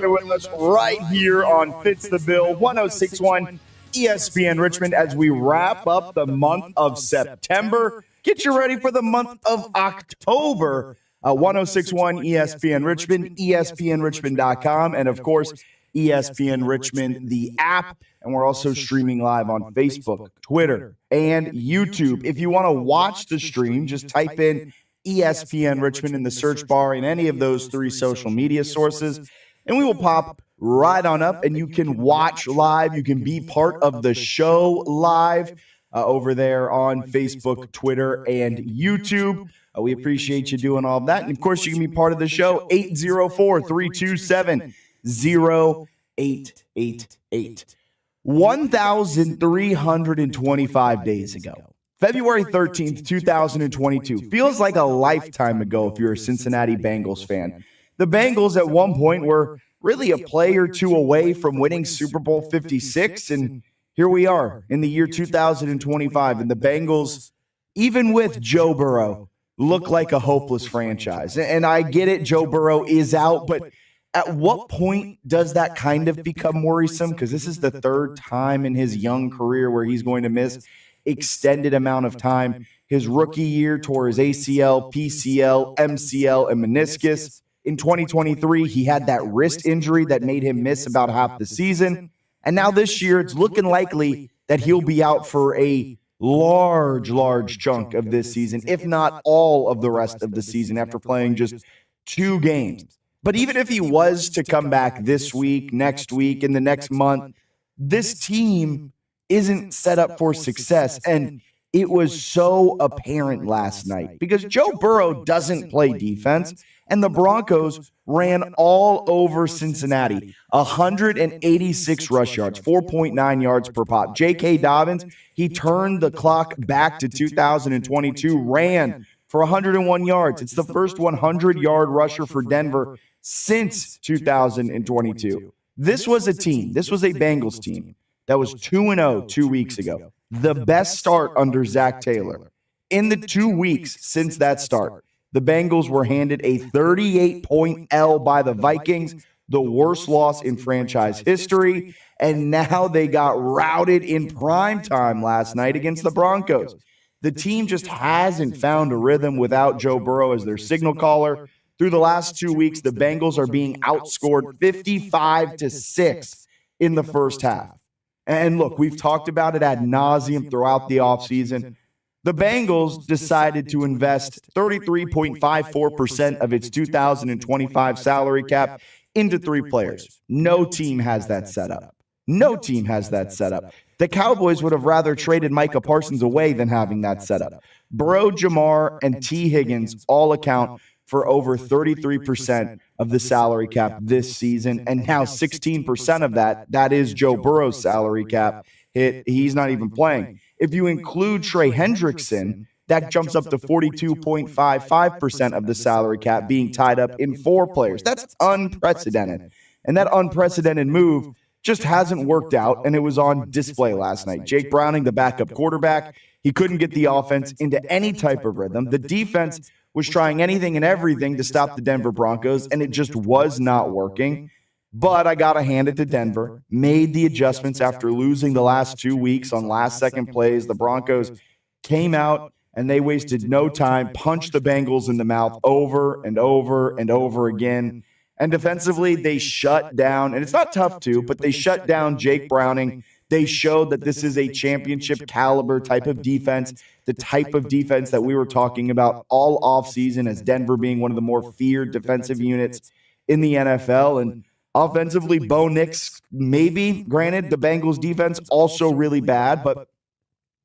together with us right here on Fitz the Bill 1061 ESPN Richmond as we wrap up the month of September. Get you ready for the month of October. 1061 ESPN Richmond, ESPNRichmond.com, and of course, ESPN Richmond, the app. And we're also streaming live on Facebook, Twitter, and YouTube. If you want to watch the stream, just type in ESPN Richmond in the search bar in any of those three social media sources, and we will pop right on up, and you can watch live. You can be part of the show live over there on Facebook, Twitter, and YouTube. We appreciate you doing all of that. And, of course, you can be part of the show, 804-327-0888. 1,325 days ago, February 13th, 2022. Feels like a lifetime ago if you're a Cincinnati Bengals fan. The Bengals at one point were really a play or two away from winning Super Bowl 56, and here we are in the year 2025, and the Bengals, even with Joe Burrow, look like a hopeless franchise. And I get it, Joe Burrow is out, but at what point does that kind of become worrisome? Because this is the third time in his young career where he's going to miss extended amount of time. His rookie year tore his ACL, PCL, MCL, and meniscus. In 2023, he had that wrist injury that made him miss about half the season. And now this year, it's looking likely that he'll be out for a large chunk of this season, if not all of the rest of the season, after playing just 2 games. But even if he was to come back this week, next week, in the next month, this team isn't set up for success. And it was so apparent last night because Joe Burrow doesn't play defense, and the Broncos ran all over Cincinnati. 186 rush yards, 4.9 yards per pop. J.K. Dobbins, he turned the clock back to 2022, ran for 101 yards. It's the first 100-yard rusher for Denver since 2022. This was a Bengals team that was 2-0 2 weeks ago. The best start under Zach Taylor. In the 2 weeks since that start, the Bengals were handed a 38-point L by the Vikings, the worst loss in franchise history, and now they got routed in prime time last night against the Broncos. The team just hasn't found a rhythm without Joe Burrow as their signal caller. Through the last 2 weeks, the Bengals are being outscored 55-6 in the first half. And look, we've talked about it ad nauseum throughout the offseason. The Bengals decided to invest 33.54% of its 2025 salary cap into 3 players. No team has that set up. The Cowboys would have rather traded Micah Parsons away than having that set up. Burrow, Jamar, and T. Higgins all account for over 33% of the salary cap this season, and now 16% of that is Joe Burrow's salary cap hit. He's not even playing. If you include Trey Hendrickson, that jumps up to 42.55% of the salary cap being tied up in 4 players. That's unprecedented. And that unprecedented move just hasn't worked out, and it was on display last night. Jake Browning, the backup quarterback, he couldn't get the offense into any type of rhythm. The defense was trying anything and everything to stop the Denver Broncos, and it just was not working. But I got to hand it to Denver. Made the adjustments after losing the last 2 weeks on last-second plays. The Broncos came out, and they wasted no time, punched the Bengals in the mouth over and over and over again. And defensively, they shut down, and it's not tough to, but they shut down Jake Browning. They showed that this is a championship caliber type of defense, the type of defense that we were talking about all offseason as Denver being one of the more feared defensive units in the NFL. And offensively, Bo Nix, maybe, granted, the Bengals defense also really bad, but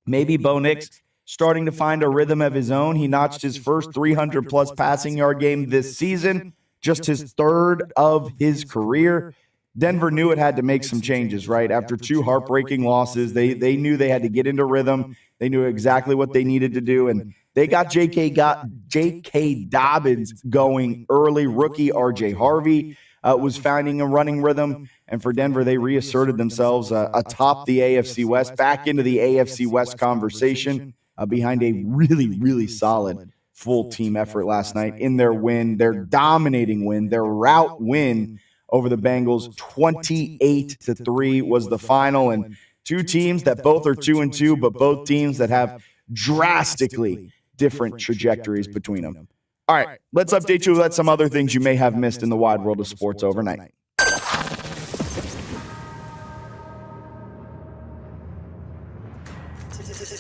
maybe Bo Nix starting to find a rhythm of his own. He notched his first 300-plus passing yard game this season, just his 3rd of his career. Denver knew it had to make some changes, right? After 2 heartbreaking losses, they knew they had to get into rhythm. They knew exactly what they needed to do, and they got J.K. Dobbins going early. Rookie R.J. Harvey was finding a running rhythm, and for Denver, they reasserted themselves atop the AFC West, back into the AFC West conversation behind a really solid full team effort last night in their win, their dominating win, their rout win over the Bengals. 28-3 was the final, and two teams that both are 2-2, but both teams that have drastically different trajectories between them. All right, let's update you with some other things you may have missed in the wide world of sports overnight.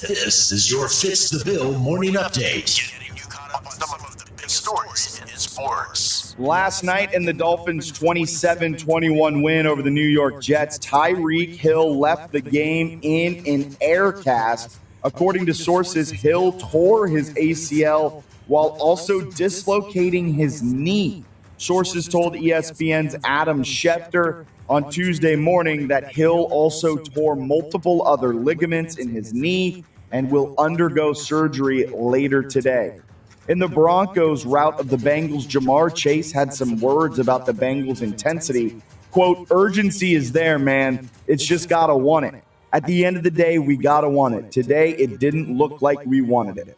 This is your Fitz the Bill morning update. Getting you caught up on some of the big stories in sports. Last night in the Dolphins' 27-21 win over the New York Jets, Tyreek Hill left the game in an air cast. According to sources, Hill tore his ACL while also dislocating his knee. Sources told ESPN's Adam Schefter on Tuesday morning that Hill also tore multiple other ligaments in his knee and will undergo surgery later today. In the Broncos' rout of the Bengals, Jamar Chase had some words about the Bengals' intensity. Quote, urgency is there, man. It's just got to want it. At the end of the day, we got to want it. Today, it didn't look like we wanted it.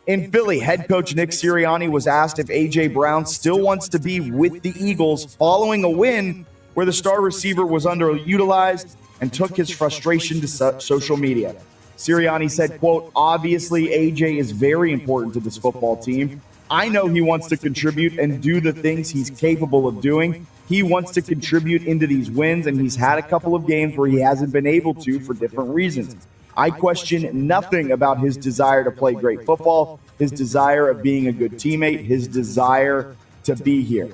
In Philly, head coach Nick Sirianni was asked if A.J. Brown still wants to be with the Eagles following a win where the star receiver was underutilized and took his frustration to social media. Sirianni said, quote, obviously AJ is very important to this football team. I know he wants to contribute and do the things he's capable of doing. He wants to contribute into these wins, and he's had a couple of games where he hasn't been able to for different reasons. I question nothing about his desire to play great football, his desire of being a good teammate, his desire to be here.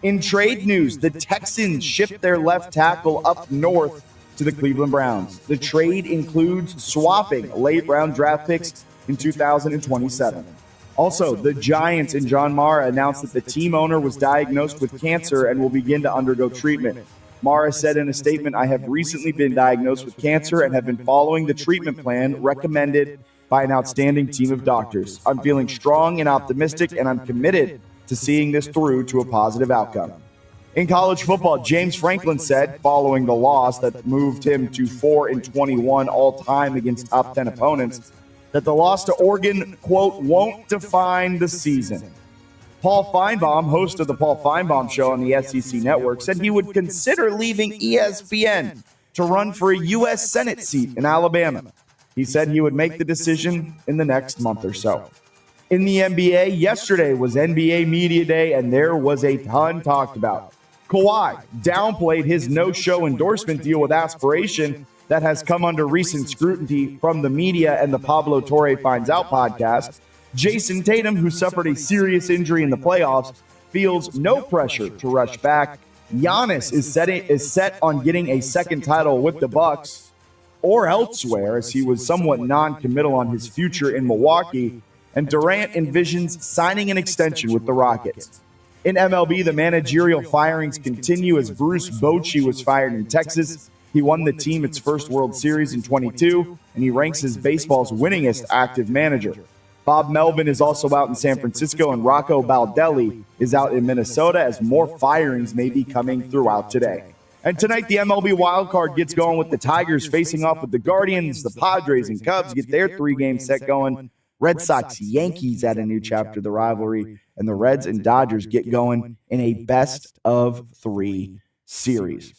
In trade news, the Texans shipped their left tackle up north to the Cleveland Browns. The trade includes swapping late-round draft picks in 2027. Also, the Giants and John Mara announced that the team owner was diagnosed with cancer and will begin to undergo treatment. Mara said in a statement, I have recently been diagnosed with cancer and have been following the treatment plan recommended by an outstanding team of doctors. I'm feeling strong and optimistic, and I'm committed to seeing this through to a positive outcome. In college football, James Franklin said, following the loss that moved him to 4-21 all-time against top 10 opponents, that the loss to Oregon, quote, won't define the season. Paul Feinbaum, host of the Paul Feinbaum Show on the SEC Network, said he would consider leaving ESPN to run for a U.S. Senate seat in Alabama. He said he would make the decision in the next month or so. In the NBA, yesterday was NBA Media Day, and there was a ton talked about. Kawhi downplayed his no-show endorsement deal with Aspiration that has come under recent scrutiny from the media and the Pablo Torre Finds Out podcast. Jason Tatum, who suffered a serious injury in the playoffs, feels no pressure to rush back. Giannis is set on getting a second title with the Bucks or elsewhere, as he was somewhat non-committal on his future in Milwaukee. And Durant envisions signing an extension with the Rockets. In MLB, the managerial firings continue as Bruce Bochy was fired in Texas. He won the team its first World Series in 22, and he ranks as baseball's winningest active manager. Bob Melvin is also out in San Francisco, and Rocco Baldelli is out in Minnesota as more firings may be coming throughout today. And tonight, the MLB wildcard gets going with the Tigers facing off with the Guardians. The Padres and Cubs get their three-game set going. Red Sox, Yankees add a new chapter to the rivalry, and the Reds and Dodgers get going in a best-of-3 series.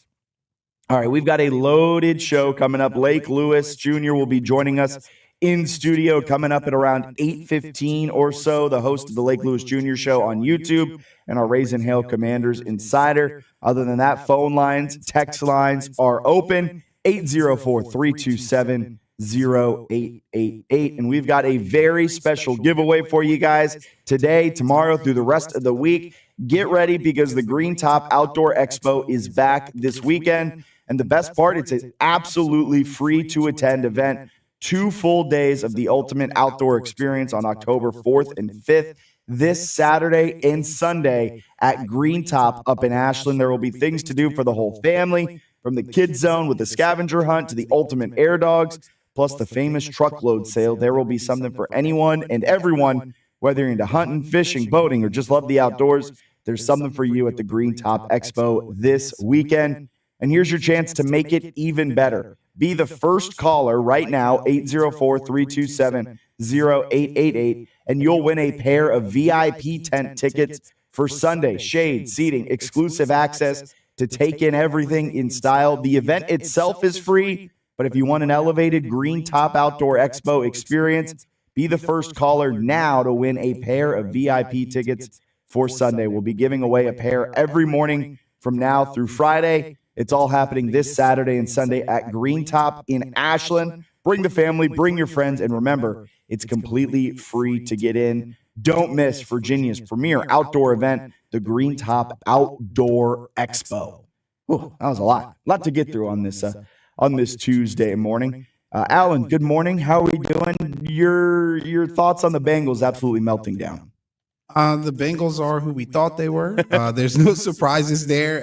All right, we've got a loaded show coming up. Lake Lewis Jr. will be joining us in studio coming up at around 8:15 or so, the host of the Lake Lewis Jr. Show on YouTube and our Raise and Hail Commanders Insider. Other than that, phone lines, text lines are open, 804-327-0888. And we've got a very special giveaway for you guys today, tomorrow, through the rest of the week. Get ready because the Green Top Outdoor Expo is back this weekend. And the best part, it's an absolutely free to attend event. 2 full days of the ultimate outdoor experience on October 4th and 5th. This Saturday and Sunday at Green Top up in Ashland. There will be things to do for the whole family, from the kids zone with the scavenger hunt to the ultimate air dogs, plus the famous truckload sale. There will be something for anyone and everyone, whether you're into hunting, fishing, boating, or just love the outdoors. There's something for you at the Green Top Expo this weekend. And here's your chance to make it even better. Be the first caller right now, 804-327-0888, and you'll win a pair of VIP tent tickets for Sunday. Shade, seating, exclusive access to take in everything in style. The event itself is free, but if you want an elevated Green Top Outdoor Expo experience, be the first caller now to win a pair of VIP tickets for Sunday. We'll be giving away a pair every morning from now through Friday. It's all happening this Saturday and Sunday at Green Top in Ashland. Bring the family, bring your friends, and remember, it's completely free to get in. Don't miss Virginia's premier outdoor event, the Green Top Outdoor Expo. Ooh, that was a lot to get through on this Tuesday morning. Alan, good morning. How are we doing? Your thoughts on the Bengals absolutely melting down. The Bengals are who we thought they were. There's no surprises there.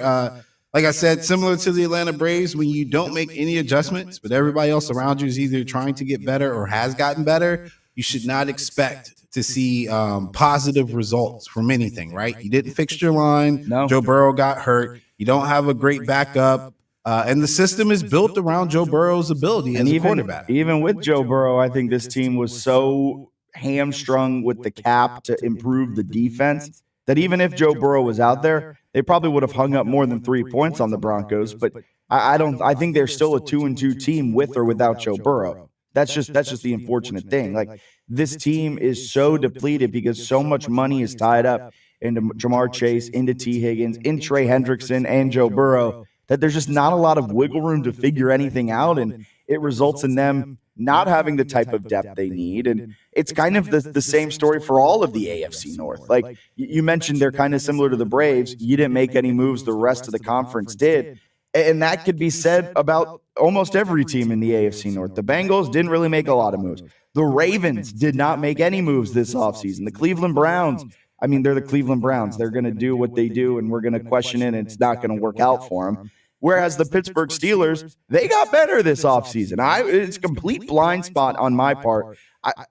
Like I said, similar to the Atlanta Braves, when you don't make any adjustments, but everybody else around you is either trying to get better or has gotten better, you should not expect to see positive results from anything, right? You didn't fix your line. No. Joe Burrow got hurt. You don't have a great backup. And the system is built around Joe Burrow's ability as a quarterback. Even with Joe Burrow, I think this team was so hamstrung with the cap to improve the defense that even if Joe Burrow was out there, they probably would have hung up more than 3 points on the Broncos. But I think they're still a 2-2 team with or without Joe Burrow. That's just the unfortunate thing. Like, this team is so depleted because so much money is tied up into Jamar Chase, into T. Higgins, in Trey Hendrickson, and Joe Burrow, that there's just not a lot of wiggle room to figure anything out, and it results in them not having the type of depth they need. And it's kind of the same story for all of the AFC North. Like you mentioned, they're kind of similar to the Braves. You didn't make any moves, the rest of the conference did. And that could be said about almost every team in the AFC North. The Bengals didn't really make a lot of moves. The Ravens did not make any moves this offseason. The Cleveland Browns, I mean, they're the Cleveland Browns. They're going to do what they do, and we're going to question it, and it's not going to work out for them. Whereas the Pittsburgh Steelers, they got better this offseason. It's a complete blind spot on my part.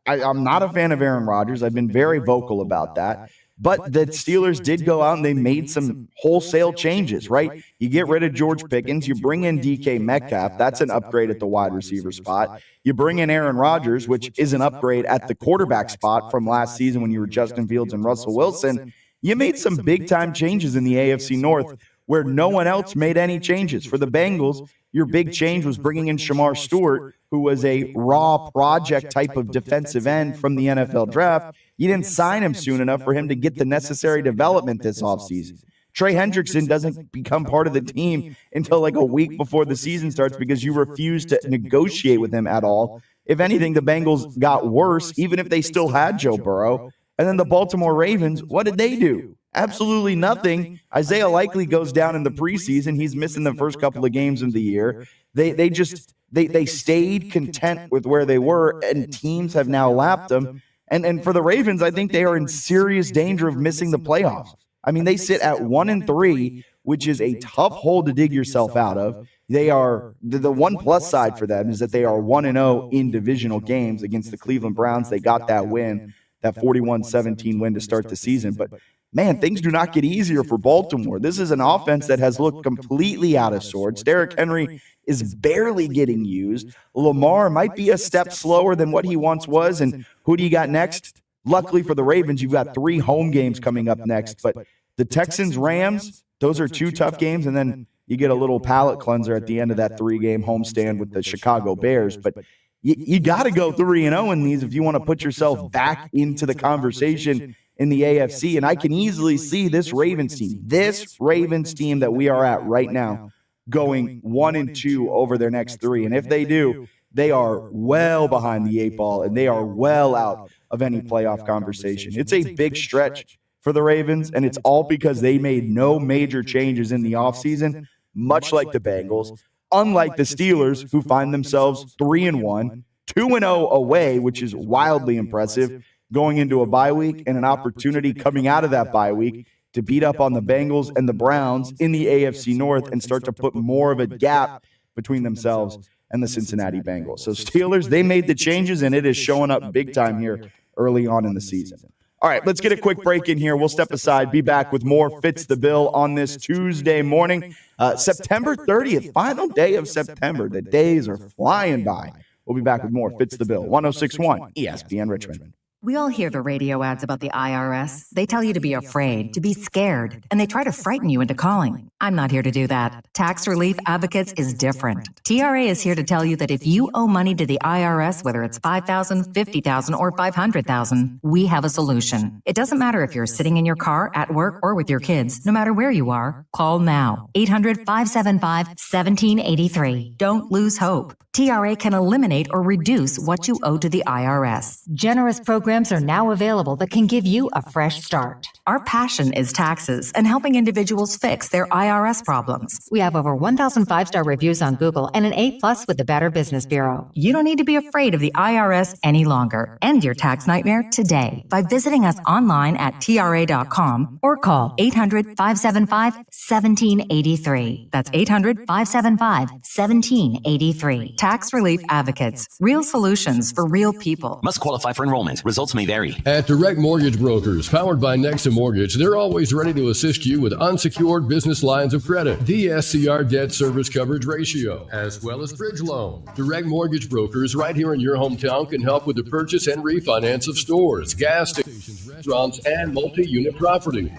I'm not a fan of Aaron Rodgers. I've been very vocal about that. But the Steelers did go out and they made some wholesale changes, right? You get rid of George Pickens. You bring in DK Metcalf. That's an upgrade at the wide receiver spot. You bring in Aaron Rodgers, which is an upgrade at the quarterback spot from last season when you were Justin Fields and Russell Wilson. You made some big-time changes in the AFC North where no one else made any changes. For the Bengals, your big change was bringing in Shamar Stewart, who was a raw project type of defensive end from the NFL draft. You didn't sign him soon enough for him to get the necessary development this offseason. Trey Hendrickson doesn't become part of the team until like a week before the season starts because you refuse to negotiate with him at all. If anything, the Bengals got worse, even if they still had Joe Burrow. And then the Baltimore Ravens, what did they do? Absolutely nothing. Isaiah Likely goes down in the preseason. He's missing the first couple of games of the year. They stayed content with where they were, and teams have now lapped them. And for the Ravens, I think they are in serious danger of missing the playoffs. I mean, they sit at 1-3, which is a tough hole to dig yourself out of. They are the one plus side for them is that they are 1-0 in divisional games against the Cleveland Browns. They got that win, that 41-17 win to start the season. But man, things do not get easier for Baltimore. This is an offense that has looked completely out of sorts. Derrick Henry is barely getting used. Lamar might be a step slower than what he once was. And who do you got next? Luckily for the Ravens, you've got 3 home games coming up next. But the Texans, Rams, those are 2 tough games. And then you get a little palate cleanser at the end of that 3-game homestand with the Chicago Bears. But you got to go 3-0 in these if you want to put yourself back into the conversation in the AFC. And I can easily see this Ravens team that we are at right now, going 1-2 over their next 3. And if they do, they are well behind the 8 ball, and they are well out of any playoff conversation. It's a big stretch for the Ravens, and it's all because they made no major changes in the offseason, much like the Bengals, unlike the Steelers, who find themselves 3-1, 2-0 away, which is wildly impressive, going into a bye week and an opportunity coming out of that bye week to beat up on the Bengals and the Browns in the AFC North and start to put more of a gap between themselves and the Cincinnati Bengals. So Steelers, they made the changes, and it is showing up big time here early on in the season. All right, let's get a quick break in here. We'll step aside, be back with more Fitz the Bill on this Tuesday morning. September 30th, final day of September. The days are flying by. We'll be back with more Fitz the Bill, 106.1 ESPN Richmond. We all hear the radio ads about the IRS. They tell you to be afraid, to be scared, and they try to frighten you into calling. I'm not here to do that. Tax Relief Advocates is different. TRA is here to tell you that if you owe money to the IRS, whether it's $5,000, $50,000, or $500,000, we have a solution. It doesn't matter if you're sitting in your car, at work, or with your kids. No matter where you are, call now. 800-575-1783. Don't lose hope. TRA can eliminate or reduce what you owe to the IRS. Generous programs are now available that can give you a fresh start. Our passion is taxes and helping individuals fix their IRS problems. We have over 1,000 five-star reviews on Google and an A+ with the Better Business Bureau. You don't need to be afraid of the IRS any longer. End your tax nightmare today by visiting us online at TRA.com or call 800-575-1783. That's 800-575-1783. Tax Relief Advocates. Real solutions for real people. Must qualify for enrollment. Results may vary. At Direct Mortgage Brokers, powered by Nexa Mortgage, they're always ready to assist you with unsecured business lines of credit, DSCR debt service coverage ratio, as well as bridge loan. Direct Mortgage Brokers right here in your hometown can help with the purchase and refinance of stores, gas stations, restaurants, and multi-unit properties.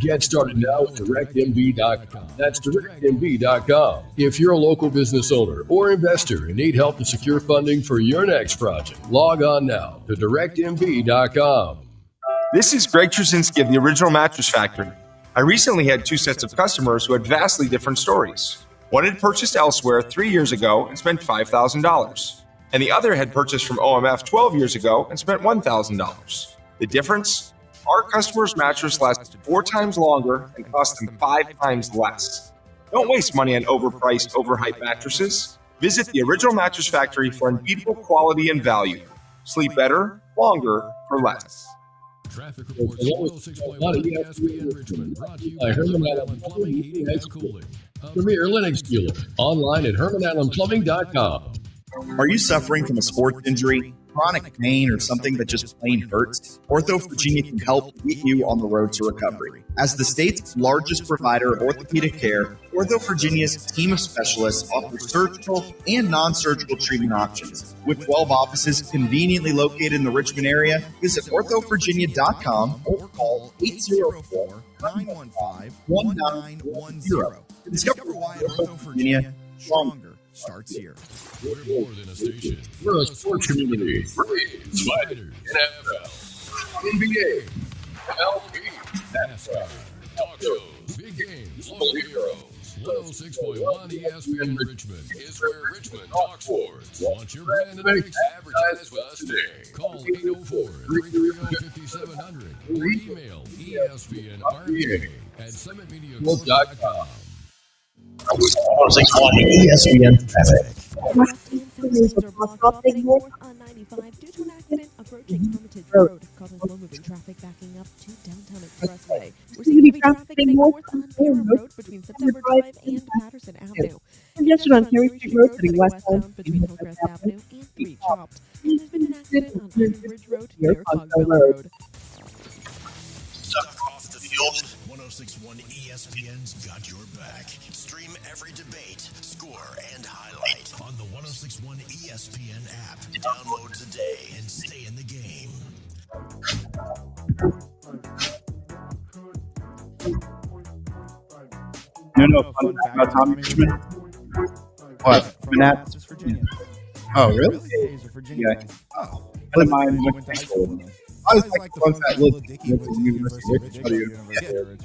Get started now at DirectMB.com. That's DirectMB.com. If you're a local business owner or investor and need help to secure funding for your next project, log on now to DirectMB.com. This is Greg Trusinski of the Original Mattress Factory. I recently had two sets of customers who had vastly different stories. One had purchased elsewhere 3 years ago and spent $5,000, and the other had purchased from OMF 12 years ago and spent $1,000. The difference? Our customer's mattress lasted 4 times longer and cost them 5 times less. Don't waste money on overpriced, overhyped mattresses. Visit the Original Mattress Factory for unbeatable quality and value. Sleep better, longer, for less. Traffic reports 106.1 ESPN Richmond, brought to you by Herman Allen Plumbing, Heating, and Cooling. Premier Linux dealer, online at HermanAllenPlumbing.com. Are you suffering from a sports injury, chronic pain, or something that just plain hurts? Ortho Virginia can help get you on the road to recovery. As the state's largest provider of orthopedic care, Ortho Virginia's team of specialists offers surgical and non-surgical treatment options. With 12 offices conveniently located in the Richmond area, visit orthovirginia.com or call 804-915-1910 to discover why Ortho Virginia stronger starts here. We're more than a station. We're a sports community. Braves, Spiders, NFL, NBA, MLB, NASCAR, talk shows, big games, local heroes. 106.1 ESPN Richmond is where Richmond talks sports. Want your brand and mix advertised with us today? Call 804-330-5700 or email ESPNREA@SummitMediaCorp.com. ESPN traffic. On 95 due to an accident approaching Hermitage Road, causing slow-moving traffic backing up to Downtown Expressway. We're seeing heavy traffic heading north on Perry Road between September Drive and Patterson Avenue. Congestion on Perry Street Road heading westbound between Hillcrest Avenue and 3 Chopped. And there's been an accident on Iron Bridge Road near Cogsville Road. Off the field. 106.1 ESPN's got your back. Stream every debate, score, and highlight on the 106.1 ESPN app. Download today and stay in the game. No fun fact about Tommy Richmond. What? Manassas, Virginia. Oh, really? Virginia. Yeah. Oh. I didn't went to school. I was like, fun fact, look, went to the University of Richmond.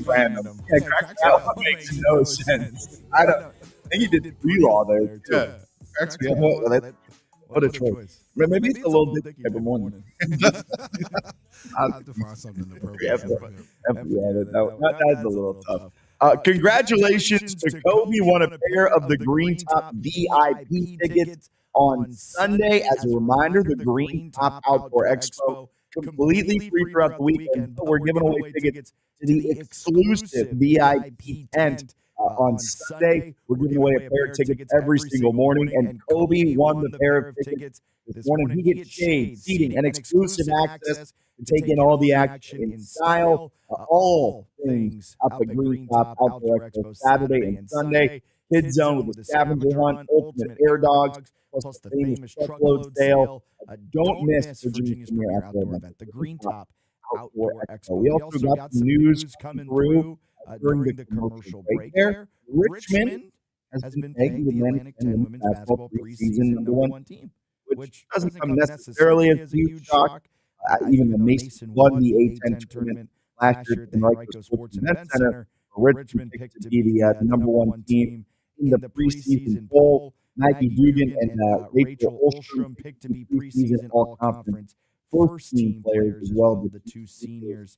Random. Yeah, crack out makes no sense. I think he did pre-law there, too. Yeah. Cracks me up. What a choice. Maybe it's a little bit type of morning. I'll have to find something in the program. Yeah, that's a little tough. Congratulations to Kobe, won a pair of the Green Top VIP tickets on Sunday. As a reminder, the Green Top Outdoor Expo, completely free throughout the weekend, but we're giving away tickets to the exclusive VIP tent on Sunday. We're giving away a pair of tickets every single morning, and Kobe won the pair of tickets this morning. He gets shade, seating, and exclusive access to take in all the action in style, all things at the Green Top Outdoor Expo Saturday and Sunday. Kid Zone with the scavenger hunt, ultimate air dogs, plus the famous truckload sale. Don't miss Virginia's premier outdoor event, the Green Top Outdoor Expo. We also got some news coming through during the commercial break there. Richmond has been pegged the Atlantic 10 women's basketball preseason #1 team, which doesn't come necessarily as a huge shock. Even though Mason won the A10 tournament last year at the Henrico Sports and Event Center, Richmond picked to be the #1 team in the preseason poll. Maggie Dugan and Rachel Olstrom picked to be preseason all-conference first-team players as well. The two seniors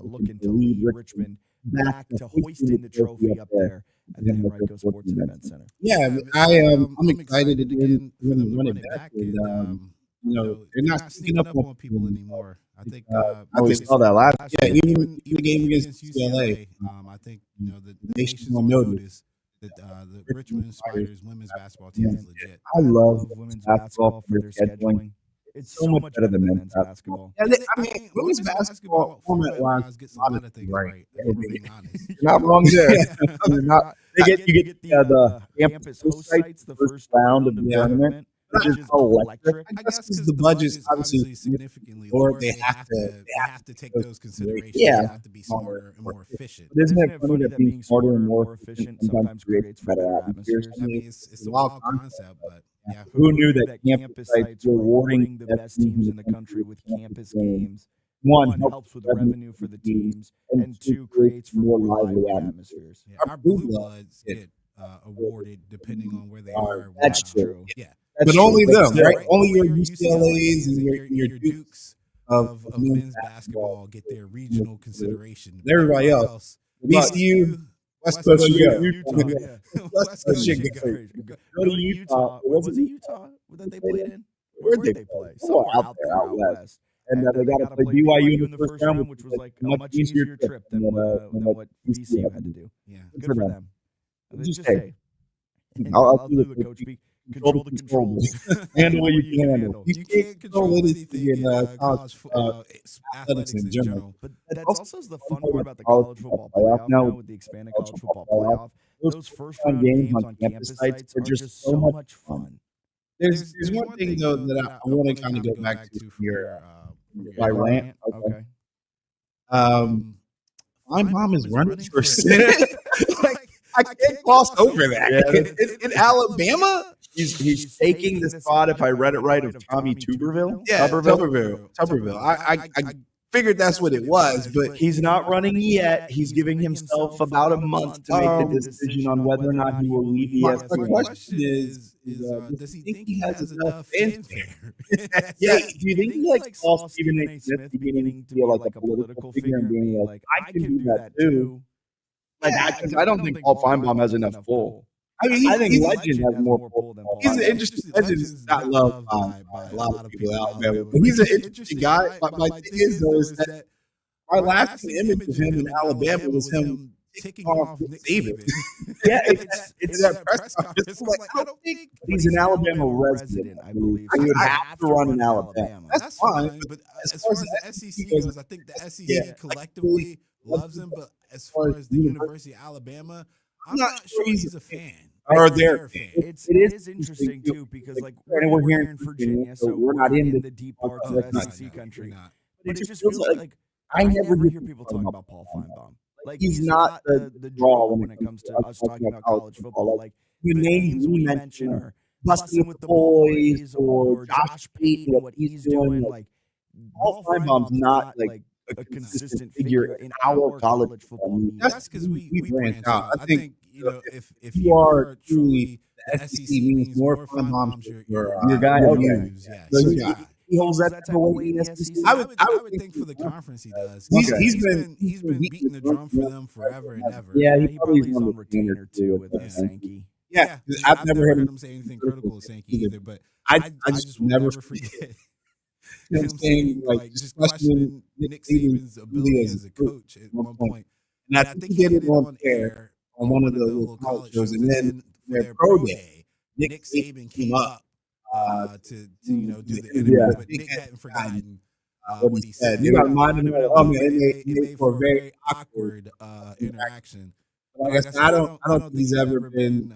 looking to lead Richmond back to hoisting the trophy up there at the Henrico Sports and Event Center. Yeah, I'm excited to run it back. And, they're not sneaking up on people anymore. I think we saw that last. Yeah, even the game against UCLA. I think the nation will notice that the Richmond Spiders women's basketball team is legit. I love women's basketball for their scheduling. It's so much better than men's basketball. Yeah, women's basketball format-wise gets a lot of things right. Being honest, you're not wrong there. You're not. You get the campus host sites the first round of the tournament. Which is electric. I guess because the budget's obviously significantly lower, they have to take those considerations. Yeah, they have to be smarter and more efficient. But isn't it funny that being smarter and more efficient sometimes creates better atmospheres? I mean, it's a wild concept, but yeah. Who knew that campus sites were rewarding the best teams in the country with campus games? One, helps with revenue for the teams, and two, creates more lively atmospheres. Yeah, our blue bloods get awarded depending on where they are. That's true. Yeah. That's but only true, them, right? Only your UCLA's and your Dukes of men's basketball get their regional consideration. Everybody else, VCU, West Coast, Utah. West Coast, go to Utah. What was it, Utah that they played in? Where'd they play? Somewhere out west. And they got to play BYU in the first round, which was like a much easier trip than what VCU had to do. Yeah, good for them. Just say, I'll do the coach speak. Control the controllables. Handle what you can handle. You can't control anything in college athletics in general. But that's also the fun part about the college football playoff now with the expanded college football playoff. Those first round games on campus sites are just so much fun. There's one thing though that I want to kind of go back to from your rant. Okay. My mom is running for Senate. I can't gloss over that. In Alabama, he's taking the spot, if I read it right, of Tommy Tuberville. Yeah, Tuberville. I figured that's what it was, but he's not running yet. He's giving himself about a month to make the decision on whether or not he will leave the SEC. My question is does he think he has enough fanfare? Yeah, do you think he calls Stephen A. Smith beginning to feel like a political figure and being like, I can do that too? I don't think Paul Feinbaum has enough pull. I mean, I think Legend has more pull than Paul. He's an interesting Legend is not loved by a lot of people out there. But he's an interesting guy. My thing is, though, is that our lasting image of him in Alabama was him ticking off Nick Saban. Yeah, it's that press conference. I don't think he's an Alabama resident, I believe. So he would have to run in Alabama. That's fine. But as far as the SEC goes, I think the SEC collectively loves him. But as far as the University of Alabama, I'm not sure he's a fan. Or they're fan. It is interesting too because we're here in Virginia, so we're not in the deep parts of SEC country. But it just feels like I never hear people talking about Paul Feinbaum. Like he's not the draw when it comes to us talking about college football. Like the names we mention are Busting with the Boys or Josh Payton, what he's doing. Like Paul Feinbaum's not like a consistent figure in our college football media. That's because we branch out. I think if you are truly the SEC means more Feinbaum's your guy. He holds that type of weight in the SEC. I would think for the conference he does. He's been beating the drum for them forever and ever. Yeah, he probably is on retainer too with Sankey. Yeah, I've never heard him say anything critical of Sankey either. But I just never forget. Him saying just questioning Nick Saban's ability as a coach at one point. And I think he did it on air on one of the little college shows, and then their pro day, Nick Saban came up to do the interview, but Nick hadn't forgotten what he said. You got reminded him it made for a very awkward interaction. Like I said, I don't think he's ever been.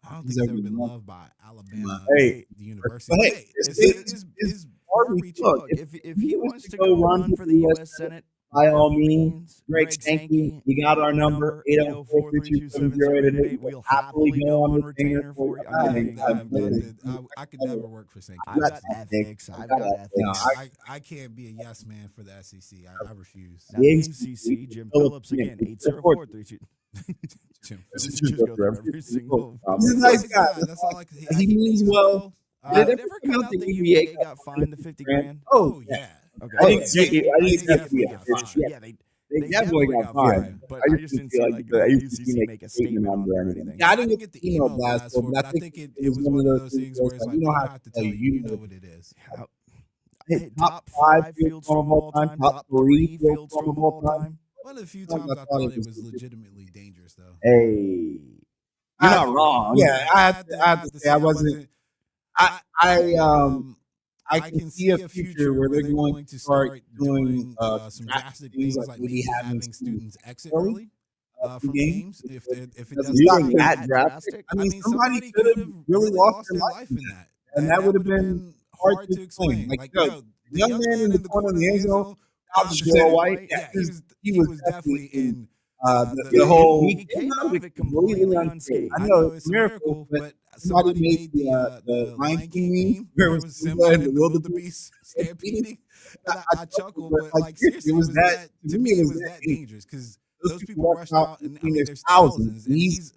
I don't think he's ever been loved by Alabama, the university. But hey, it's hard we took. If he wants to go run for the U.S. Senate, by all means, Greg Stanky, you got our number, 804-327-0888. We'll happily go on retainer for you. I could never work for St. I've got ethics. I've got ethics. I can't be a yes man for the SEC. I refuse. Now, the ACC, Jim Phillips again, 804-327. He's a nice guy. That's all I can say. He means well. Did it ever come out that UVA got fined the $50,000? Oh, yeah. Okay. I think that's the official. Yeah, they definitely got fined. But I just didn't feel like the ACC make a statement on there or anything. Yeah, I didn't get the email blast, but I think it was one of those things where it's like, you don't have to tell you, you know what it is. Top 5 field goal of all time, top 3 field goal of all time. One of the few times I thought it was legitimately dangerous, though. Hey, you're not wrong. Yeah, I have to say I wasn't. I can see a future where they're going to start doing some drastic things like maybe having students exit early from games if it doesn't start that drastic. I mean, somebody could have really lost their life in that, and that would have been hard to explain. Like, yo, the young man in the corner of the end zone, Shaquille White, yeah, he was definitely in the whole. He came out of it completely unscathed. I know it's a miracle, but somebody made the Lion King meme where it was Simba and the wildebeest stampeding. I chuckled, but like seriously, it was that to me. It was that dangerous because those people rushed out, and I mean, there's thousands, and he's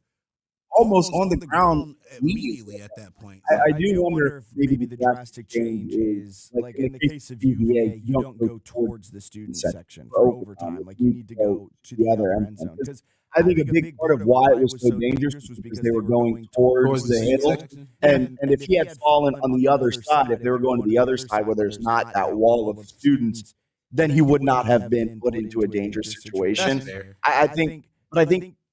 almost on the ground immediately at that point. I do wonder if maybe the drastic change is like in the case of UVA, you don't go towards the student section for overtime. Like you need to go to the other end zone. Because I think a big part of why it was so dangerous was because they were going towards the hill. And if he had fallen on the other side, if they were going to the other side where there's not that wall of students, then he would not have been put into a dangerous situation. I think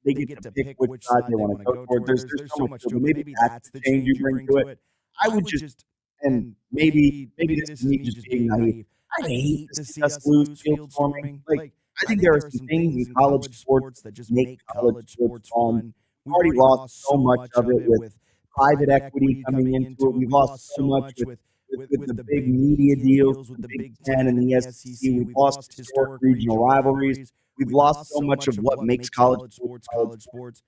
they get to pick which side they want to go toward. There's so much to it. Maybe that's the change you bring to it. I would just, and maybe this is me just being naive. I hate to see us lose field storming. Like, I think there are some things in college sports that just make college sports fun. We've already lost so much of it with private equity coming into it. We've lost so much with the big media deals, with the Big Ten and the SEC. We've lost historic regional rivalries. We've lost so much of what makes college sports.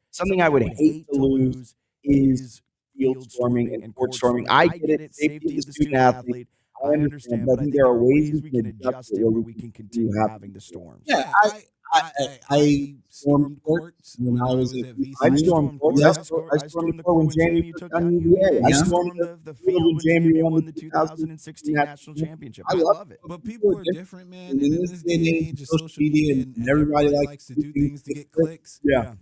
Something I would hate to lose is field storming and court storming. I get it, safety of the student athlete. I understand, but I think there are ways we can adjust it where we can continue having the storms. Yeah, I stormed courts when I was at VC. I stormed courts. I stormed the court when Jamie took on UVA. I stormed the field when Jamie won the 2016 national championship. I love it. But people are different, man. And in this day and age of social media, and everybody likes to do things to get clicks. Yeah.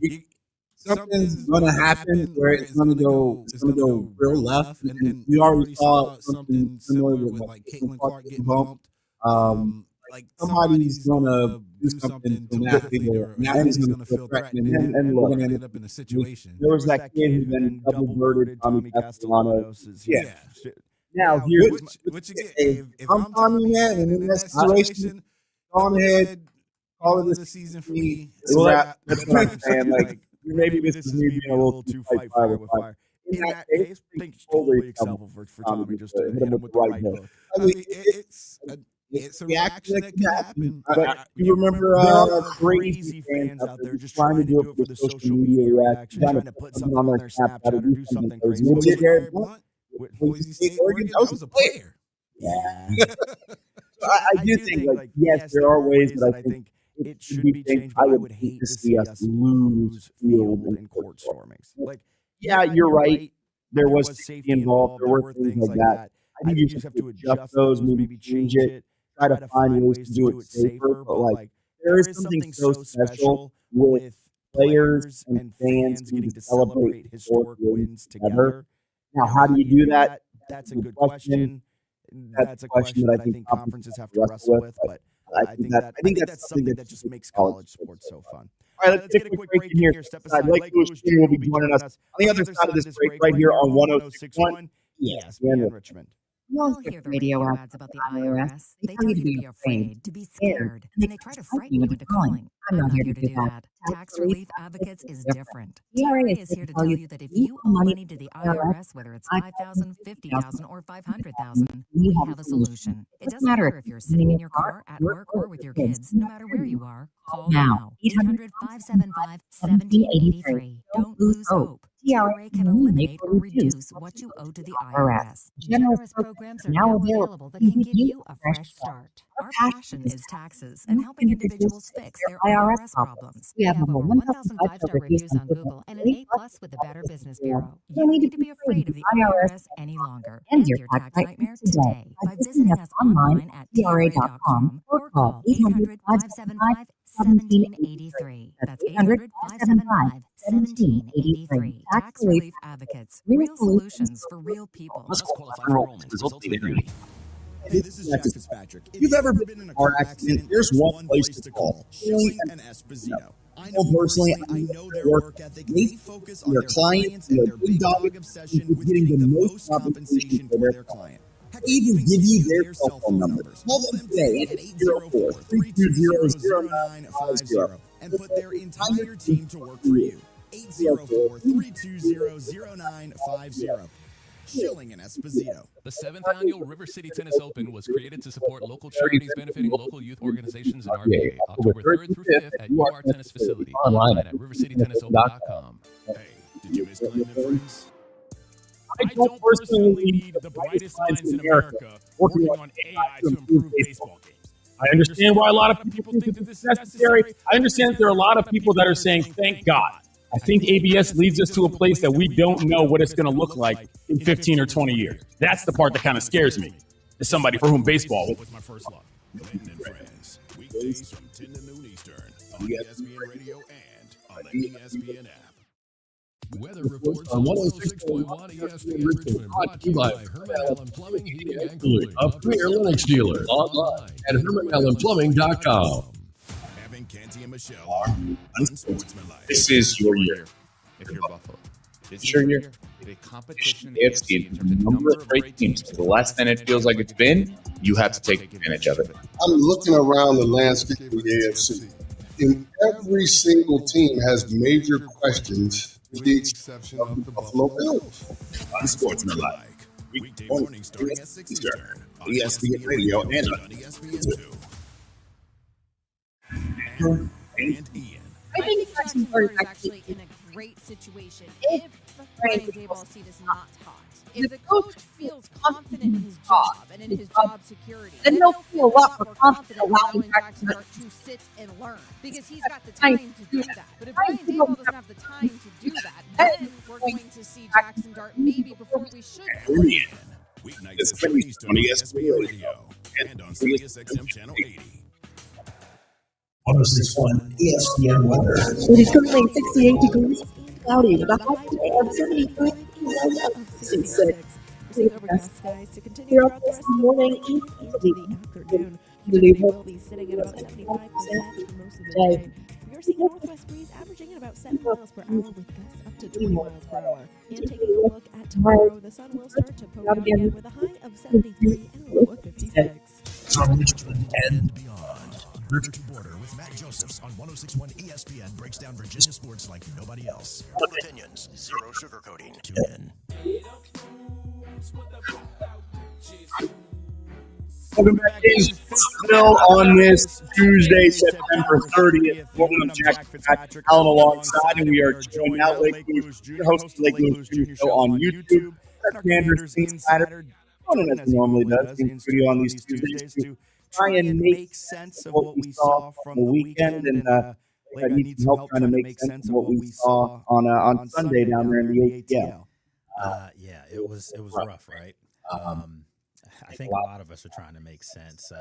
Something's gonna happen where it's gonna go real left, and we already saw something similar with like Caitlin Clark getting bumped. Like somebody's gonna do something to an athlete, or an athlete's gonna feel threatened, and we're gonna end up in a situation. There was that kid who then double-birded Tommy Castellanos. Yeah. Now here's which again, if I'm Tommy, man, and in that situation, go ahead, call it a season for me. That's what I'm saying. Like. Maybe this is me being a little too fight fire with fire. In that case, I think it's totally acceptable for Tommy just to hit him with the right hook. I mean, it's a reaction that can happen. You remember crazy fans out there just trying to do it for the social media reaction, trying to put something on their Snapchat or do something crazy. That was a player. Yeah. I do think, like, yes, there are ways that I think it should be changed. I would hate to see us lose field and court stormings. Like, yeah, you're right. There was safety involved. There were things like that. I think you just have to adjust those, maybe change it, try to find ways to do it safer. But like, there is something so special with players and fans getting to celebrate historic wins together. Now, how do you do that? That's a good question. That's a question that I think conferences have to wrestle with, but I think that's something that just makes college sports so fun. All right, let's take a quick break in here. Step aside. Lake Lewis Jr. will be joining us on the other side of this break right here on 106.1 ESPN Richmond. You all hear the radio ads about the IRS. They tell you to be afraid, to be scared, and they try to frighten you into calling. I'm not here to do that. Tax Relief Advocates is different. TRA is here to tell you that if you owe money to the IRS, whether it's $5,000, $50,000, or $500,000, we have a solution. It doesn't matter if you're sitting in your car, at work, or with your kids. No matter where you are, call now. 800-575-1783. Don't lose hope. TRA can eliminate or reduce what you owe to the IRS. Generous programs are now available that can give you a fresh start. Our passion is taxes and helping individuals fix their IRS problems. We have over 1,000 five-star reviews on Google and an A+ with the Better Business Bureau. You don't need to be afraid of the IRS any longer. End your tax nightmare today by visiting us online at TRA.com or call 800-575-1783. That's 800-575-1783. Tax Relief Advocates. Real solutions for real people. Must qualify for enrollment. Results may vary. Hey, this is Jack Fitzpatrick. If you've ever been in a car accident, there's one place to call. Shilling and Esposito. I know Personally, I know their work ethic. They focus on your their client, clients and their big dog obsession with getting the most compensation for their client. Heck, They even give you their cell phone numbers. Call them today at 804-320-0950 and put their entire team to work for you. 804-320-0950. Shilling and Esposito. The 7th annual River City Tennis Open was created to support local charities benefiting local youth organizations in RVA. October 3rd through 5th at UR Tennis Facility. Online at rivercitytennisopen.com. Hey, did you miss playing their friends? I don't personally need the brightest minds in America working on AI to improve baseball games. I understand why a lot of people think that this is necessary. I understand that there are a lot of people that are saying, thank God. I think ABS leads us to a place that we don't know what it's going to look like in 15 or 20 years. That's the part that kind of scares me, as somebody for whom baseball was my first love. Clinton and Friends, weekdays from 10 to noon Eastern on ESPN Radio and on the ESPN app. Weather reports on 106.1 ESPN Richmond, brought to you by Herman Allen Plumbing, Heating, and Cooling, a premier Linux dealer. Online at HermanAllenPlumbing.com. Having Canty and Michelle on Unsportsmanlike. This is your year. If you're Buffalo. This is your year. The competition In the AFC, in terms of number of great teams, for the last time it feels like it's been, you have to take advantage of it. I'm looking around the landscape of the AFC, and every single team has major questions, with the exception of the Buffalo Bills. Unsportsmanlike. Weekday mornings starting at 6 Eastern on ESPN Radio and on ESPN 2. And Ian. I think Jacksonville is actually in a great situation if Brian Daboll seat is not hot. If the coach feels confident in his job and in his job security, then he'll feel a lot more confident allowing Jackson Dart to sit and learn because he's got the time to do that. But if Brian Daboll doesn't have the time to do that, then we're going to see Jackson Dart maybe before we should. Weeknights at 7 Eastern on ESPN Radio and on SiriusXM Channel 80. 106.1 ESPN weather. It is currently 68 degrees and cloudy with a high today of 75 and low of 66. Overcast skies to continue throughout the rest of the morning and into the afternoon. Humidity will be sitting at about 75% for most of the day. We are seeing a northwest breeze averaging at about 7 miles per hour with gusts up to 20 miles per hour. And taking a look at tomorrow, the sun will start to poke out again with a high of 73 and a low of 56. From Richmond and beyond. Virtual Border with Matt Josephs on 106.1 ESPN breaks down Virginia sports like nobody else. Opinions, zero sugarcoating. Tune in. Welcome back in Still on this Tuesday, September 30th. Welcome to Jack Fitzpatrick, Allen alongside, and we are joined out Lake Lewis, your host of Lake Lewis Jr. Show on YouTube. Our Commanders Insider, joining as he normally does in studio on these Tuesdays to try and make sense of what we saw from the weekend, and I need some help trying to make sense of what we saw on Sunday down there in the ATL. Yeah, it was rough, right? I think a lot of us are trying to make sense.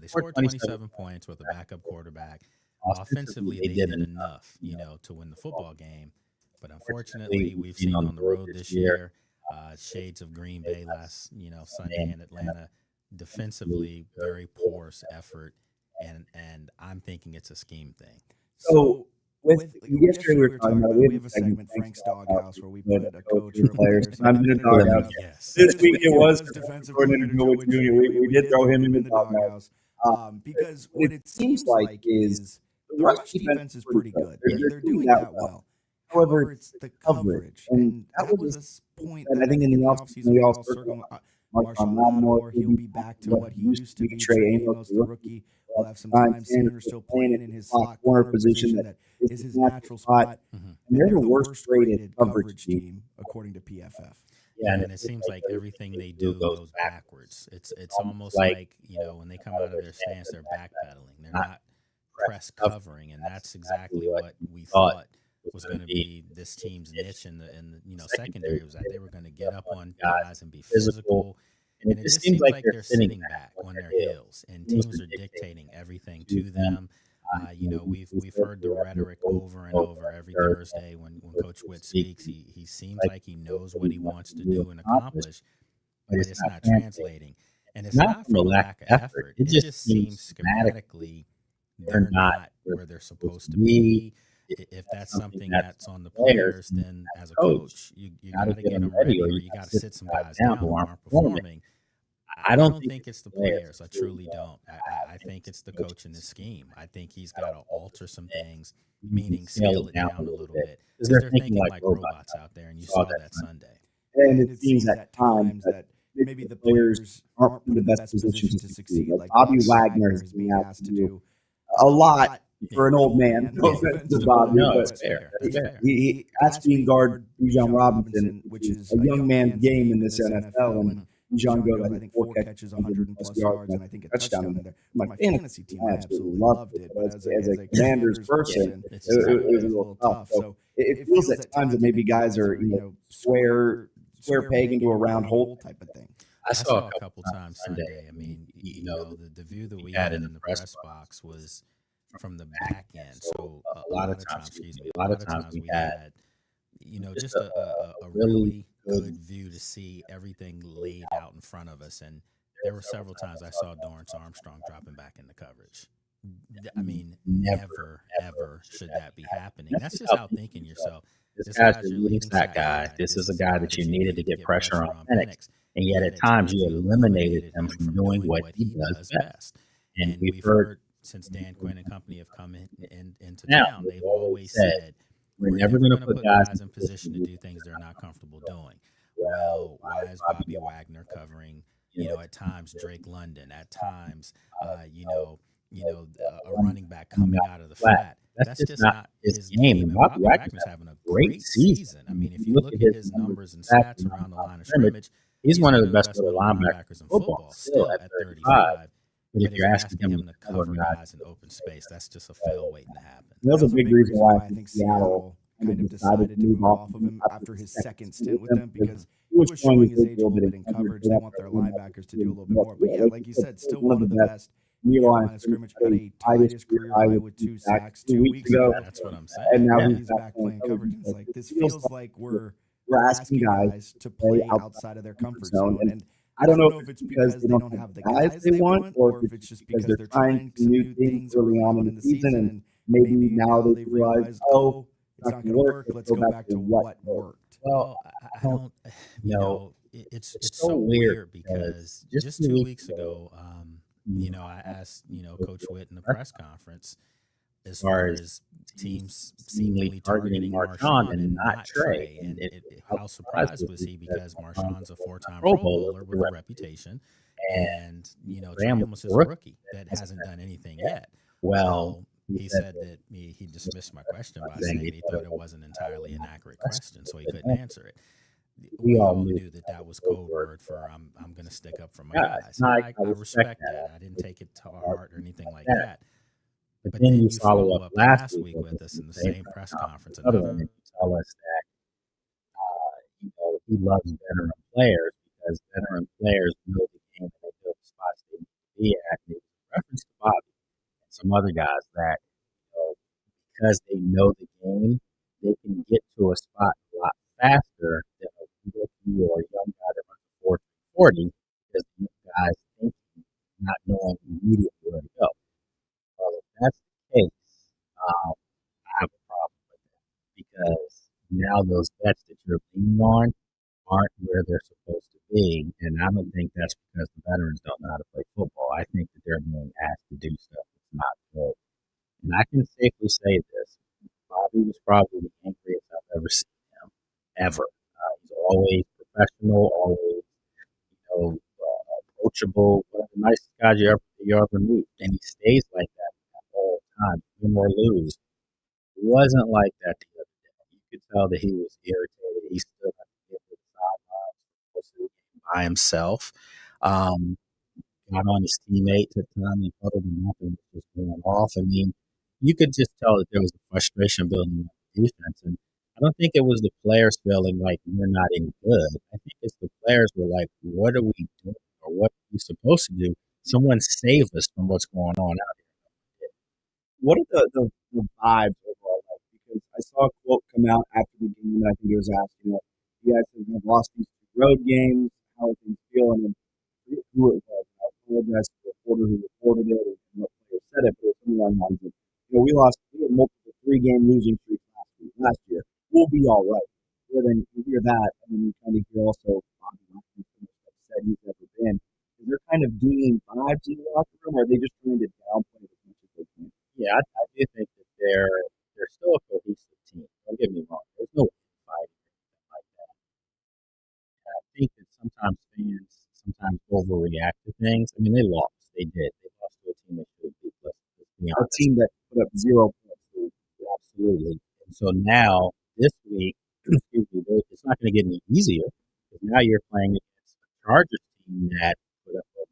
They scored 27 points with a backup quarterback. Offensively, they did enough, to win the football game. But unfortunately, we've seen on the road this year shades of Green Bay last, Sunday in Atlanta. Defensively, very porous effort, and I'm thinking it's a scheme thing. So with yesterday we were talking about, we have a segment, Frank's Doghouse, where we put a coach or a player sometimes in the doghouse. This week it was defensive coordinator Joe Jr. We did throw him in the doghouse because what it seems like is the rush defense is pretty good. They're doing that well. However, it's the coverage, and that was a point that I think in the offseason we all circled. Marshawn Lattimore, he'll be back to what he used to be. Trey Amos, the rookie, will have some time. Sanders still playing in his slot corner position that is his natural spot. And they're the worst rated coverage team, according to PFF. Yeah, and it seems like everything they do goes backwards. It's almost like, when they come out of their stance, they're backpedaling. They're not press covering, and that's exactly what we thought was going to be this team's niche in the secondary, was that they were going to get up on guys and be physical. And it just seems like they're sitting back on their heels, and teams are dictating everything to them. We've heard the rhetoric over and over every Thursday when Coach Witt speaks. He seems like he knows what he wants to do and accomplish, but it's not translating. And it's not from a lack of effort. It just seems schematically they're not where they're supposed to be. If that's something that's on the players, then as a coach, you got to get them ready, or you got to sit some guys down who aren't performing. I don't think it's the players. I truly don't. I think it's the coach and the scheme. I think he's got to alter some things, meaning scale it down a little bit. Because they're thinking like robots out there, and you saw that Sunday. And it seems at times that maybe the players aren't in the best position to succeed. Like Bobby Wagner has been asked to do a lot for an old man. No offense to Bobby, but he asked me to guard Bijan Robinson, which is a young man's game in this NFL, and Bijan goes, I think, 4 catches, 100 plus yards, and I think a touchdown in there. My fantasy team, I absolutely loved it, but as a Commanders person, it was a little tough. So it feels at times that maybe guys are, square peg into a round hole type of thing. I saw a couple times Sunday. I mean, the view that we had in the press box was from the back end. So a lot of times we had, just a really good view to see everything laid out in front of us. And there were several times I saw Dorrance Armstrong dropping back into coverage. I mean, never, ever should that be happening. That's just outthinking yourself. This guy's your leading sack guy. This is a guy that you needed to get pressure on Penix. And yet at times you eliminated him from doing what he does best. And we've heard since Dan Quinn and company have come into town, they've always said, we're never going to put guys in position to do things they're not comfortable doing. Well, why is Bobby Wagner covering, at times Drake London, at times, a running back coming out of the flat? That's just not his game. And Bobby Wagner's having a great season. I mean, if you look at his numbers and stats around the line of scrimmage, he's one of the best middle linebackers in football still at 35. But if you're asking him to cover guys in open space, that's just a fail waiting to happen. That was a big reason why I think Seattle kind of decided to move off of him after his second stint with them, because he was showing his age a little bit in coverage. They want their linebackers to do a little bit more. But yeah, like you said, still one of the best near line of scrimmage. Had a tied his career high with 2 sacks 2 weeks ago. That's what I'm saying. And now he's back playing coverage. It's like, this feels like we're asking guys to play outside of their comfort zone. And I don't know if it's because they don't have the guys they want, or if it's just because they're trying some new things early on in the season, and maybe now they realize, oh, it's not going to work. Let's go back to what worked. Well, I don't, it's so weird because just 2 weeks ago, I asked, Coach Witt in the press conference, as far as teams seemingly targeting Marshawn and not Trey. And how surprised was he? Because Marshawn's a 4-time Pro Bowler with a reputation. And, Graham was a rookie that hasn't done anything yet. Well, he said that he dismissed my question by saying he thought it wasn't entirely an accurate question, so he couldn't answer it. We all knew that was code word for I'm going to stick up for my guys. I respect that. I didn't take it to heart or anything like that. But then you follow up last week with us in the same press conference. Another one, you tell us that he loves veteran players because veteran players know the game and they know the spots they need to be at. And it was a reference to Bobby and some other guys that, because they know the game, they can get to a spot a lot faster than a rookie or a young guy that runs a 4.40 because the guys thinking, not knowing immediately where to go. Well, if that's the case, I have a on aren't where they're supposed to be, and I don't think that's because the veterans don't know how to play football. I think that they're being asked to do stuff that's not good. And I can safely say this: Bobby was probably the angriest I've ever seen him, ever. He's always professional, always approachable, one of the nicest guys you ever meet, and he stays like that all the time, win or lose. It wasn't like that the other day. You could tell that he was irritated. He stood up to the sidelines most of the game by himself. Got on his teammates at times and huddled him up and was just going off. I mean, you could just tell that there was a frustration building up the defense. And I don't think it was the players feeling like we're not any good. I think it's the players were like, what are we doing or what are we supposed to do? Someone save us from what's going on out here. What are the vibes overall like? Because I saw a quote come out after the game, and I think it was asked, you guys have lost these 2 road games. How are things feeling? And who it was. I apologize to the reporter who reported it and what player said it, but it was something along the lines of, we had multiple 3-game losing streaks last year. We'll be all right. Yeah, then you hear that, and then you kind of hear also Bobby Martin said he's ever been. Is there kind of dooming vibes in the locker room, or are they just trying to downplay it as much as they can? Yeah, I do think that they're still a cohesive team. Don't get me wrong. There's no fighting like that. I think that sometimes fans overreact to things. I mean, they lost. They did. They lost to a team that should be. Let's be A honest. team that put up 0 points. Absolutely. And so now, this week, excuse me, it's not going to get any easier because now you're playing against a Chargers team that put up a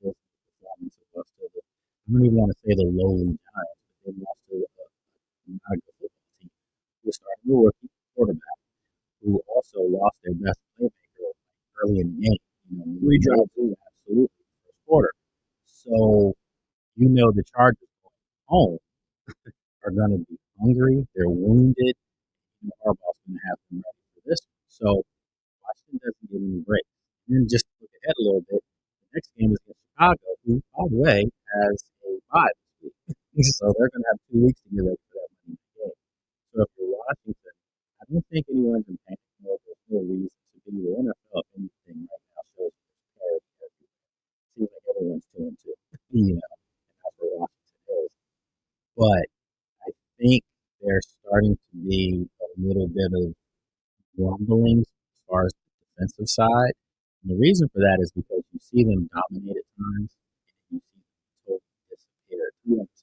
good performance. It lost to the, I don't even want to say the lowly Giants, but they lost to not a good football team. Who started a rookie quarterback who also lost their best playmaker early in the game. 3 drives in, absolutely, first quarter. So, the Chargers going home are going to be hungry. They're wounded. Harbaugh's going to have them ready for this one. So, Washington doesn't get any breaks. And then just look ahead a little bit. The next game is against Chicago, who, by the way, has a bye this week. So they're going to have 2 weeks to get ready for that Monday game. So if you're Washington, I don't think anyone's in panic mode. There's no reason to be. The NFL, if anything, right now shows parity everywhere. Seems like everyone's 2-2. And that's where Washington is. But I think there's starting to be a little bit of rumblings as far as the defensive side. And the reason for that is because you see them dominate at times and you see them totally disappear at times.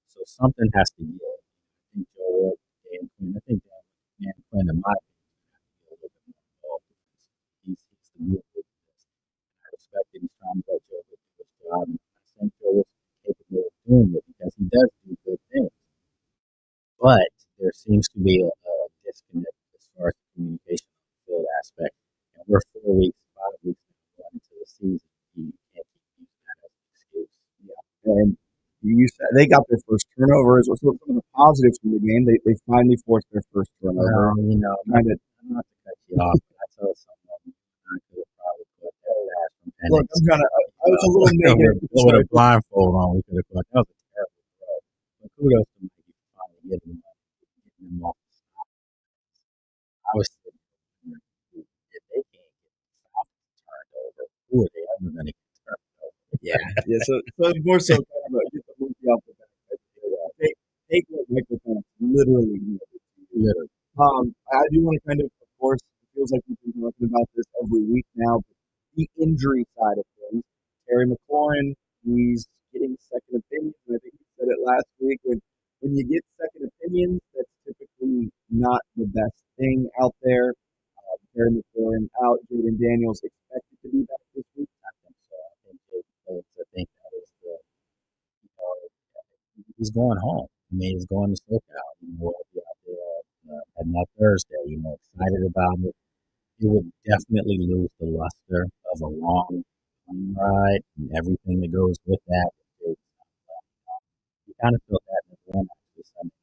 So something has to give. I think Joel, Dan Quinn, Dan Quinn, in my opinion, has to be a little bit more involved with this. He's the mover with this. I respect that he's trying to let Joel do his job. And I think Joel is capable of doing it because he does do good things. But there seems to be a disconnect as far as the communication on the field aspect. And we're 4 weeks, 5 weeks now going into the season. You can't keep using that as an excuse. Yeah. And you said they got their first turnovers. So some of the positives from the game, they finally forced their first turnover. Well, not to cut you off, but I told someone I could have probably put that last from Penix. Look, I was a little negative. With a blindfold on, we could have put that was a terrible throw. But kudos to Mike for finally getting them off the stop. I was sitting there, if they can't get the stop turned over, who are they ever going to get turned over? Yeah. So it's more so kind of get the monkey off the back. Take what Michael Penix literally did. Literally. I do want to kind of course, it feels like we've been talking about this every week now, but the injury side of things, Terry McLaurin, he's getting second opinions. I think he said it last week. When you get second opinions, that's typically not the best thing out there. Terry McLaurin out. Jaden Daniels expected to be back this week. I think so. I think that is he's going home. I mean, he's going to SoCal. We'll be out there heading out Thursday. Excited about it. He would definitely lose the luster of a long plane ride and everything that goes with that. You kind of felt that in Atlanta this Sunday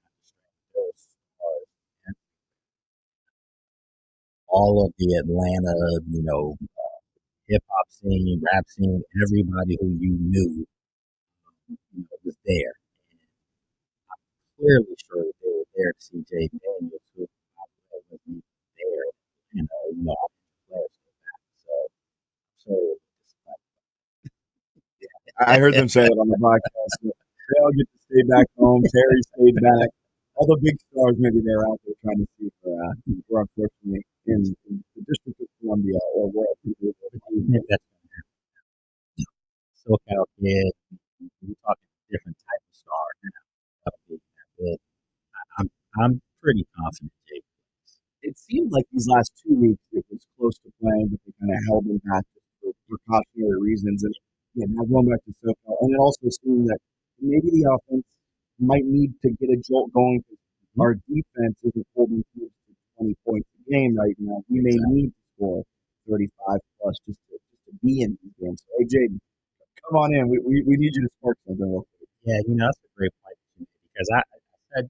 night. All of the Atlanta, hip hop scene, rap scene, everybody who you knew, was there. And I'm clearly sure that they were there to see Jay Daniels, who wasn't even there. and players like that. So I heard them say that on the broadcast. They all get to stay back home. Terry stayed back. All the big stars, maybe they're out there trying to see for unfortunately in the District of Columbia or wherever. that's SoCal kid. We're talking different type of star now. But I'm pretty confident Jake. It seemed like these last 2 weeks it was close to playing, but they kind of held him back for precautionary reasons. And yeah, now going back to SoCal, and it also seemed that maybe the offense might need to get a jolt going because our defense isn't holding teams to 20 points a game right now. We may need to score 35 plus just to be in these games. So, hey, Jaden, come on in. We need you to spark something real quick. Yeah, that's a great point because I said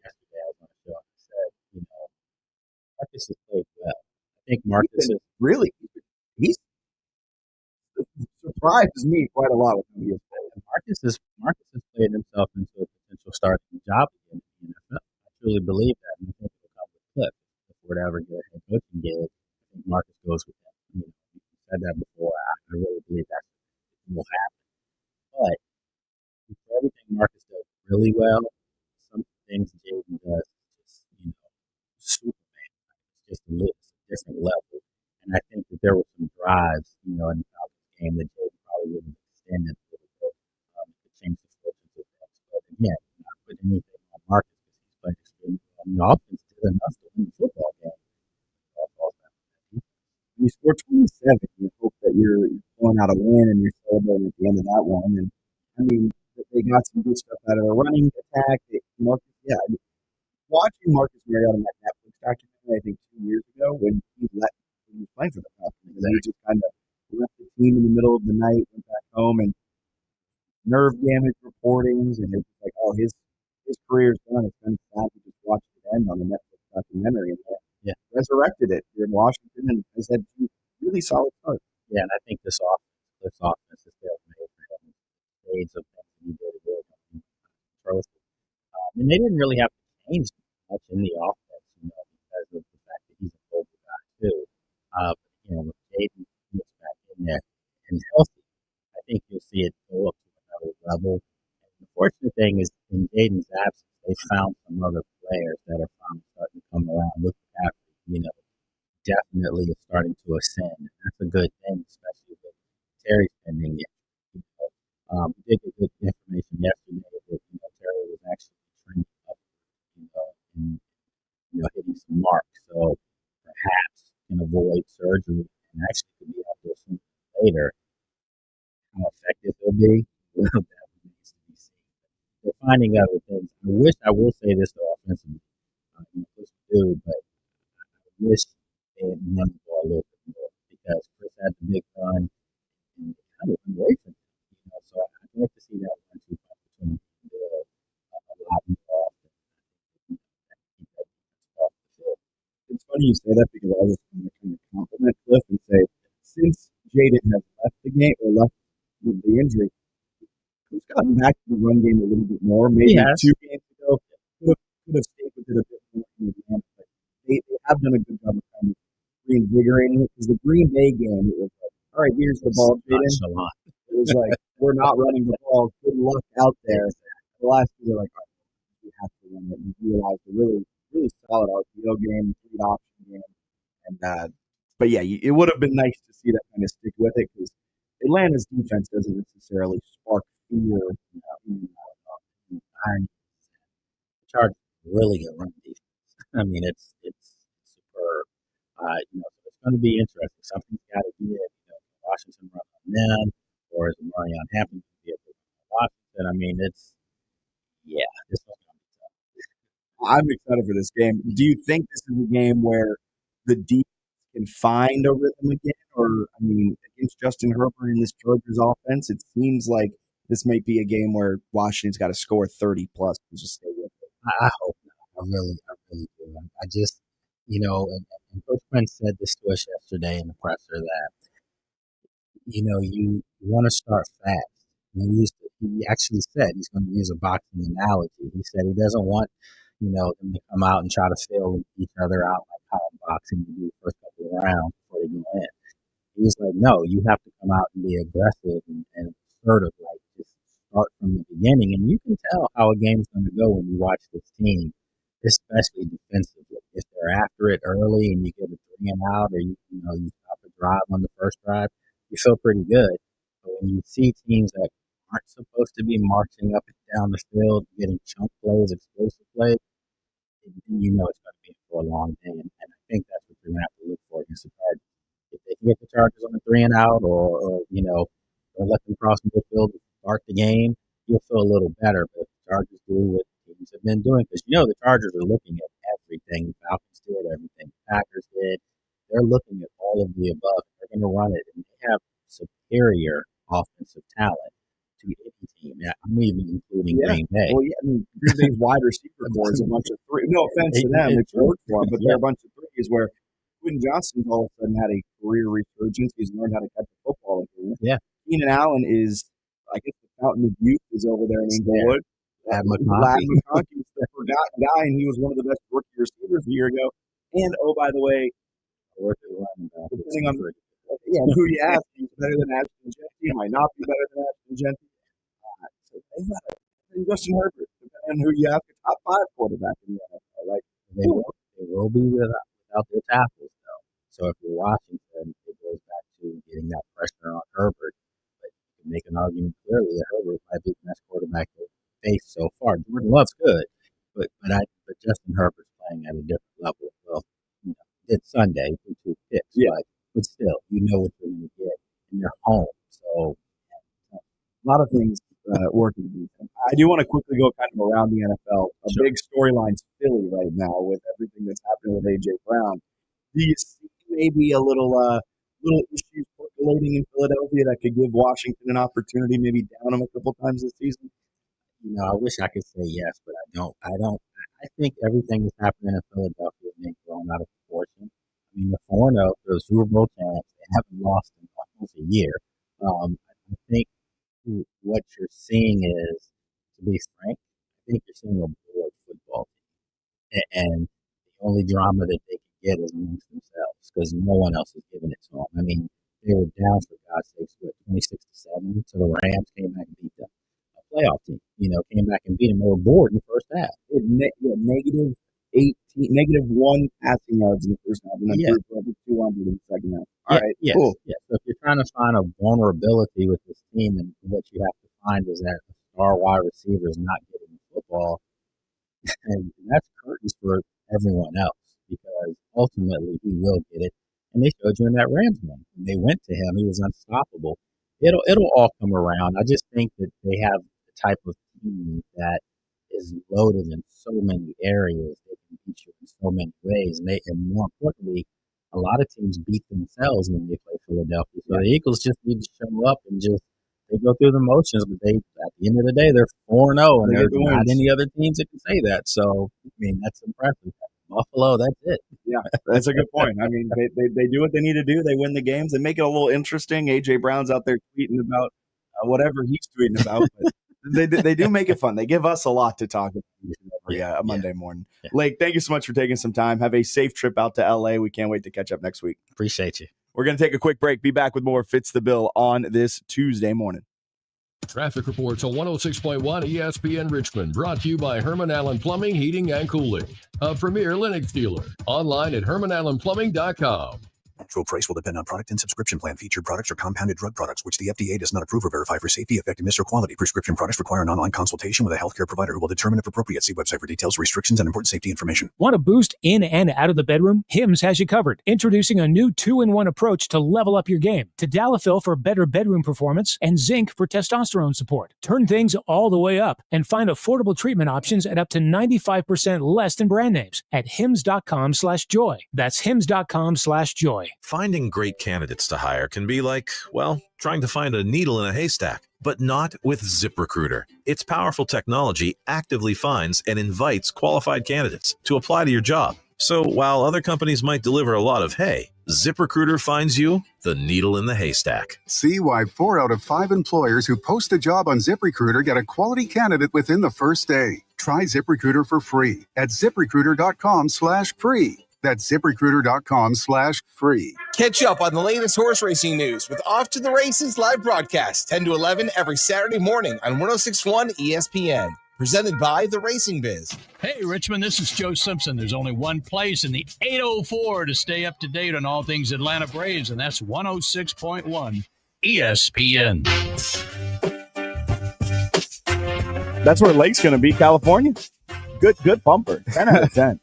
yesterday I was on the show. I said, Marcus has played well. I think Marcus is really he's surprises me quite a lot with him. Marcus has played himself into a potential starting job again in the NFL. I truly believe that, and I think it'll come with Cliff if we're to ever get a head coaching gig. I think Marcus goes with that. You said that before. I really believe that will happen. But for everything Marcus does really well, some things Jaden does is just Superman. It's just a different level. And I think that there were some drives, in the Falcons game that Jaden probably would have extended a little bit to change the fortunes of things. But again, not putting anything on Marcus because he's played extremely well. The offense did enough to win the football game. You score 27. You hope that you're pulling out a win and you're celebrating at the end of that one. And I mean, they got some good stuff out of the running attack. Watching Marcus Mariota in that Netflix documentary, I think 2 years ago when he was playing for the Falcons, and then he just kind of left the team in the middle of the night, went back home, and nerve damage reportings, and it's like, oh, his career's done. It's been sad to just watch it end on the Netflix documentary, and resurrected it here in Washington, and has had two really solid starts. Yeah, and I think this offense is still made for him. Shades of things he did good trophy. And they didn't really have to change much in the offense, because of the fact that he's a global guy too. When Jaden gets back in there and healthy, I think you'll see it go up to another level. And the fortunate thing is, in Jaden's absence, they found some other players that are finally starting to come around. Look at definitely is starting to ascend. That's a good thing, especially with Terry spending it. We did get good information yesterday that Terry was actually training up, and hitting some marks. So perhaps can avoid surgery and actually could be out there sooner than later. How effective he'll be, that remains to be seen. They're finding other things. I will say this though, offensively, but I wish they had run the ball a little bit more because Chris had the big run and kind of went away from him. So I'd like to see that 1-2 punch between a lot more often. It's funny you say that because I was going to kind of compliment Cliff and say, since Jaden has left the game or left with the injury, he's gotten back to the run game a little bit more. Maybe 2 games ago, could have stayed with it a bit more in the end, but they have done a good job of kind of reinvigorating it because the Green Bay game, it was like, all right, here's the ball, Jaden. It was like, we're not running the ball. Good luck out there. The last two, they're like, all right, we have to run it. And you realize a really, really solid RPO game, read option game. And, but yeah, it would have been nice to see that kind of stick with it because Atlanta's defense doesn't necessarily spark fear. The Chargers really good run defense. I mean, it's superb. So it's going to be interesting. Something's got to give. Washington run on them, or is it running on Hampton to be able to run on Washington? I mean, this one's going to be tough. I'm excited for this game. Do you think this is a game where the defense can find a rhythm again? Or, I mean, against Justin Herbert in this Chargers offense, it seems like this might be a game where Washington's got to score 30 plus to just stay with it. I hope not. I really do. I just, and Coach Prince said this to us yesterday in the presser that, you want to start fast. And he actually said he's going to use a boxing analogy. He said he doesn't want, them to come out and try to fill each other out like how boxing you do the first couple of rounds before they go in. He's like, no, you have to come out and be aggressive and sort of like just start from the beginning. And you can tell how a game's going to go when you watch this team, especially defensively. If they're after it early and you get a 3 and out, or you stop a drive on the first drive, you feel pretty good. But when you see teams that aren't supposed to be marching up and down the field, getting chunk plays, explosive plays, you know it's going to be for a long day. And I think that's what you're going to have to look for against the Chargers. If they can get the Chargers on the 3 and out, or don't let them cross midfield to start the game, you'll feel a little better. But if the Chargers do what teams have been doing, because the Chargers are looking at everything. The Falcons did everything. The Packers did. They're looking at all of the above. They're going to run it, and they have superior offensive talent to any team. I'm even including Green Bay. Well, yeah, I mean, Green Bay's wide receiver core is a bunch of three. No offense to them, it's worked for them, but they're a bunch of threes where Quentin Johnston's all of a sudden had a career resurgence. He's learned how to catch the football again. Yeah. Keenan Allen is, I guess, the fountain of youth is over there in Inglewood. Lad McConkey's the forgotten guy, and he was one of the best rookie receivers a year ago. And, oh, by the way, depending on who you ask, he's better than Ashton Genty. He might not be better than Ashton Genty. So they got Justin Herbert, depending on who you ask, a top 5 quarterback in the NFL. Like, they will be without their tackles, though. So if you're Washington, it goes back to getting that pressure on Herbert. But you can make an argument clearly that Herbert might be the best quarterback they've faced so far. Jordan Love's good, but Justin Herbert's playing at a different level. Well, it's Sunday, 2 picks, but still, you know what you're going to get, and you're home. So a lot of things working. I do want to quickly go kind of around the NFL. Big storyline's Philly right now with everything that's happening with A.J. Brown. Do you see maybe a little issues percolating in Philadelphia that could give Washington an opportunity, maybe down them a couple times this season? I wish I could say yes, but I don't. I think everything that's happening in Philadelphia is being thrown out of proportion. I mean, the 4-0, the Super Bowl champs, they haven't lost in almost a year. I think what you're seeing is, to be frank, I think you're seeing a bored football team. And the only drama that they can get is amongst themselves because no one else is giving it to them. I mean, they were down, for God's sakes, 26-7, so the Rams came back and beat them. A playoff team, came back and beat them. They were bored in the first half. Negative 1 passing yards in the first half, and then 200 in the second half. All right, cool. Yeah. So if you're trying to find a vulnerability with this team, and what you have to find is that the star wide receiver is not getting the football, and that's curtains for everyone else because ultimately he will get it. And they showed you in that Rams game. When they went to him, he was unstoppable. It'll all come around. I just think that they have the type of team that is loaded in so many areas. They can beat you in so many ways. And more importantly, a lot of teams beat themselves when they play Philadelphia. So the Eagles just need to show up and they go through the motions, but at the end of the day, they're 4-0, and there's not any other teams that can say that. So, I mean, that's impressive. Buffalo, that's it. Yeah, that's a good point. I mean, they do what they need to do. They win the games. They make it a little interesting. A.J. Brown's out there tweeting about whatever he's tweeting about, but they do make it fun. They give us a lot to talk about every Monday morning. Yeah. Lake, thank you so much for taking some time. Have a safe trip out to L.A. We can't wait to catch up next week. Appreciate you. We're going to take a quick break. Be back with more Fitz the Bill on this Tuesday morning. Traffic reports on 106.1 ESPN Richmond, brought to you by Herman Allen Plumbing, Heating, and Cooling, a premier Lennox dealer. Online at HermanAllenPlumbing.com. Actual price will depend on product and subscription plan. Featured products are compounded drug products, which the FDA does not approve or verify for safety, effectiveness, or quality. Prescription products require an online consultation with a healthcare provider who will determine if appropriate. See website for details, restrictions, and important safety information. Want to boost in and out of the bedroom? Hims has you covered. Introducing a new 2-in-1 approach to level up your game. Tadalafil for better bedroom performance and zinc for testosterone support. Turn things all the way up and find affordable treatment options at up to 95% less than brand names at hims.com/joy. That's hims.com/joy. Finding great candidates to hire can be like, well, trying to find a needle in a haystack, but not with ZipRecruiter. Its powerful technology actively finds and invites qualified candidates to apply to your job. So while other companies might deliver a lot of hay, ZipRecruiter finds you the needle in the haystack. See why 4 out of 5 employers who post a job on ZipRecruiter get a quality candidate within the first day. Try ZipRecruiter for free at ZipRecruiter.com/free. That's ZipRecruiter.com/free. Catch up on the latest horse racing news with Off to the Races live broadcast, 10 to 11 every Saturday morning on 106.1 ESPN. Presented by The Racing Biz. Hey, Richmond, this is Joe Simpson. There's only one place in the 804 to stay up to date on all things Atlanta Braves, and that's 106.1 ESPN. That's where Lake's going to be, California. Good bumper. 10 out of 10.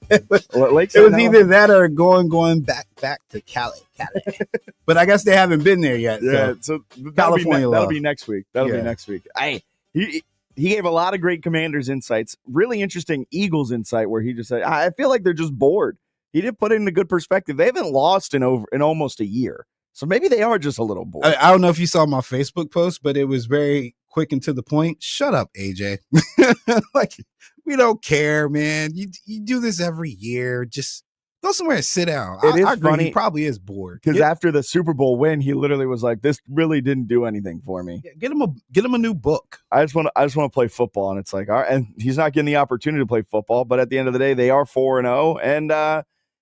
Lake's It was either that or going back to Cali. But I guess they haven't been there yet. Yeah, so California. That'll love. be next week. He gave a lot of great Commanders insights. Really interesting Eagles insight where he just said, I feel like they're just bored. He did put it in a good perspective. They haven't lost in almost a year. So maybe they are just a little bored. I don't know if you saw my Facebook post, but it was very quick and to the point. Shut up, AJ. Like, we don't care, man. You do this every year. Just go somewhere and sit down. It is I agree. funny. He probably is bored. Because after the Super Bowl win, he literally was like, "This really didn't do anything for me." Get him a new book. I just want to play football, and it's like, all right, and he's not getting the opportunity to play football. But at the end of the day, they are 4-0, and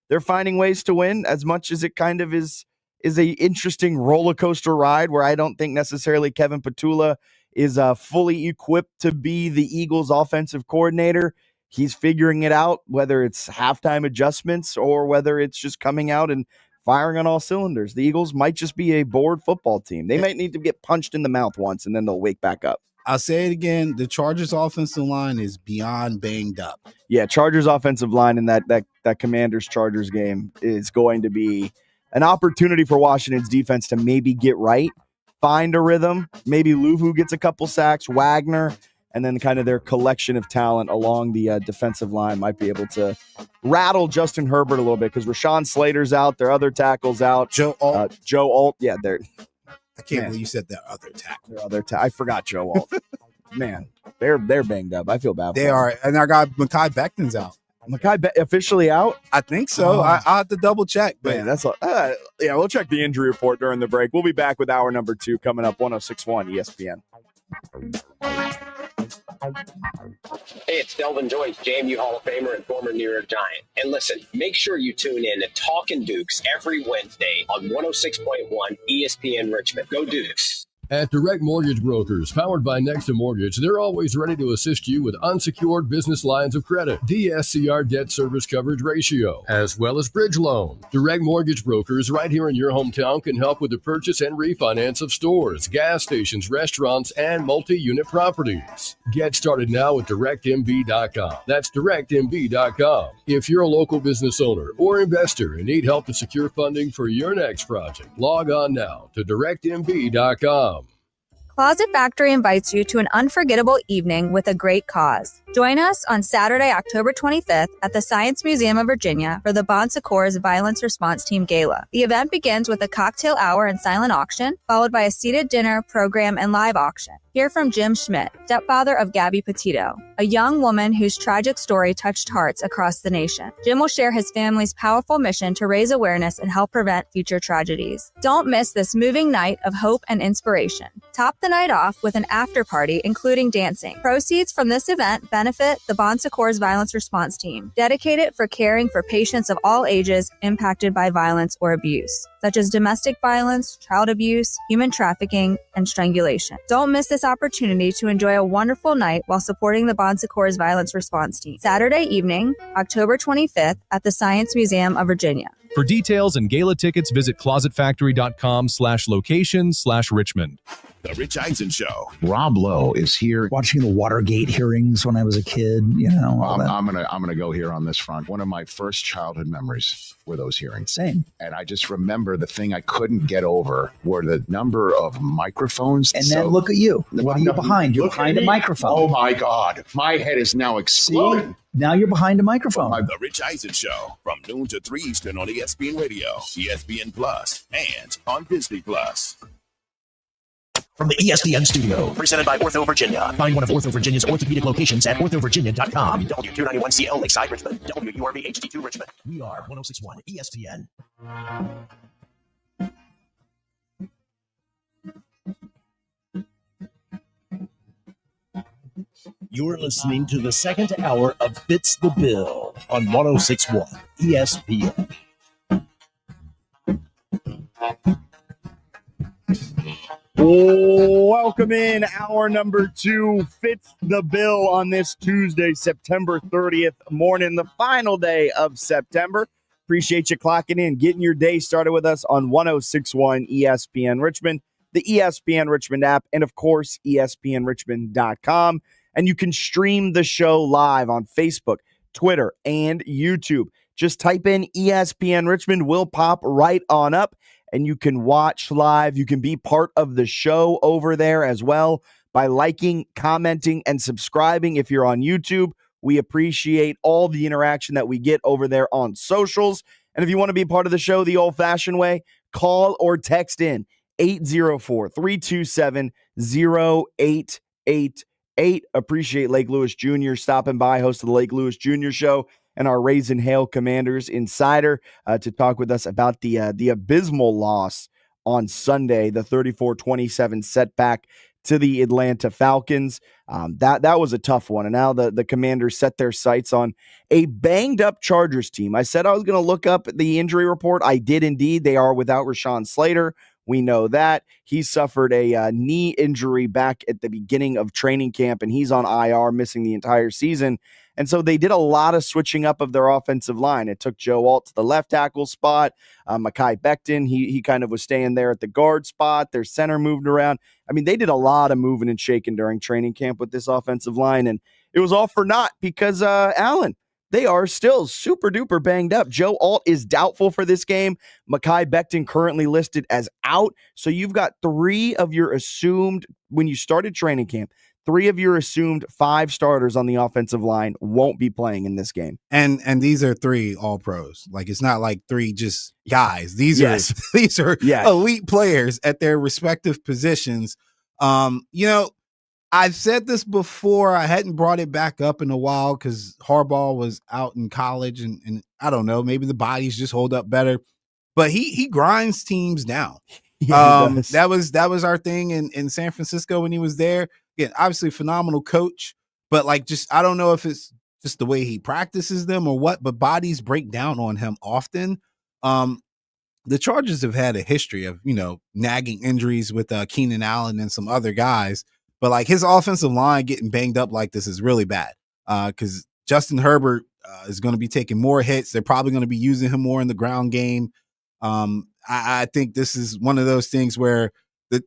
they're finding ways to win. As much as it kind of is a interesting roller coaster ride, where I don't think necessarily Kevin Petula is fully equipped to be the Eagles' offensive coordinator. He's figuring it out, whether it's halftime adjustments or whether it's just coming out and firing on all cylinders. The Eagles might just be a bored football team. They might need to get punched in the mouth once, and then they'll wake back up. I'll say it again. The Chargers' offensive line is beyond banged up. Yeah, Chargers' offensive line in that Commanders-Chargers game is going to be an opportunity for Washington's defense to maybe get right, find a rhythm. Maybe Luvu gets a couple sacks, Wagner, and then kind of their collection of talent along the defensive line might be able to rattle Justin Herbert a little bit because Rashawn Slater's out, their other tackle's out. Joe Alt, yeah, they're. I can't believe you said their other tackle. I forgot Joe Alt. Man, they're banged up. I feel bad. They are, and our guy Mekhi Becton's out. Mekhi officially out? I think so. I'll have to double check. But man, that's yeah. We'll check the injury report during the break. We'll be back with hour number 2 coming up. 106.1 ESPN. Hey, it's Delvin Joyce, JMU Hall of Famer and former New York Giant. And listen, make sure you tune in to Talkin' Dukes every Wednesday on 106.1 ESPN Richmond. Go Dukes. At Direct Mortgage Brokers, powered by Nexa Mortgage, they're always ready to assist you with unsecured business lines of credit, DSCR debt service coverage ratio, as well as bridge loan. Direct Mortgage Brokers right here in your hometown can help with the purchase and refinance of stores, gas stations, restaurants, and multi-unit properties. Get started now at DirectMB.com. That's DirectMB.com. If you're a local business owner or investor and need help to secure funding for your next project, log on now to DirectMB.com. Closet Factory invites you to an unforgettable evening with a great cause. Join us on Saturday, October 25th at the Science Museum of Virginia for the Bon Secours Violence Response Team Gala. The event begins with a cocktail hour and silent auction, followed by a seated dinner, program, and live auction. Hear from Jim Schmidt, stepfather of Gabby Petito, a young woman whose tragic story touched hearts across the nation. Jim will share his family's powerful mission to raise awareness and help prevent future tragedies. Don't miss this moving night of hope and inspiration. Top the night off with an after party, including dancing. Proceeds from this event benefit the Bon Secours Violence Response Team, dedicated for caring for patients of all ages impacted by violence or abuse, such as domestic violence, child abuse, human trafficking, and strangulation. Don't miss this opportunity to enjoy a wonderful night while supporting the Bon Secours Violence Response Team. Saturday evening, October 25th at the Science Museum of Virginia. For details and gala tickets, visit closetfactory.com/location/Richmond. The Rich Eisen Show. Rob Lowe is here watching the Watergate hearings when I was a kid. You know, I'm gonna go here on this front. One of my first childhood memories were those hearings. Same. And I just remember the thing I couldn't get over were the number of microphones. And then look at you. What are you behind? You're behind a microphone. Oh my God. My head is now exploding. Now you're behind a microphone. The Rich Eisen Show from noon to 3 Eastern on ESPN Radio, ESPN Plus, and on Disney Plus. From the ESPN studio, presented by Ortho Virginia. Find one of Ortho Virginia's orthopedic locations at orthovirginia.com. W291CL Lakeside Richmond. WURB HD2 Richmond. We are 106.1 ESPN. You're listening to the second hour of Fitz the Bill on 106.1 ESPN. Welcome in hour number 2, Fitz the Bill on this Tuesday, September 30th morning, the final day of September. Appreciate you clocking in, getting your day started with us on 106.1 ESPN Richmond, the ESPN Richmond app, and of course, ESPNRichmond.com. And you can stream the show live on Facebook, Twitter, and YouTube. Just type in ESPN Richmond, will pop right on up, and you can watch live. You can be part of the show over there as well by liking, commenting, and subscribing if you're on YouTube. We appreciate all the interaction that we get over there on socials. And if you want to be part of the show the old-fashioned way, call or text in 804-327-0888. Appreciate Lake Lewis Jr. stopping by, host of the Lake Lewis Jr. Show, and our Raisin Hail Commanders insider to talk with us about the abysmal loss on Sunday, the 34-27 setback to the Atlanta Falcons. That was a tough one. And now the Commanders set their sights on a banged-up Chargers team. I said I was going to look up the injury report. I did indeed. They are without Rashawn Slater. We know that. He suffered a knee injury back at the beginning of training camp, and he's on IR, missing the entire season. And so they did a lot of switching up of their offensive line. It took Joe Alt to the left tackle spot. Mekhi Becton, he kind of was staying there at the guard spot. Their center moved around. I mean, they did a lot of moving and shaking during training camp with this offensive line, and it was all for naught because, Allen, they are still super duper banged up. Joe Alt is doubtful for this game. Mekhi Becton currently listed as out. So you've got 3 of your assumed, when you started training camp, 3 of your assumed 5 starters on the offensive line won't be playing in this game. And these are 3 all pros. Like, it's not like 3 just guys. These are elite players at their respective positions. I've said this before. I hadn't brought it back up in a while because Harbaugh was out in college, and I don't know, maybe the bodies just hold up better. But he grinds teams down. That was our thing in San Francisco when he was there. Again, obviously phenomenal coach, but I don't know if it's just the way he practices them or what, but bodies break down on him often. The Chargers have had a history of, nagging injuries with Keenan Allen and some other guys. But his offensive line getting banged up like this is really bad because Justin Herbert is going to be taking more hits. They're probably going to be using him more in the ground game. I think this is one of those things where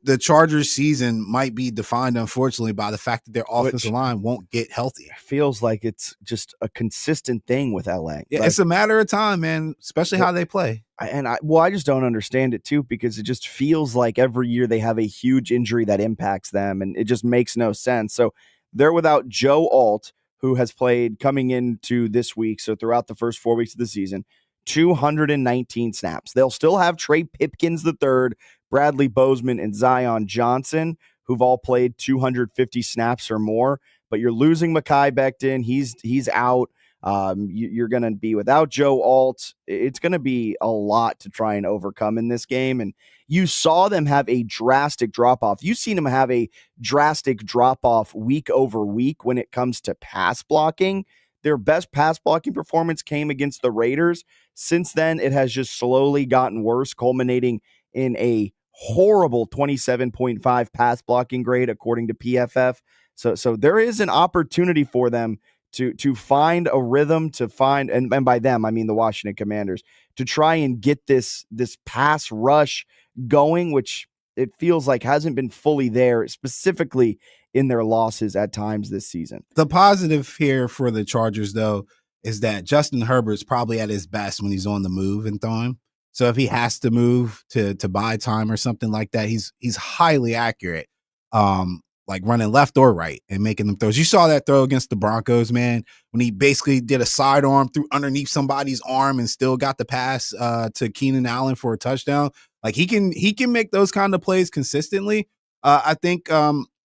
the Chargers season might be defined, unfortunately, by the fact that their offensive line won't get healthy. Feels like it's just a consistent thing with LA. Yeah, it's a matter of time, man, especially how they play. I just don't understand it too, because it just feels like every year they have a huge injury that impacts them, and it just makes no sense. So they're without Joe Alt, who has played coming into this week, so throughout the first 4 weeks of the season, 219 snaps. They'll still have Trey Pipkins III, Bradley Bozeman, and Zion Johnson, who've all played 250 snaps or more. But you're losing Mekhi Becton. He's out. You're going to be without Joe Alt. It's going to be a lot to try and overcome in this game. And you saw them have a drastic drop-off. You've seen them have a drastic drop-off week over week when it comes to pass blocking. Their best pass blocking performance came against the Raiders. Since then, it has just slowly gotten worse, culminating in a horrible 27.5 pass blocking grade, according to PFF. So there is an opportunity for them to find a rhythm, to find, and by them, I mean the Washington Commanders, to try and get this pass rush going, which it feels like hasn't been fully there, specifically in their losses at times this season. The positive here for the Chargers, though, is that Justin Herbert's probably at his best when he's on the move and throwing. So if he has to move to buy time or something like that, he's highly accurate, like running left or right and making them throws. You saw that throw against the Broncos, man, when he basically did a sidearm through underneath somebody's arm and still got the pass to Keenan Allen for a touchdown. Like he can make those kind of plays consistently. I think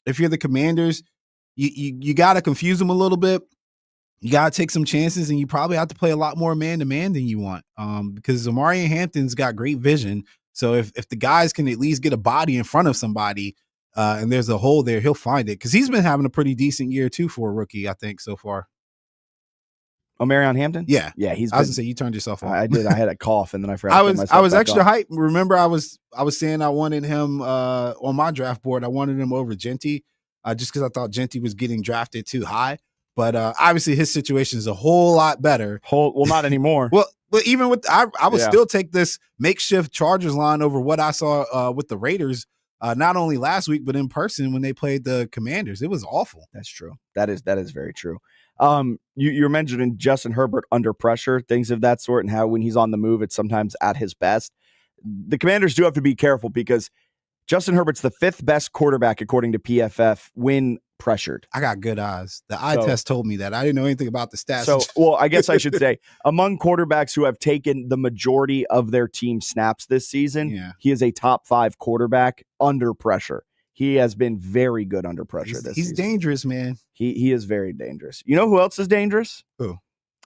if you're the Commanders, you got to confuse them a little bit. You got to take some chances, and you probably have to play a lot more man-to-man than you want because Amari Hampton's got great vision. So if the guys can at least get a body in front of somebody, and there's a hole there, he'll find it because he's been having a pretty decent year too for a rookie, I think, so far. Oh, Marion Hampton? Yeah. Yeah, I was gonna say you turned yourself off. I did. I had a cough and then I forgot. I was extra hyped. Remember, I was saying I wanted him on my draft board. I wanted him over Genty, just because I thought Genty was getting drafted too high. But obviously, his situation is a whole lot better. Well, not anymore. well, even with I would still take this makeshift Chargers line over what I saw with the Raiders. Not only last week, but in person when they played the Commanders. It was awful. That's true. That is very true. You're mentioning Justin Herbert under pressure, things of that sort, and how when he's on the move, it's sometimes at his best. The Commanders do have to be careful because Justin Herbert's the 5th best quarterback according to PFF when pressured. I got good eyes. The eye test told me that. I didn't know anything about the stats. So, well, I guess I should say among quarterbacks who have taken the majority of their team snaps this season, he is a top 5 quarterback under pressure. He has been very good under pressure this season. He's dangerous, man. He is very dangerous. You know who else is dangerous? Who?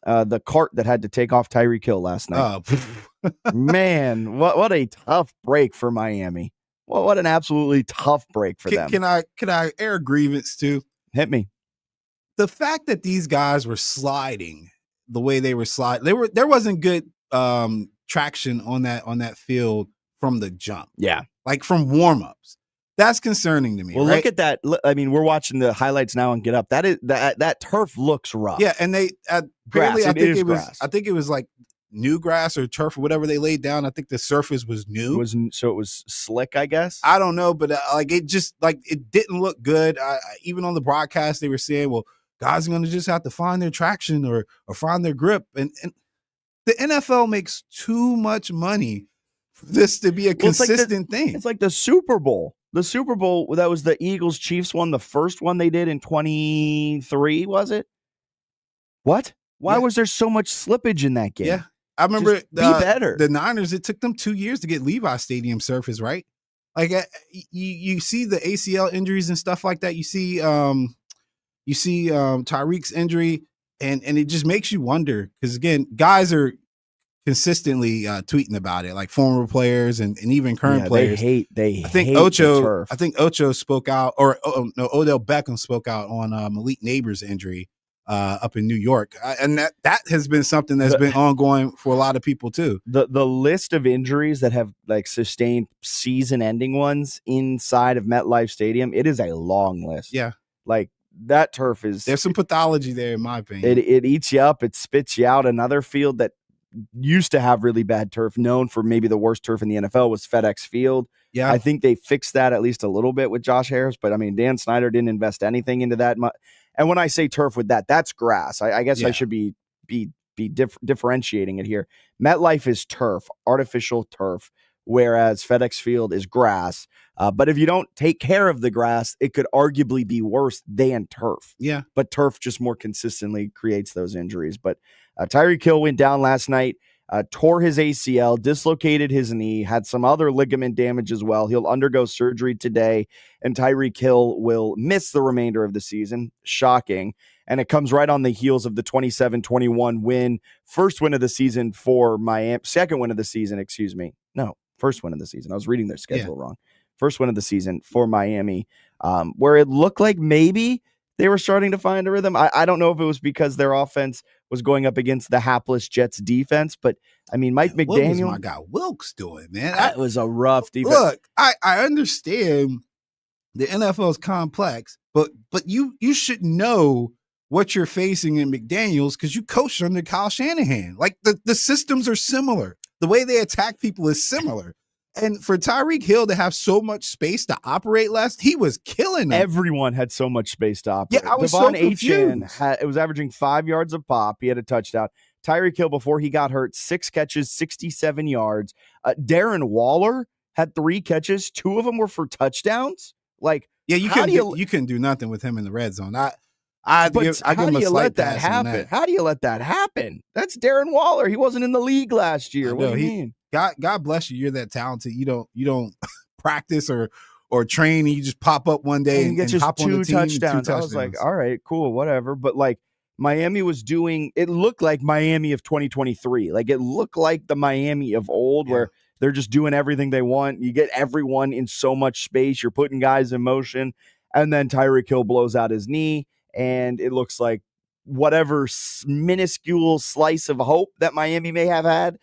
The cart that had to take off Tyreek Hill last night. Man, what a tough break for Miami. What an absolutely tough break for them. Can I air a grievance too? Hit me. The fact that these guys were sliding the way they were sliding, there wasn't good traction on that field from the jump. Yeah, like from warmups. That's concerning to me. Well, right? look at that. I mean, we're watching the highlights now and Get Up. That turf looks rough. Yeah, and they apparently grass. I think it was like new grass or turf or whatever they laid down. I think the surface was new. So it was slick, I guess. I don't know, but it didn't look good. Even on the broadcast, they were saying, "Well, guys are going to just have to find their traction or find their grip." And the NFL makes too much money for this to be a consistent thing. It's like the Super Bowl. The Super Bowl, that was the Eagles-Chiefs one, the first one they did in 23, was it? What? Why was there so much slippage in that game? Yeah. I remember be better. The Niners, it took them 2 years to get Levi Stadium surface, right? Like you see the ACL injuries and stuff like that. You see Tyreek's injury, and it just makes you wonder because again, guys are consistently tweeting about it, like former players and even current players. I think Ocho spoke out, or Odell Beckham spoke out on Malik Neighbors' injury up in New York, and that has been something that's been ongoing for a lot of people too. The list of injuries that have like sustained season-ending ones inside of MetLife Stadium, it is a long list. Yeah, like that turf is. There's some pathology there, in my opinion. It eats you up. It spits you out. Another field that used to have really bad turf, known for maybe the worst turf in the NFL, was FedEx Field. Yeah, I think they fixed that at least a little bit with Josh Harris, but I mean, Dan Snyder didn't invest anything into that much. And when I say turf with that's grass. I guess I should be differentiating it here. MetLife is turf, artificial turf, whereas FedEx Field is grass. But if you don't take care of the grass, it could arguably be worse than turf. Yeah, but turf just more consistently creates those injuries. But Tyreek Hill went down last night, tore his ACL, dislocated his knee, had some other ligament damage as well. He'll undergo surgery today, and Tyreek Hill will miss the remainder of the season. Shocking. And it comes right on the heels of the 27-21 win. First win of the season for Miami. Second win of the season, excuse me. No, first win of the season. I was reading their schedule wrong. First win of the season for Miami, where it looked like maybe they were starting to find a rhythm. I don't know if it was because their offense was going up against the hapless Jets defense, but I mean, Mike McDaniel. What was my guy Wilkes doing, man? That was a rough defense. Look, I understand the NFL is complex, but you should know what you're facing in McDaniels because you coached under Kyle Shanahan. Like the systems are similar. The way they attack people is similar. And for Tyreek Hill to have so much space to operate less, he was killing them. Everyone had so much space to operate. Yeah, I was so confused. It was averaging 5 yards a pop. He had a touchdown. Tyreek Hill, before he got hurt, 6 catches, 67 yards. Darren Waller had 3 catches. 2 of them were for touchdowns. Like, yeah, you couldn't do nothing with him in the red zone. How do you let that happen? How do you let that happen? That's Darren Waller. He wasn't in the league last year. What do you mean? God bless you. You're that talented. You don't practice or train. And you just pop up one day and get just hop on the team. 2 touchdowns. I was like, all right, cool, whatever. But like Miami was doing, it looked like Miami of 2023. Like it looked like the Miami of old where They're just doing everything they want. You get everyone in so much space. You're putting guys in motion. And then Tyreek Hill blows out his knee, and it looks like whatever minuscule slice of hope that Miami may have had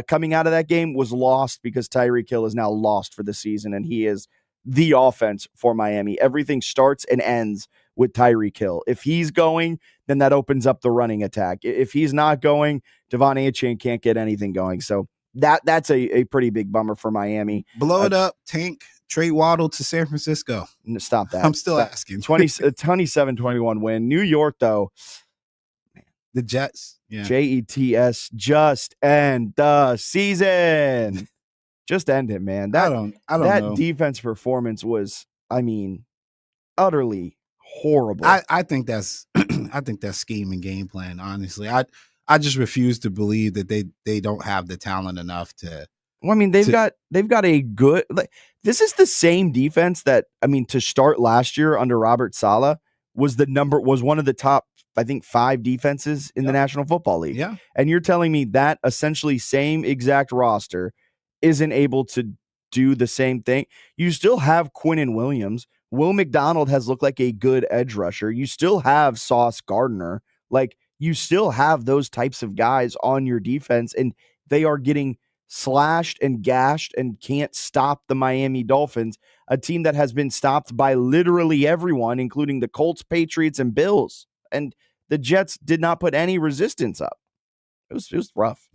coming out of that game was lost because Tyreek Hill is now lost for the season, and he is the offense for Miami. Everything starts and ends with Tyreek Hill. If he's going, then that opens up the running attack. If he's not going, Devon Achane can't get anything going. So that's a pretty big bummer for Miami. Blow it up, tank, trade Waddle to San Francisco. Stop that. I'm still asking. 27-21 win. New York, though. The Jets. Yeah. Jets just end the season. Just end it, man. I don't that know. Defense performance was, utterly horrible. I think that's scheme and game plan, honestly. I just refuse to believe that they don't have the talent enough to. Well, they've got a good. This is the same defense that to start last year under Robert Saleh was one of the top, I think, 5 defenses in the National Football League. Yeah, and you're telling me that essentially same exact roster isn't able to do the same thing. You still have Quinnen Williams. Will McDonald has looked like a good edge rusher. You still have Sauce Gardner. You still have those types of guys on your defense, and they are getting slashed and gashed and can't stop the Miami Dolphins, a team that has been stopped by literally everyone, including the Colts, Patriots, and Bills. And the Jets did not put any resistance up. It was rough.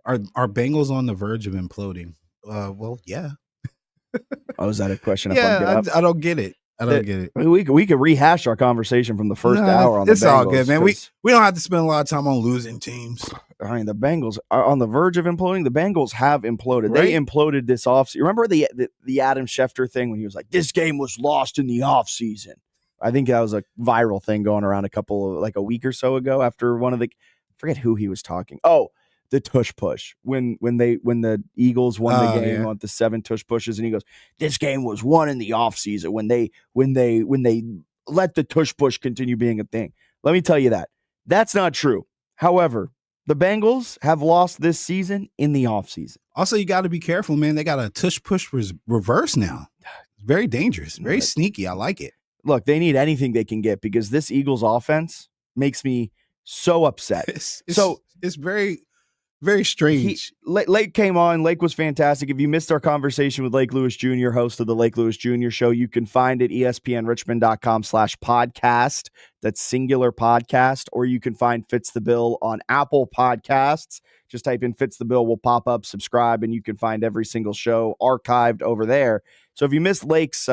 Are Bengals on the verge of imploding? Well, yeah. Oh, is that a question? Yeah, I don't get it. I don't get it. We could rehash our conversation from the first hour on the Bengals. It's all good, man. We don't have to spend a lot of time on losing teams. The Bengals are on the verge of imploding. The Bengals have imploded. Right? They imploded this offseason. Remember the Adam Schefter thing when he was like, this game was lost in the offseason? I think that was a viral thing going around a week or so ago after I forget who he was talking. Oh, the tush push when the Eagles won the game on the 7 tush pushes, and he goes, this game was won in the offseason when they let the tush push continue being a thing. Let me tell you that's not true. However, the Bengals have lost this season in the offseason. Also, you got to be careful, man. They got a tush push reverse now. It's very dangerous, very sneaky. I like it. Look, they need anything they can get because this Eagles offense makes me so upset. It's very, very strange. Lake came on. Lake was fantastic. If you missed our conversation with Lake Lewis Jr., host of the Lake Lewis Jr. Show, you can find it espnrichmond.com/podcast. That's singular podcast. Or you can find Fitz the Bill on Apple Podcasts. Just type in Fitz the Bill, will pop up, subscribe, and you can find every single show archived over there. So if you missed Lake's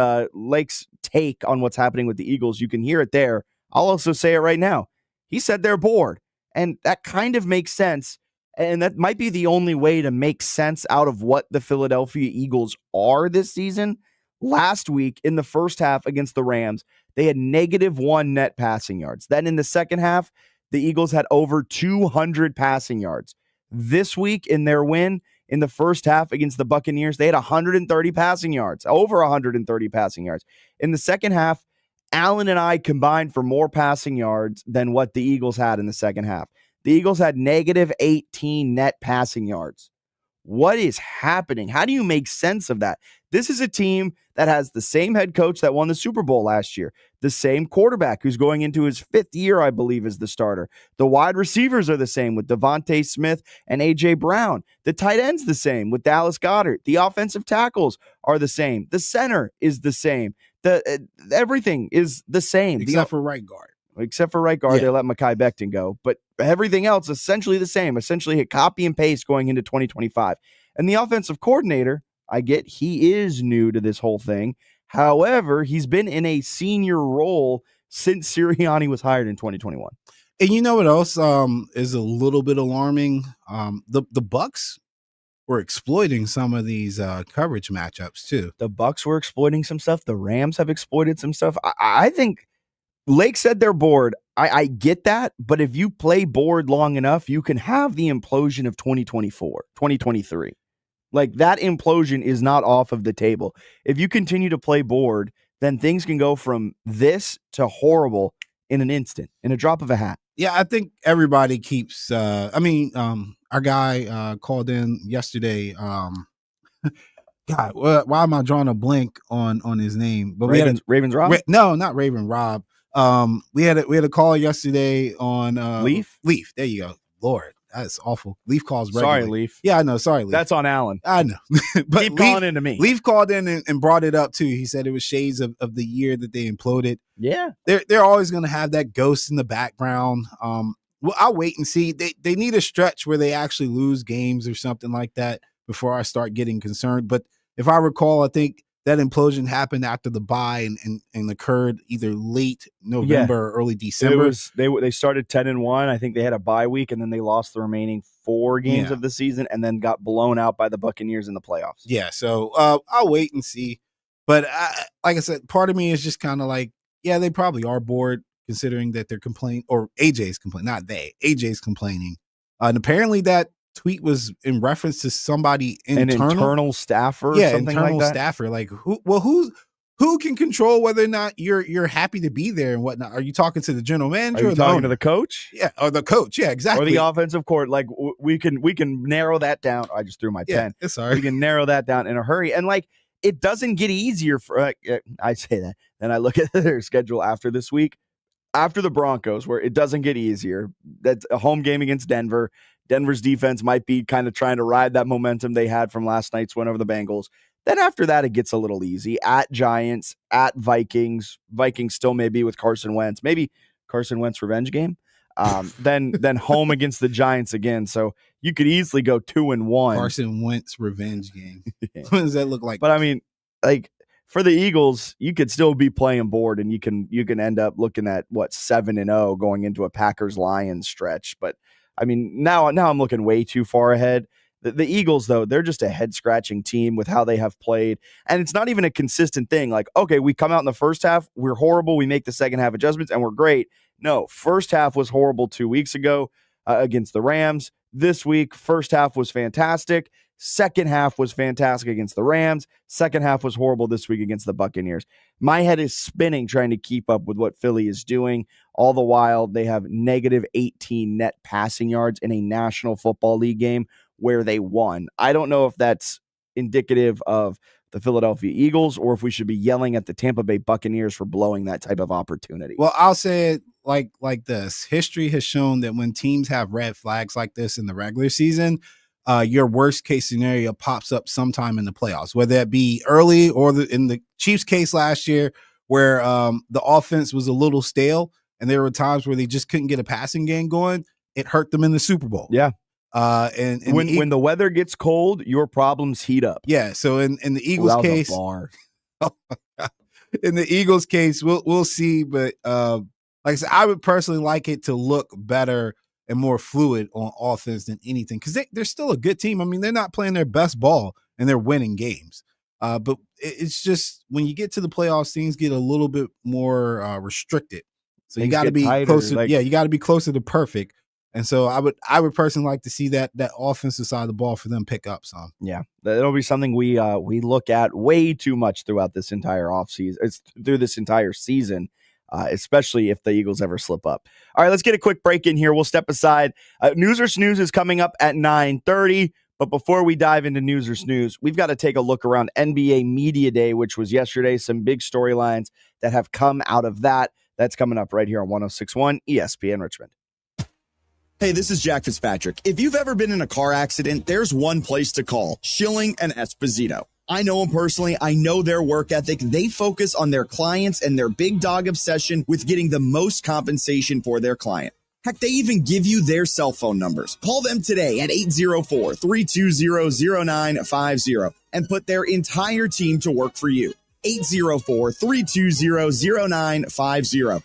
take on what's happening with the Eagles, you can hear it there. I'll also say it right now. He said they're bored, and that kind of makes sense. And that might be the only way to make sense out of what the Philadelphia Eagles are this season. Last week in the first half against the Rams, they had -1 net passing yards. Then in the second half, the Eagles had over 200 passing yards. This week in their win in the first half against the Buccaneers, they had 130 passing yards, over 130 passing yards. In the second half, Allen and I combined for more passing yards than what the Eagles had in the second half. The Eagles had -18 net passing yards. What is happening? How do you make sense of that? This is a team that has the same head coach that won the Super Bowl last year, the same quarterback who's going into his 5th year, I believe, as the starter. The wide receivers are the same with Devontae Smith and A.J. Brown. The tight end's the same with Dallas Goedert. The offensive tackles are the same. The center is the same. Everything is the same. Except for right guard. Except for right guard, they let Mekhi Becton go. But everything else essentially the same. Essentially hit copy and paste going into 2025. And the offensive coordinator, I get he is new to this whole thing. However, he's been in a senior role since Sirianni was hired in 2021. And you know what else is a little bit alarming? The Bucs were exploiting some of these coverage matchups too. The Bucs were exploiting some stuff. The Rams have exploited some stuff. I think Lake said they're bored. I get that, but if you play bored long enough, you can have the implosion of 2023. Like that implosion is not off of the table. If you continue to play bored, then things can go from this to horrible in an instant, in a drop of a hat. Yeah, I think everybody keeps our guy called in yesterday, God, why am I drawing a blank on his name? But Ravens Rob? No, not Raven Rob. We had a call yesterday on Leaf. There you go. Lord, that's awful. Leaf calls regularly. Sorry, Leaf. Yeah, I know. Sorry, Leaf. That's on Allen. I know. But Keep calling into me. Leaf called in and brought it up too. He said it was shades of the year that they imploded. Yeah, they're always going to have that ghost in the background. Well, I'll wait and see. They need a stretch where they actually lose games or something like that before I start getting concerned. But if I recall, I think that implosion happened after the bye and occurred either late November or early December. They started 10-1. I think they had a bye week, and then they lost the remaining 4 games of the season, and then got blown out by the Buccaneers in the playoffs. Yeah, so I'll wait and see. But like I said, part of me is just kind of like, yeah, they probably are bored, considering that they're complaining, or AJ's complaining, not they. AJ's complaining, and apparently that tweet was in reference to somebody internal, an internal staffer, yeah, something internal like that. staffer. Like who can control whether or not you're happy to be there and whatnot? Are you talking to the general manager? Are you talking to the coach? Yeah, or the coach? Yeah, exactly. Or the offensive court. Like we can narrow that down. I just threw my pen. It's all right. We can narrow that down in a hurry, and like it doesn't get easier for. I say that, then I look at their schedule after this week. After the Broncos, where it doesn't get easier, that's a home game against Denver. Denver's defense might be kind of trying to ride that momentum they had from last night's win over the Bengals. Then after that, it gets a little easy. At Giants, at Vikings. Vikings still maybe with Carson Wentz. Maybe Carson Wentz revenge game. Then home against the Giants again. So you could easily go 2-1. Carson Wentz revenge game. What does that look like? But I mean, like, for the Eagles, you could still be playing board, and you can end up looking at 7-0 going into a Packers-Lions stretch. But I mean, now I'm looking way too far ahead. The Eagles, though, they're just a head-scratching team with how they have played, and it's not even a consistent thing. Like, okay, we come out in the first half, we're horrible. We make the second half adjustments, and we're great. No, first half was horrible 2 weeks ago against the Rams. This week, first half was fantastic. Second half was fantastic against the Rams. Second half was horrible this week against the Buccaneers. My head is spinning trying to keep up with what Philly is doing. All the while, they have negative 18 net passing yards in a National Football League game where they won. I don't know if that's indicative of the Philadelphia Eagles or if we should be yelling at the Tampa Bay Buccaneers for blowing that type of opportunity. Well, I'll say it like this. History has shown that when teams have red flags like this in the regular season, your worst case scenario pops up sometime in the playoffs, whether that be early or in the Chiefs case last year where the offense was a little stale and there were times where they just couldn't get a passing game going. It hurt them in the Super Bowl. Yeah. And when the weather gets cold, your problems heat up. Yeah. So in the Eagles case, in the Eagles case, we'll see. But like I said, I would personally like it to look better and more fluid on offense than anything, because they're still a good team. I mean, they're not playing their best ball and they're winning games. But it's just when you get to the playoffs, things get a little bit more restricted. So you got to be closer. You got to be closer to perfect. And so I would personally like to see that offensive side of the ball for them pick up some. Yeah, that'll be something we look at way too much throughout this entire offseason. It's through this entire season. Especially if the Eagles ever slip up. All right, let's get a quick break in here. We'll step aside. News or Snooze is coming up at 9:30. But before we dive into News or Snooze, we've got to take a look around NBA Media Day, which was yesterday. Some big storylines that have come out of that. That's coming up right here on 106.1 ESPN Richmond. Hey, this is Jack Fitzpatrick. If you've ever been in a car accident, there's one place to call: Schilling and Esposito. I know them personally. I know their work ethic. They focus on their clients and their big dog obsession with getting the most compensation for their client. Heck, they even give you their cell phone numbers. Call them today at 804-320-0950 and put their entire team to work for you. 804-320-0950.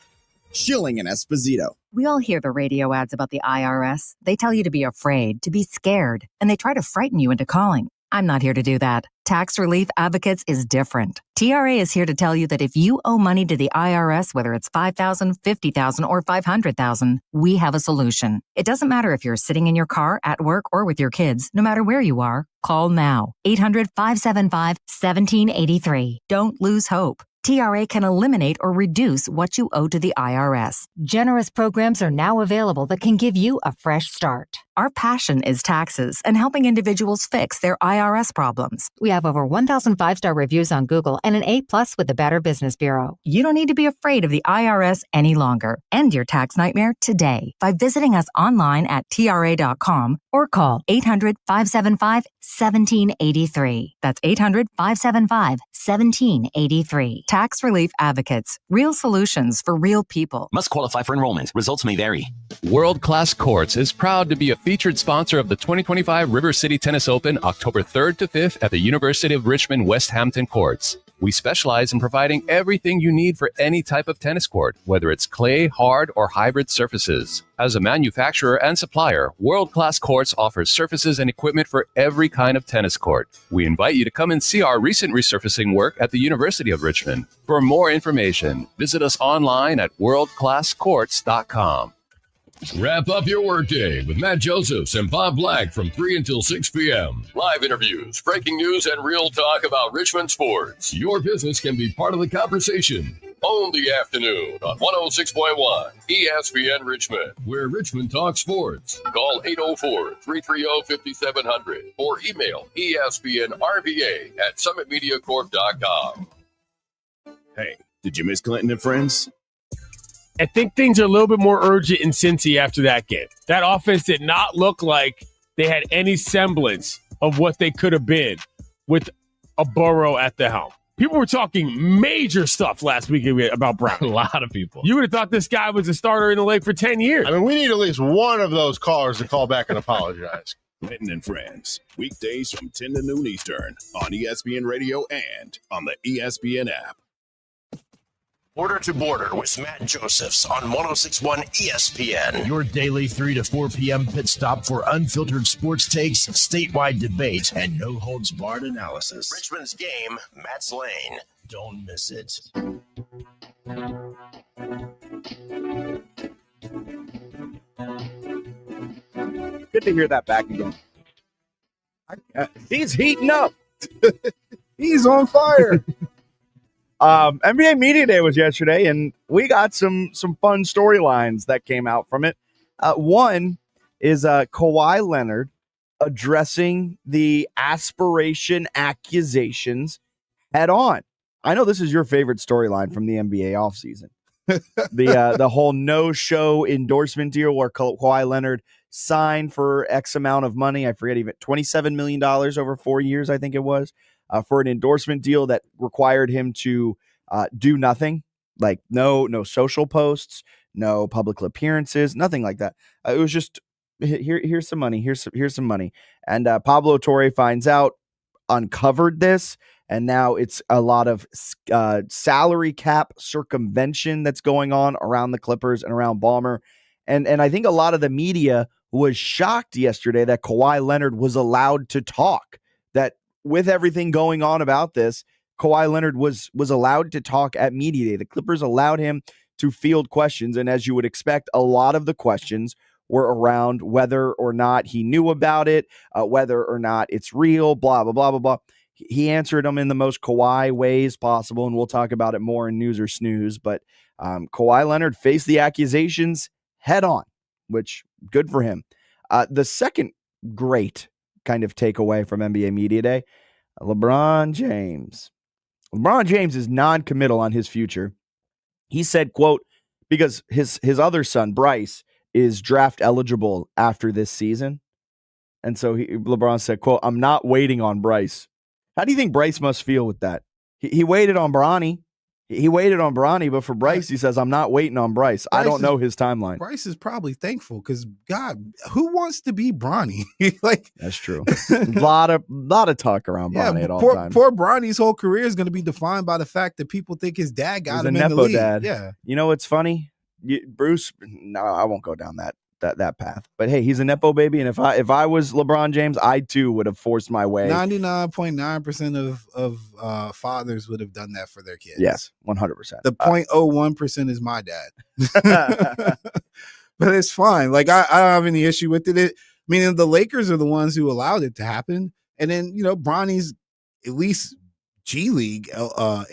Schilling and Esposito. We all hear the radio ads about the IRS. They tell you to be afraid, to be scared, and they try to frighten you into calling. I'm not here to do that. Tax Relief Advocates is different. TRA is here to tell you that if you owe money to the IRS, whether it's $5,000, $50,000, or $500,000, we have a solution. It doesn't matter if you're sitting in your car, at work, or with your kids. No matter where you are, call now. 800-575-1783. Don't lose hope. TRA can eliminate or reduce what you owe to the IRS. Generous programs are now available that can give you a fresh start. Our passion is taxes and helping individuals fix their IRS problems. We have over 1,000 5-star reviews on Google and an A+ with the Better Business Bureau. You don't need to be afraid of the IRS any longer. End your tax nightmare today by visiting us online at TRA.com or call 800-575-1783. That's 800-575-1783. Tax Relief Advocates. Real solutions for real people. Must qualify for enrollment. Results may vary. World Class Courts is proud to be a featured sponsor of the 2025 River City Tennis Open, October 3rd to 5th at the University of Richmond West Hampton Courts. We specialize in providing everything you need for any type of tennis court, whether it's clay, hard, or hybrid surfaces. As a manufacturer and supplier, World Class Courts offers surfaces and equipment for every kind of tennis court. We invite you to come and see our recent resurfacing work at the University of Richmond. For more information, visit us online at worldclasscourts.com. Wrap up your workday with Matt Josephs and Bob Black from 3 until 6 p.m. Live interviews, breaking news, and real talk about Richmond sports. Your business can be part of the conversation. Own the afternoon on 106.1 ESPN Richmond, where Richmond talks sports. Call 804-330-5700 or email espnrva@summitmediacorp.com. Hey, did you miss Clinton and friends? I think things are a little bit more urgent in Cincy after that game. That offense did not look like they had any semblance of what they could have been with a Burrow at the helm. People were talking major stuff last week about Brown. A lot of people. You would have thought this guy was a starter in the league for 10 years. I mean, we need at least one of those callers to call back and apologize. Clinton and Friends, weekdays from 10 to noon Eastern on ESPN Radio and on the ESPN app. Border to Border with Matt Josephs on 106.1 ESPN. Your daily 3 to 4 p.m. pit stop for unfiltered sports takes, statewide debate, and no-holds-barred analysis. Richmond's game, Matt's lane. Don't miss it. Good to hear that back again. He's heating up. He's on fire. NBA Media Day was yesterday, and we got some fun storylines that came out from it. One is Kawhi Leonard addressing the aspiration accusations head on. I know this is your favorite storyline from the NBA offseason. The whole no-show endorsement deal where Kawhi Leonard signed for X amount of money. I forget, even $27 million over 4 years, I think it was. For an endorsement deal that required him to do nothing, like no social posts, no public appearances, nothing like that. It was just here's some money, here's some money. And Pablo Torre finds out, uncovered this, and now it's a lot of salary cap circumvention that's going on around the Clippers and around Ballmer. And I think a lot of the media was shocked yesterday that Kawhi Leonard was allowed to talk, that with everything going on about this, Kawhi Leonard was allowed to talk at media day. The Clippers allowed him to field questions, and as you would expect, a lot of the questions were around whether or not he knew about it, whether or not it's real, blah, blah, blah, blah, blah. He answered them in the most Kawhi ways possible, and we'll talk about it more in News or Snooze, but Kawhi Leonard faced the accusations head on, which good for him. The second great kind of takeaway from NBA Media Day, LeBron James. LeBron James is non-committal on his future. He said, quote, because his other son, Bryce, is draft eligible after this season. And so LeBron said, quote, I'm not waiting on Bryce. How do you think Bryce must feel with that? He waited on Bronny. He waited on Bronny, but for Bryce, he says, I'm not waiting on Bryce. I don't know his timeline. Bryce is probably thankful because, God, who wants to be Bronny? Like, that's true. A lot of talk around Bronny at all times. Poor Bronny's whole career is going to be defined by the fact that people think his dad got him in the league. Dad. Yeah. You know what's funny? Bruce, no, I won't go down that path. But hey, he's a Nepo baby, and if I was LeBron James, I too would have forced my way. 99.9% of fathers would have done that for their kids. Yes, 100%. The 0.01% is my dad. But it's fine. Like I don't have any issue with it. I mean, the Lakers are the ones who allowed it to happen, and then Bronny's at least G League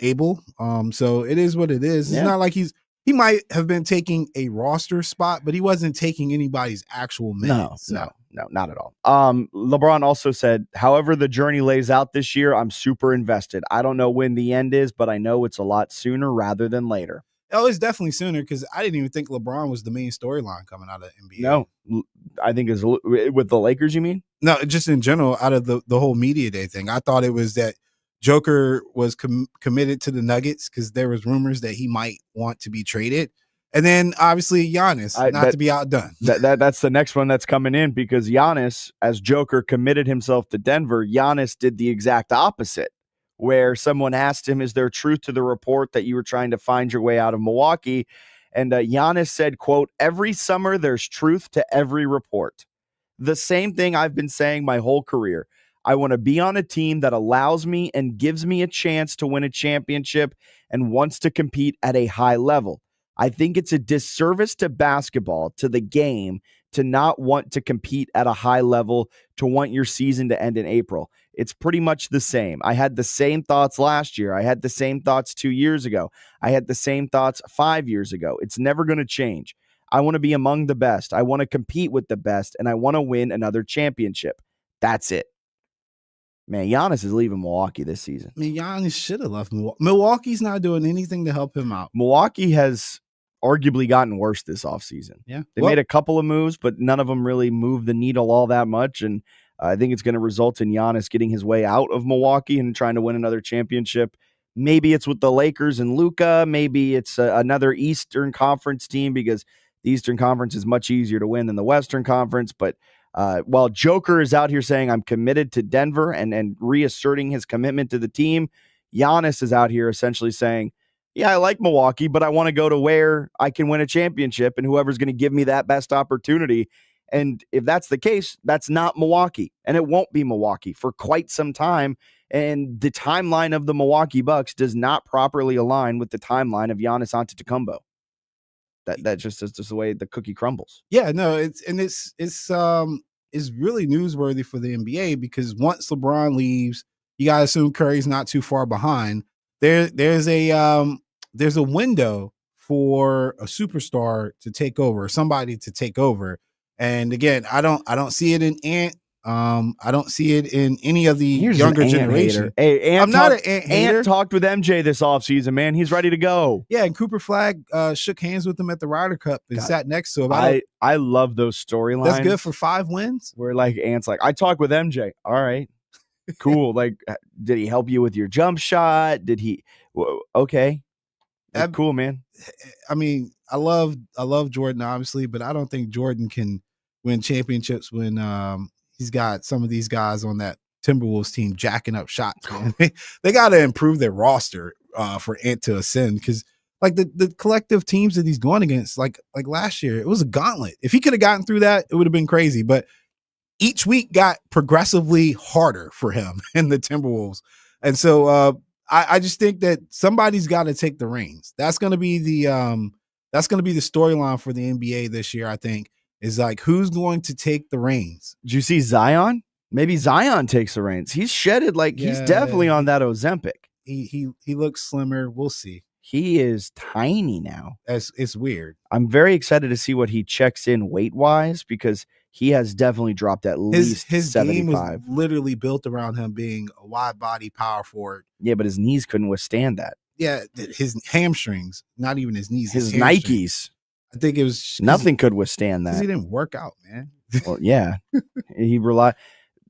able. So it is what it is. It's not like he's he might have been taking a roster spot, but he wasn't taking anybody's actual minutes. No, not at all. LeBron also said, however the journey lays out this year, I'm super invested. I don't know when the end is, but I know it's a lot sooner rather than later. Oh, it's definitely sooner because I didn't even think LeBron was the main storyline coming out of NBA. No, I think it's with the Lakers, you mean? No, just in general, out of the whole media day thing. I thought it was that Joker was committed to the Nuggets because there was rumors that he might want to be traded. And then obviously Giannis, to be outdone. That's the next one that's coming in because Giannis, as Joker, committed himself to Denver. Giannis did the exact opposite, where someone asked him, is there truth to the report that you were trying to find your way out of Milwaukee? And Giannis said, quote, every summer there's truth to every report. The same thing I've been saying my whole career. I want to be on a team that allows me and gives me a chance to win a championship and wants to compete at a high level. I think it's a disservice to basketball, to the game, to not want to compete at a high level, to want your season to end in April. It's pretty much the same. I had the same thoughts last year. I had the same thoughts 2 years ago. I had the same thoughts 5 years ago. It's never going to change. I want to be among the best. I want to compete with the best, and I want to win another championship. That's it. Man, Giannis is leaving Milwaukee this season. I mean, Giannis should have left Milwaukee. Milwaukee's not doing anything to help him out. Milwaukee has arguably gotten worse this offseason. Yeah. They made a couple of moves, but none of them really moved the needle all that much. And I think it's going to result in Giannis getting his way out of Milwaukee and trying to win another championship. Maybe it's with the Lakers and Luka. Maybe it's another Eastern Conference team because the Eastern Conference is much easier to win than the Western Conference. But while Joker is out here saying I'm committed to Denver and reasserting his commitment to the team, Giannis is out here essentially saying, yeah, I like Milwaukee, but I want to go to where I can win a championship and whoever's going to give me that best opportunity. And if that's the case, that's not Milwaukee, and it won't be Milwaukee for quite some time. And the timeline of the Milwaukee Bucks does not properly align with the timeline of Giannis Antetokounmpo. That just is just the way the cookie crumbles. Yeah, no, it's really newsworthy for the NBA because once LeBron leaves, you gotta assume Curry's not too far behind. There's a window for a superstar to take over, somebody to take over. And again, I don't see it in Ant. I don't see it in any of the younger generation. Hey, I'm not an Ant hater. Ant talked with MJ this offseason, man. He's ready to go. Yeah, and Cooper Flagg shook hands with him at the Ryder Cup and sat next to him. I love those storylines. That's good for 5 wins. Where like Ant's like, I talked with MJ. All right, cool. Like, did he help you with your jump shot? Did he? Okay, cool, man. I mean, I love Jordan obviously, but I don't think Jordan can win championships when he's got some of these guys on that Timberwolves team jacking up shots. Man. They got to improve their roster for Ant to ascend because like the collective teams that he's going against, like last year, it was a gauntlet. If he could have gotten through that, it would have been crazy. But each week got progressively harder for him in the Timberwolves. And so I just think that somebody's got to take the reins. That's going to be the storyline for the NBA this year, I think. Is like, who's going to take the reins? Did you see Zion? Maybe Zion takes the reins. He's shedded, he's definitely on that Ozempic. He looks slimmer. We'll see. He is tiny now. It's weird. I'm very excited to see what he checks in weight-wise because he has definitely dropped at least his 75. game was literally built around him being a wide body power forward. Yeah, but his knees couldn't withstand that. Yeah, his hamstrings, not even his knees. His Nikes. I think it was nothing could withstand that. He didn't work out, man. Well, yeah, he relied.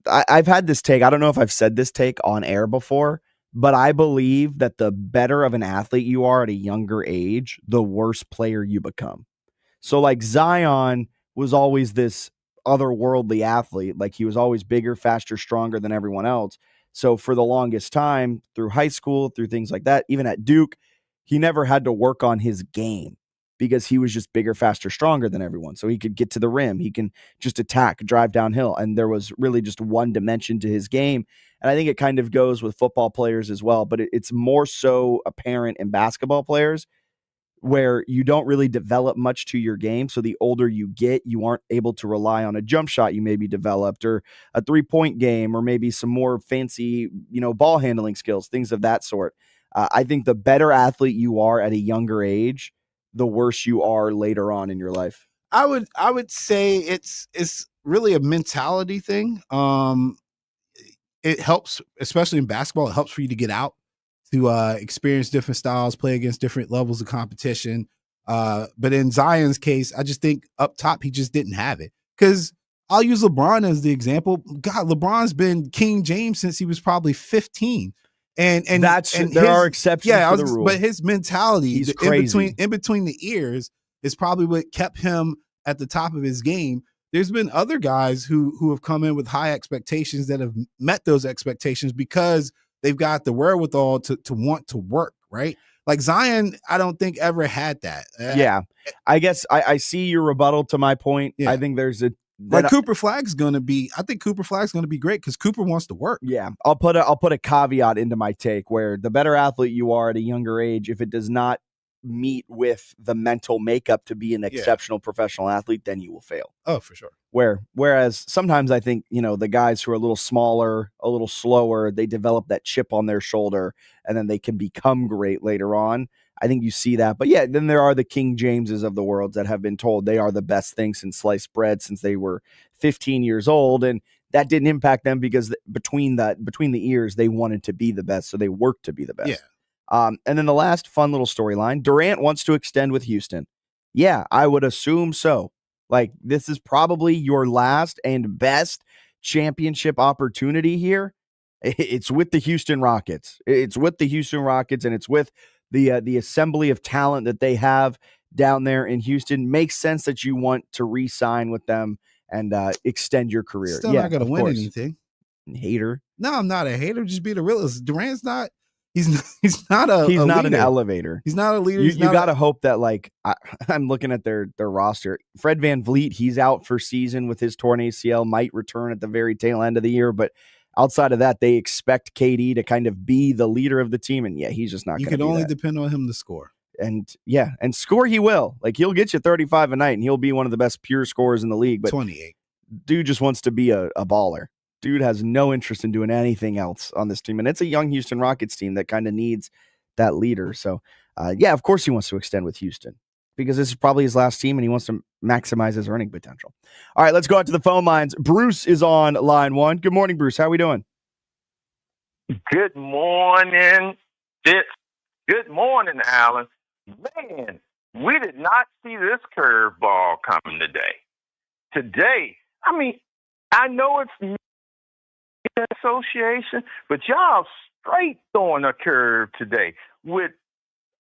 I've had this take. I don't know if I've said this take on air before, but I believe that the better of an athlete you are at a younger age, the worse player you become. So, like Zion was always this otherworldly athlete. Like he was always bigger, faster, stronger than everyone else. So for the longest time, through high school, through things like that, even at Duke, he never had to work on his game. Because he was just bigger, faster, stronger than everyone. So he could get to the rim. He can just attack, drive downhill. And there was really just one dimension to his game. And I think it kind of goes with football players as well. But it's more so apparent in basketball players where you don't really develop much to your game. So the older you get, you aren't able to rely on a jump shot you maybe developed or a 3-point game or maybe some more fancy, ball handling skills, things of that sort. I think the better athlete you are at a younger age, the worse you are later on in your life? I would say it's really a mentality thing. It helps, especially in basketball. It helps for you to get out to experience different styles, play against different levels of competition. But in Zion's case, I just think up top he just didn't have it. Because I'll use LeBron as the example. God, LeBron's been King James since he was probably 15. And there are exceptions to the rule. But his mentality, He's crazy. in between the ears, is probably what kept him at the top of his game. There's been other guys who have come in with high expectations that have met those expectations because they've got the wherewithal to want to work, right? Like Zion, I don't think ever had that. Yeah. I guess I see your rebuttal to my point. Yeah. I think there's Cooper Flagg's going to be, I think Cooper Flagg's going to be great because Cooper wants to work. Yeah. I'll put a caveat into my take where the better athlete you are at a younger age, if it does not meet with the mental makeup to be an exceptional professional athlete, then you will fail. Oh, for sure. Whereas sometimes I think, the guys who are a little smaller, a little slower, they develop that chip on their shoulder and then they can become great later on. I think you see that. But yeah, then there are the King Jameses of the world that have been told they are the best thing since sliced bread since they were 15 years old. And that didn't impact them because between the ears, they wanted to be the best. So they worked to be the best. Yeah. And then the last fun little storyline, Durant wants to extend with Houston. Yeah, I would assume so. Like, this is probably your last and best championship opportunity here. It's with the Houston Rockets. It's with the Houston Rockets, and it's with the assembly of talent that they have down there in Houston. Makes sense that you want to re-sign with them and extend your career. Still not going to win anything. Hater. No, I'm not a hater. Just be the realist. Durant's not. He's not an elevator. He's not a leader. You got to hope that, like, I'm looking at their roster. Fred VanVleet, he's out for season with his torn ACL, might return at the very tail end of the year. But outside of that, they expect KD to kind of be the leader of the team. And yeah, he's just not going to be You can only depend on him to score. And score he will. Like, he'll get you 35 a night and he'll be one of the best pure scorers in the league. But 28. Dude just wants to be a baller. Dude has no interest in doing anything else on this team. And it's a young Houston Rockets team that kind of needs that leader. So, of course he wants to extend with Houston because this is probably his last team and he wants to maximize his earning potential. All right, let's go out to the phone lines. Bruce is on line one. Good morning, Bruce. How are we doing? Good morning, Fitz. Good morning, Alan. Man, we did not see this curveball coming today. I mean, I know it's association, but y'all straight throwing a curve today with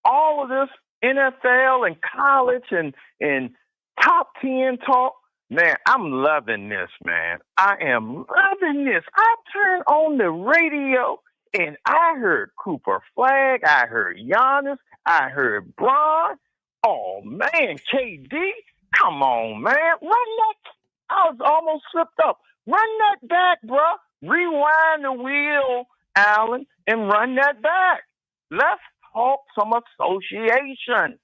all of this NFL and college and top 10 talk. Man, I'm loving this, man. I am loving this. I turned on the radio and I heard Cooper Flag. I heard Giannis. I heard Bron. Oh, man, KD. Come on, man. Run that. I was almost slipped up. Run that back, bruh. Rewind the wheel, Alan, and run that back. Let's talk some association.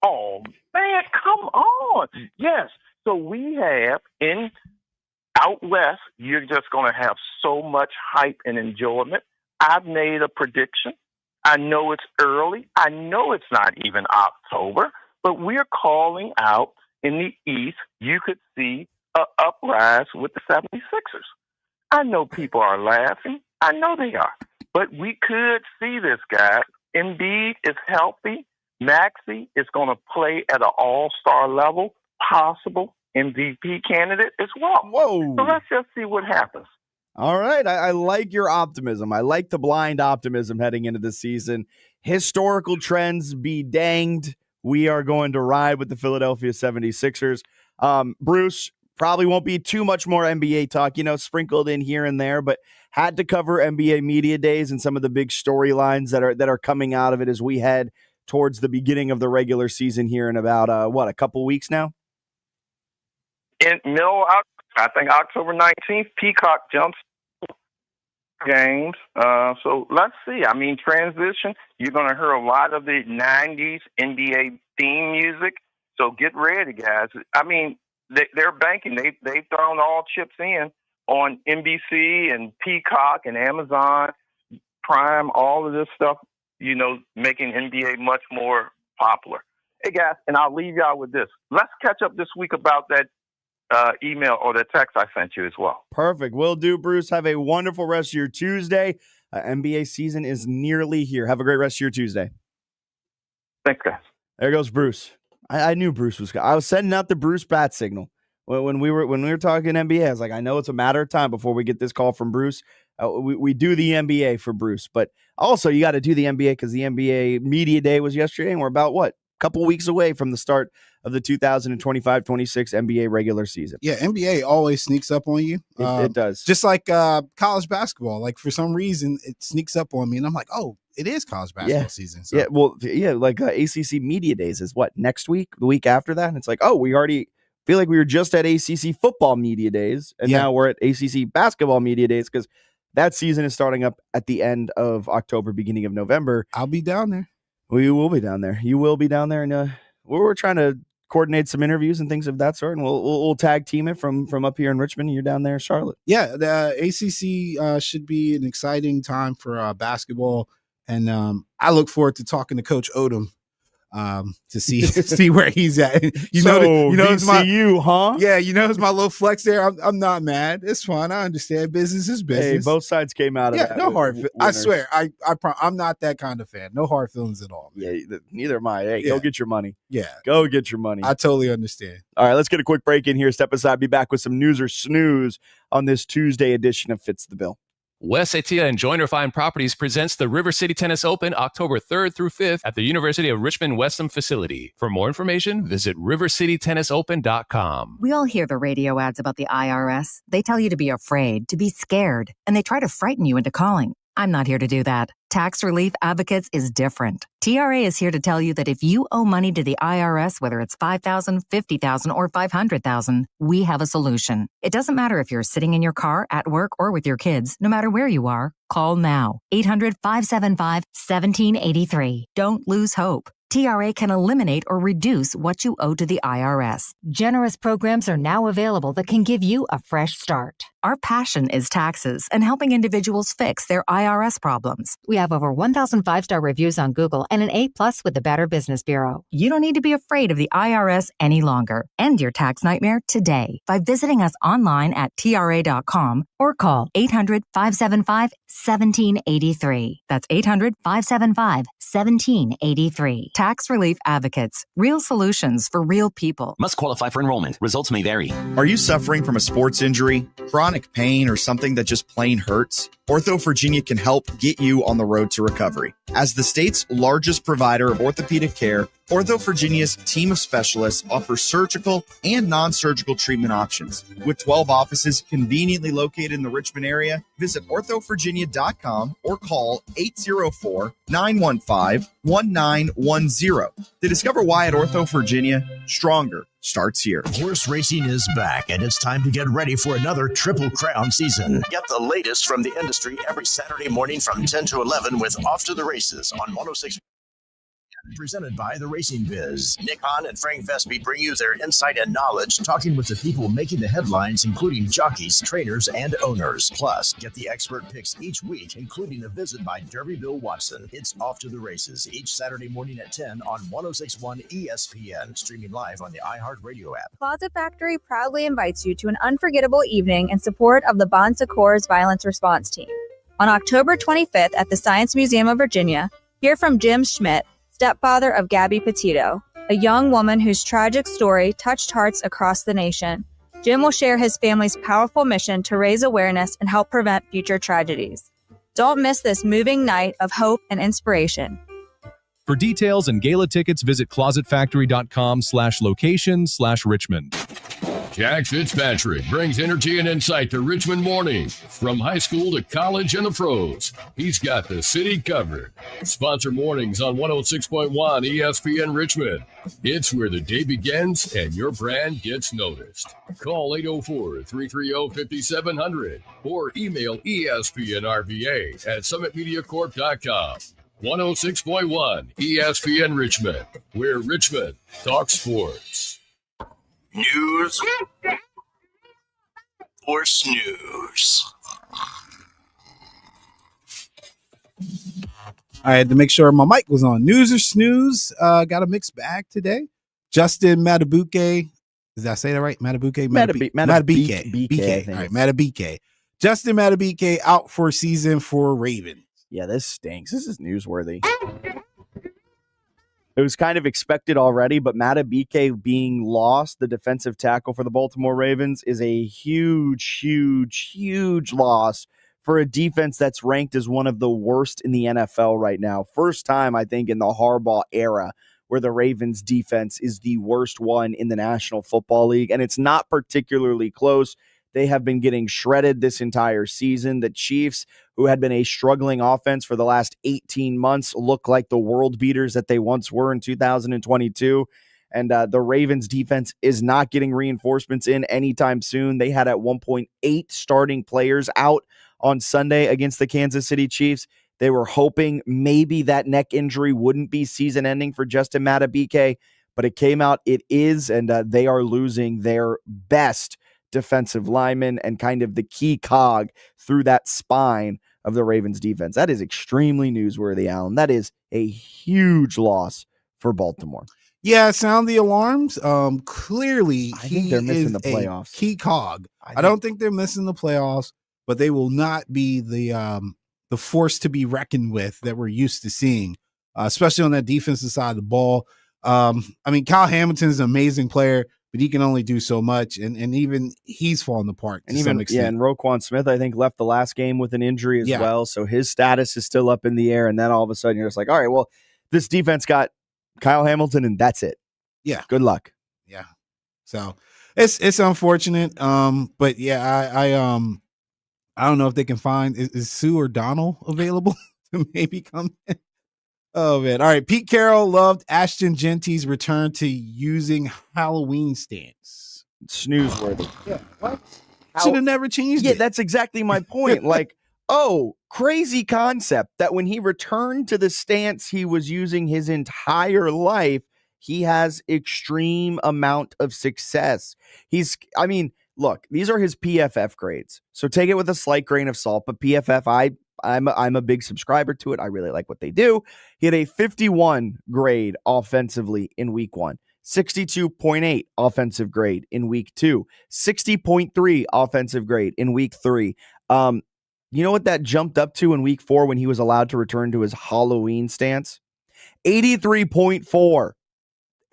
Oh, man, come on. Yes. So we have out west, you're just going to have so much hype and enjoyment. I've made a prediction. I know it's early. I know it's not even October, but we're calling out in the East, you could see an uprise with the 76ers. I know people are laughing. I know they are. But we could see this, guy. Embiid is healthy. Maxey is going to play at an all-star level, possible MVP candidate as well. Whoa. So let's just see what happens. All right. I like your optimism. I like the blind optimism heading into the season. Historical trends be danged. We are going to ride with the Philadelphia 76ers. Bruce, probably won't be too much more NBA talk, sprinkled in here and there, but had to cover NBA Media Days and some of the big storylines that are coming out of it as we head towards the beginning of the regular season here in about, a couple weeks now? In I think October 19th, Peacock jumps games. So let's see. I mean, transition, you're going to hear a lot of the 90s NBA theme music. So get ready, guys. I mean, they're banking. They've thrown all chips in on NBC and Peacock and Amazon Prime, all of this stuff, making NBA much more popular. Hey, guys, and I'll leave y'all with this. Let's catch up this week about that email or the text I sent you as well. Perfect. Will do, Bruce. Have a wonderful rest of your Tuesday. NBA season is nearly here. Have a great rest of your Tuesday. Thanks, guys. There goes Bruce. I knew Bruce was. I was sending out the Bruce bat signal when we were talking NBA. I was like, I know it's a matter of time before we get this call from Bruce. We do the NBA for Bruce, but also you got to do the NBA because the NBA media day was yesterday, and we're about a couple weeks away from the start of the 2025-26 NBA regular season. Yeah, NBA always sneaks up on you. It does. Just like college basketball. Like for some reason, it sneaks up on me, and I'm like, oh, it is college basketball season. So. Yeah, like ACC media days is next week, the week after that, and it's like, oh, we already feel like we were just at ACC football media days, and now we're at ACC basketball media days because that season is starting up at the end of October, beginning of November. I'll be down there. We will be down there. You will be down there, and we're trying to coordinate some interviews and things of that sort, and we'll tag team it from up here in Richmond. And you're down there in Charlotte. Yeah, the ACC should be an exciting time for basketball, and I look forward to talking to Coach Odom to see where he's at. You know, it's my huh? Yeah, it's my little flex there. I'm not mad. It's fine. I understand. Business is business. Hey, both sides came out of that. No hard. I swear, I'm not that kind of fan. No hard feelings at all. Man. Yeah, neither am I. Hey, go get your money. Yeah, go get your money. I totally understand. All right, let's get a quick break in here. Step aside. Be back with some news or snooze on this Tuesday edition of Fitz the Bill. Wes Atia and Joyner Fine Properties presents the River City Tennis Open October 3rd through 5th at the University of Richmond Westham facility. For more information, visit rivercitytennisopen.com. We all hear the radio ads about the IRS. They tell you to be afraid, to be scared, and they try to frighten you into calling. I'm not here to do that. Tax Relief Advocates is different. TRA is here to tell you that if you owe money to the IRS, whether it's $5,000, $50,000, or $500,000, we have a solution. It doesn't matter if you're sitting in your car, at work, or with your kids. No matter where you are, call now. 800-575-1783. Don't lose hope. TRA can eliminate or reduce what you owe to the IRS. Generous programs are now available that can give you a fresh start. Our passion is taxes and helping individuals fix their IRS problems. We have over 1,000 5-star reviews on Google and an A+ with the Better Business Bureau. You don't need to be afraid of the IRS any longer. End your tax nightmare today by visiting us online at TRA.com or call 800-575-1783. That's 800-575-1783. Tax Relief Advocates. Real solutions for real people. Must qualify for enrollment. Results may vary. Are you suffering from a sports injury, chronic pain, or something that just plain hurts? Ortho Virginia can help get you on the road to recovery. As the state's largest provider of orthopedic care, Ortho Virginia's team of specialists offers surgical and non-surgical treatment options. With 12 offices conveniently located in the Richmond area, visit orthovirginia.com or call 804-915-1910 to discover why at Ortho Virginia, stronger starts here. Horse racing is back, and it's time to get ready for another Triple Crown season. Get the latest from the industry every Saturday morning from 10 to 11 with Off to the Races on 106. Presented by The Racing Biz. Nick Hahn and Frank Vespi bring you their insight and knowledge, talking with the people making the headlines, including jockeys, trainers, and owners. Plus, get the expert picks each week, including a visit by Derby Bill Watson. It's Off to the Races each Saturday morning at 10 on 106.1 ESPN, streaming live on the iHeartRadio app. Closet Factory proudly invites you to an unforgettable evening in support of the Bon Secours Violence Response Team. On October 25th at the Science Museum of Virginia, hear from Jim Schmidt, stepfather of Gabby Petito, a young woman whose tragic story touched hearts across the nation. Jim will share his family's powerful mission to raise awareness and help prevent future tragedies. Don't miss this moving night of hope and inspiration. For details and gala tickets, visit closetfactory.com/location/Richmond. Jack Fitzpatrick brings energy and insight to Richmond mornings. From high school to college and the pros, he's got the city covered. Sponsor mornings on 106.1 ESPN Richmond. It's where the day begins and your brand gets noticed. Call 804-330-5700 or email espnrva@summitmediacorp.com. 106.1 ESPN Richmond, where Richmond talks sports. News or snooze? I had to make sure my mic was on. News or snooze? Got a mixed bag today. Justin Matabuke. Did I say that right? Matabuke? Matabike. BK. All right, Matabike. Justin Matabike out for season for Ravens. Yeah, this stinks. This is newsworthy. It was kind of expected already, but Matabike being lost, the defensive tackle for the Baltimore Ravens, is a huge loss for a defense that's ranked as one of the worst in the NFL right now. First time, I think, in the Harbaugh era where the Ravens defense is the worst one in the National Football League, and it's not particularly close. They have been getting shredded this entire season. The Chiefs, who had been a struggling offense for the last 18 months, look like the world beaters that they once were in 2022. And the Ravens defense is not getting reinforcements in anytime soon. They had at one point 8 starting players out on Sunday against the Kansas City Chiefs. They were hoping maybe that neck injury wouldn't be season ending for Justin Matabike, but it came out it is, and they are losing their best defensive lineman and kind of the key cog through that spine of the Ravens defense. That is extremely newsworthy, Alan. That is a huge loss for Baltimore. Yeah, sound the alarms. Clearly, I think they're missing the playoffs. Key cog. I don't think they're missing the playoffs, but they will not be the force to be reckoned with that we're used to seeing, especially on that defensive side of the ball. I mean, Kyle Hamilton is an amazing player, but he can only do so much, and even he's fallen apart to some extent. Yeah, and Roquan Smith, I think, left the last game with an injury as well, so his status is still up in the air, and then all of a sudden you're just like, all right, well, this defense got Kyle Hamilton, and that's it. Yeah. Good luck. Yeah. So it's unfortunate. But yeah, I don't know if they can find is Sue or Donald available to maybe come in. Oh man. All right. Pete Carroll loved Ashton Genty's return to using Halloween stands. Snoozeworthy. Yeah. What? Should have never changed it. Yeah, that's exactly my point. Like, oh, crazy concept that when he returned to the stance he was using his entire life, he has extreme amount of success. Look, these are his PFF grades. So take it with a slight grain of salt, but PFF, I'm a big subscriber to it. I really like what they do. He had a 51 grade offensively in week 1, 62.8 offensive grade in week 2, 60.3 offensive grade in week 3. You know what that jumped up to in week 4 when he was allowed to return to his Halloween stance? 83.4.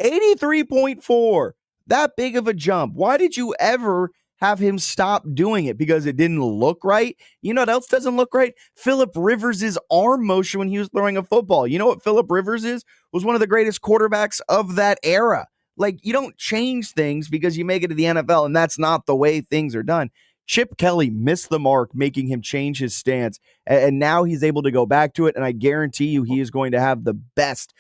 83.4. That big of a jump. Why did you ever have him stop doing it? Because it didn't look right? You know what else doesn't look right? Phillip Rivers' arm motion when he was throwing a football. You know what Phillip Rivers was one of the greatest quarterbacks of that era. Like, you don't change things because you make it to the NFL, and that's not the way things are done. Chip Kelly missed the mark, making him change his stance, and now he's able to go back to it, and I guarantee you he is going to have the best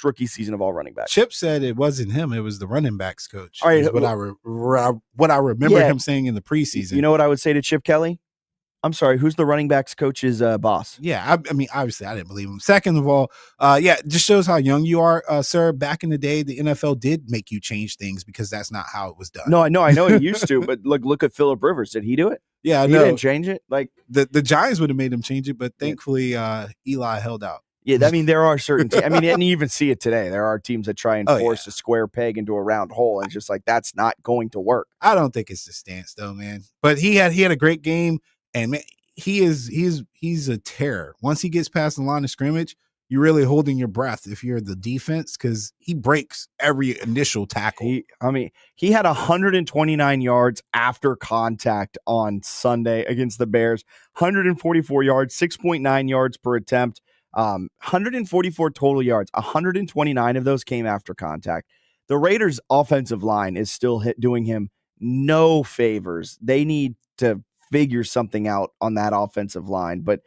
rookie season of all running backs. Chip said it wasn't him, it was the running backs coach. All right, what I remember him saying in the preseason. You know what I would say to Chip Kelly? I'm sorry, who's the running backs coach's boss? Yeah, I mean, obviously, I didn't believe him. Second of all, it just shows how young you are, sir. Back in the day, the NFL did make you change things because that's not how it was done. No, I know he used to, but look at Phillip Rivers. Did he do it? Yeah, he didn't change it. Like the Giants would have made him change it, but thankfully, Eli held out. Yeah, I mean, there are certain and you even see it today. There are teams that try and force a square peg into a round hole, and it's just like that's not going to work. I don't think it's the stance though, man. But he had a great game, and man, he's a terror. Once he gets past the line of scrimmage, you're really holding your breath if you're the defense because he breaks every initial tackle. He had 129 yards after contact on Sunday against the Bears, 144 yards, 6.9 yards per attempt. 144 total yards, 129 of those came after contact. The Raiders' offensive line is still doing him no favors. They need to figure something out on that offensive line. But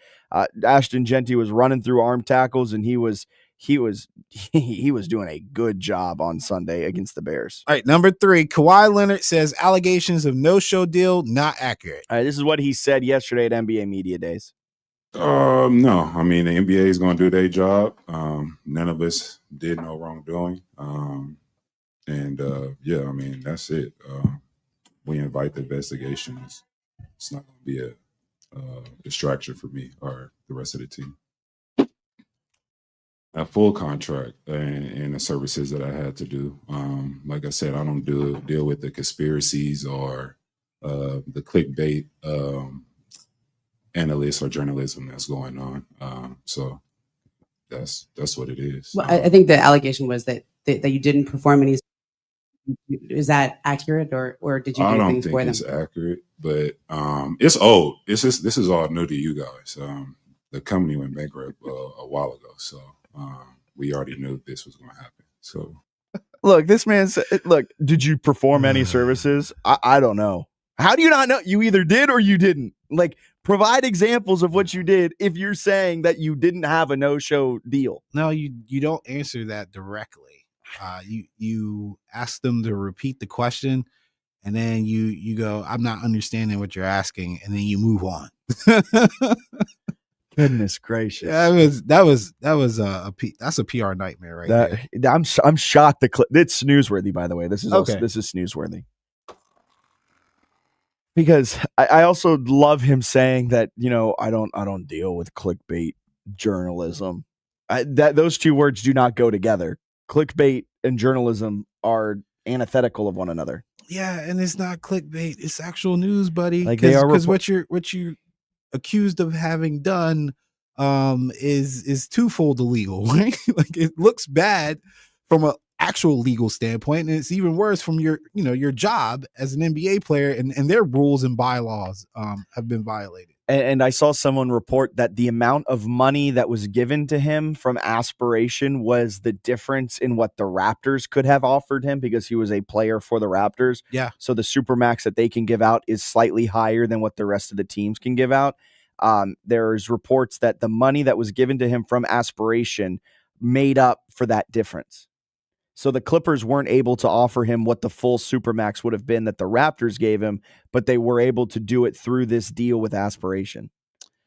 Ashton Genty was running through arm tackles, and he was doing a good job on Sunday against the Bears. All right, number 3, Kawhi Leonard says allegations of no-show deal not accurate. All right, this is what he said yesterday at NBA Media Days. No, I mean, the NBA is going to do their job. None of us did no wrongdoing. I mean, that's it. We invite the investigation. It's not going to be a distraction for me or the rest of the team. a full contract and the services that I had to do. Like I said, I don't deal with the conspiracies or the clickbait analysts or journalism that's going on. So that's what it is. Well, I think the allegation was that you didn't perform any. Is that accurate, or did you do I don't things think for them? it's accurate, but it's old. This is all new to you guys. The company went bankrupt a while ago, so we already knew this was going to happen. So Look, this man said, look, did you perform any services? I don't know. How do you not know? You either did or you didn't. Like, provide examples of what you did if you're saying that you didn't have a no-show deal. No, you don't answer that directly. You ask them to repeat the question, and then you go, "I'm not understanding what you're asking," and then you move on. Goodness gracious! That's a PR nightmare right there. I'm shocked. It's snoozeworthy, by the way. This is Okay. this is snoozeworthy. Because I also love him saying that, I don't deal with clickbait journalism. Those two words do not go together. Clickbait and journalism are antithetical of one another. Yeah, and it's not clickbait; it's actual news, buddy. Like they are because what you're accused of having done is twofold illegal, right? Like, it looks bad from an actual legal standpoint, and it's even worse from your job as an NBA player, and their rules and bylaws have been violated. And I saw someone report that the amount of money that was given to him from Aspiration was the difference in what the Raptors could have offered him, because he was a player for the Raptors. Yeah. So the supermax that they can give out is slightly higher than what the rest of the teams can give out. There's reports that the money that was given to him from Aspiration made up for that difference. So the Clippers weren't able to offer him what the full supermax would have been that the Raptors gave him, but they were able to do it through this deal with Aspiration.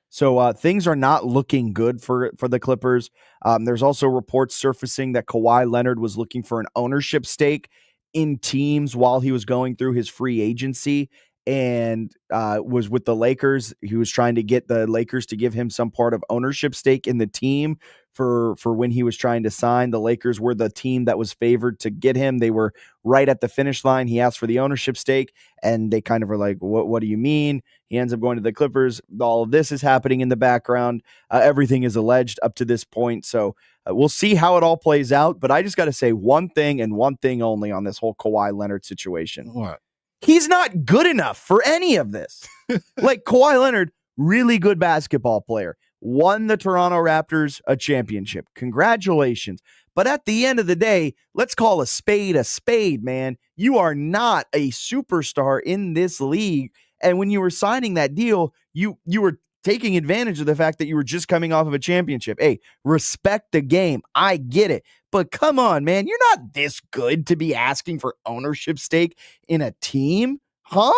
So things are not looking good for the Clippers. There's also reports surfacing that Kawhi Leonard was looking for an ownership stake in teams while he was going through his free agency, and was with the Lakers. He was trying to get the Lakers to give him some part of ownership stake in the team for when he was trying to sign. The Lakers were the team that was favored to get him. They were right at the finish line. He asked for the ownership stake, and they kind of were like, what do you mean? He ends up going to the Clippers. All of this is happening in the background. Everything is alleged up to this point. So we'll see how it all plays out. But I just got to say one thing and one thing only on this whole Kawhi Leonard situation. What? He's not good enough for any of this. Like, Kawhi Leonard, really good basketball player, won the Toronto Raptors a championship. Congratulations. But at the end of the day, let's call a spade, man. You are not a superstar in this league. And when you were signing that deal, you were taking advantage of the fact that you were just coming off of a championship. Hey, respect the game. I get it. But come on, man. You're not this good to be asking for ownership stake in a team. Huh?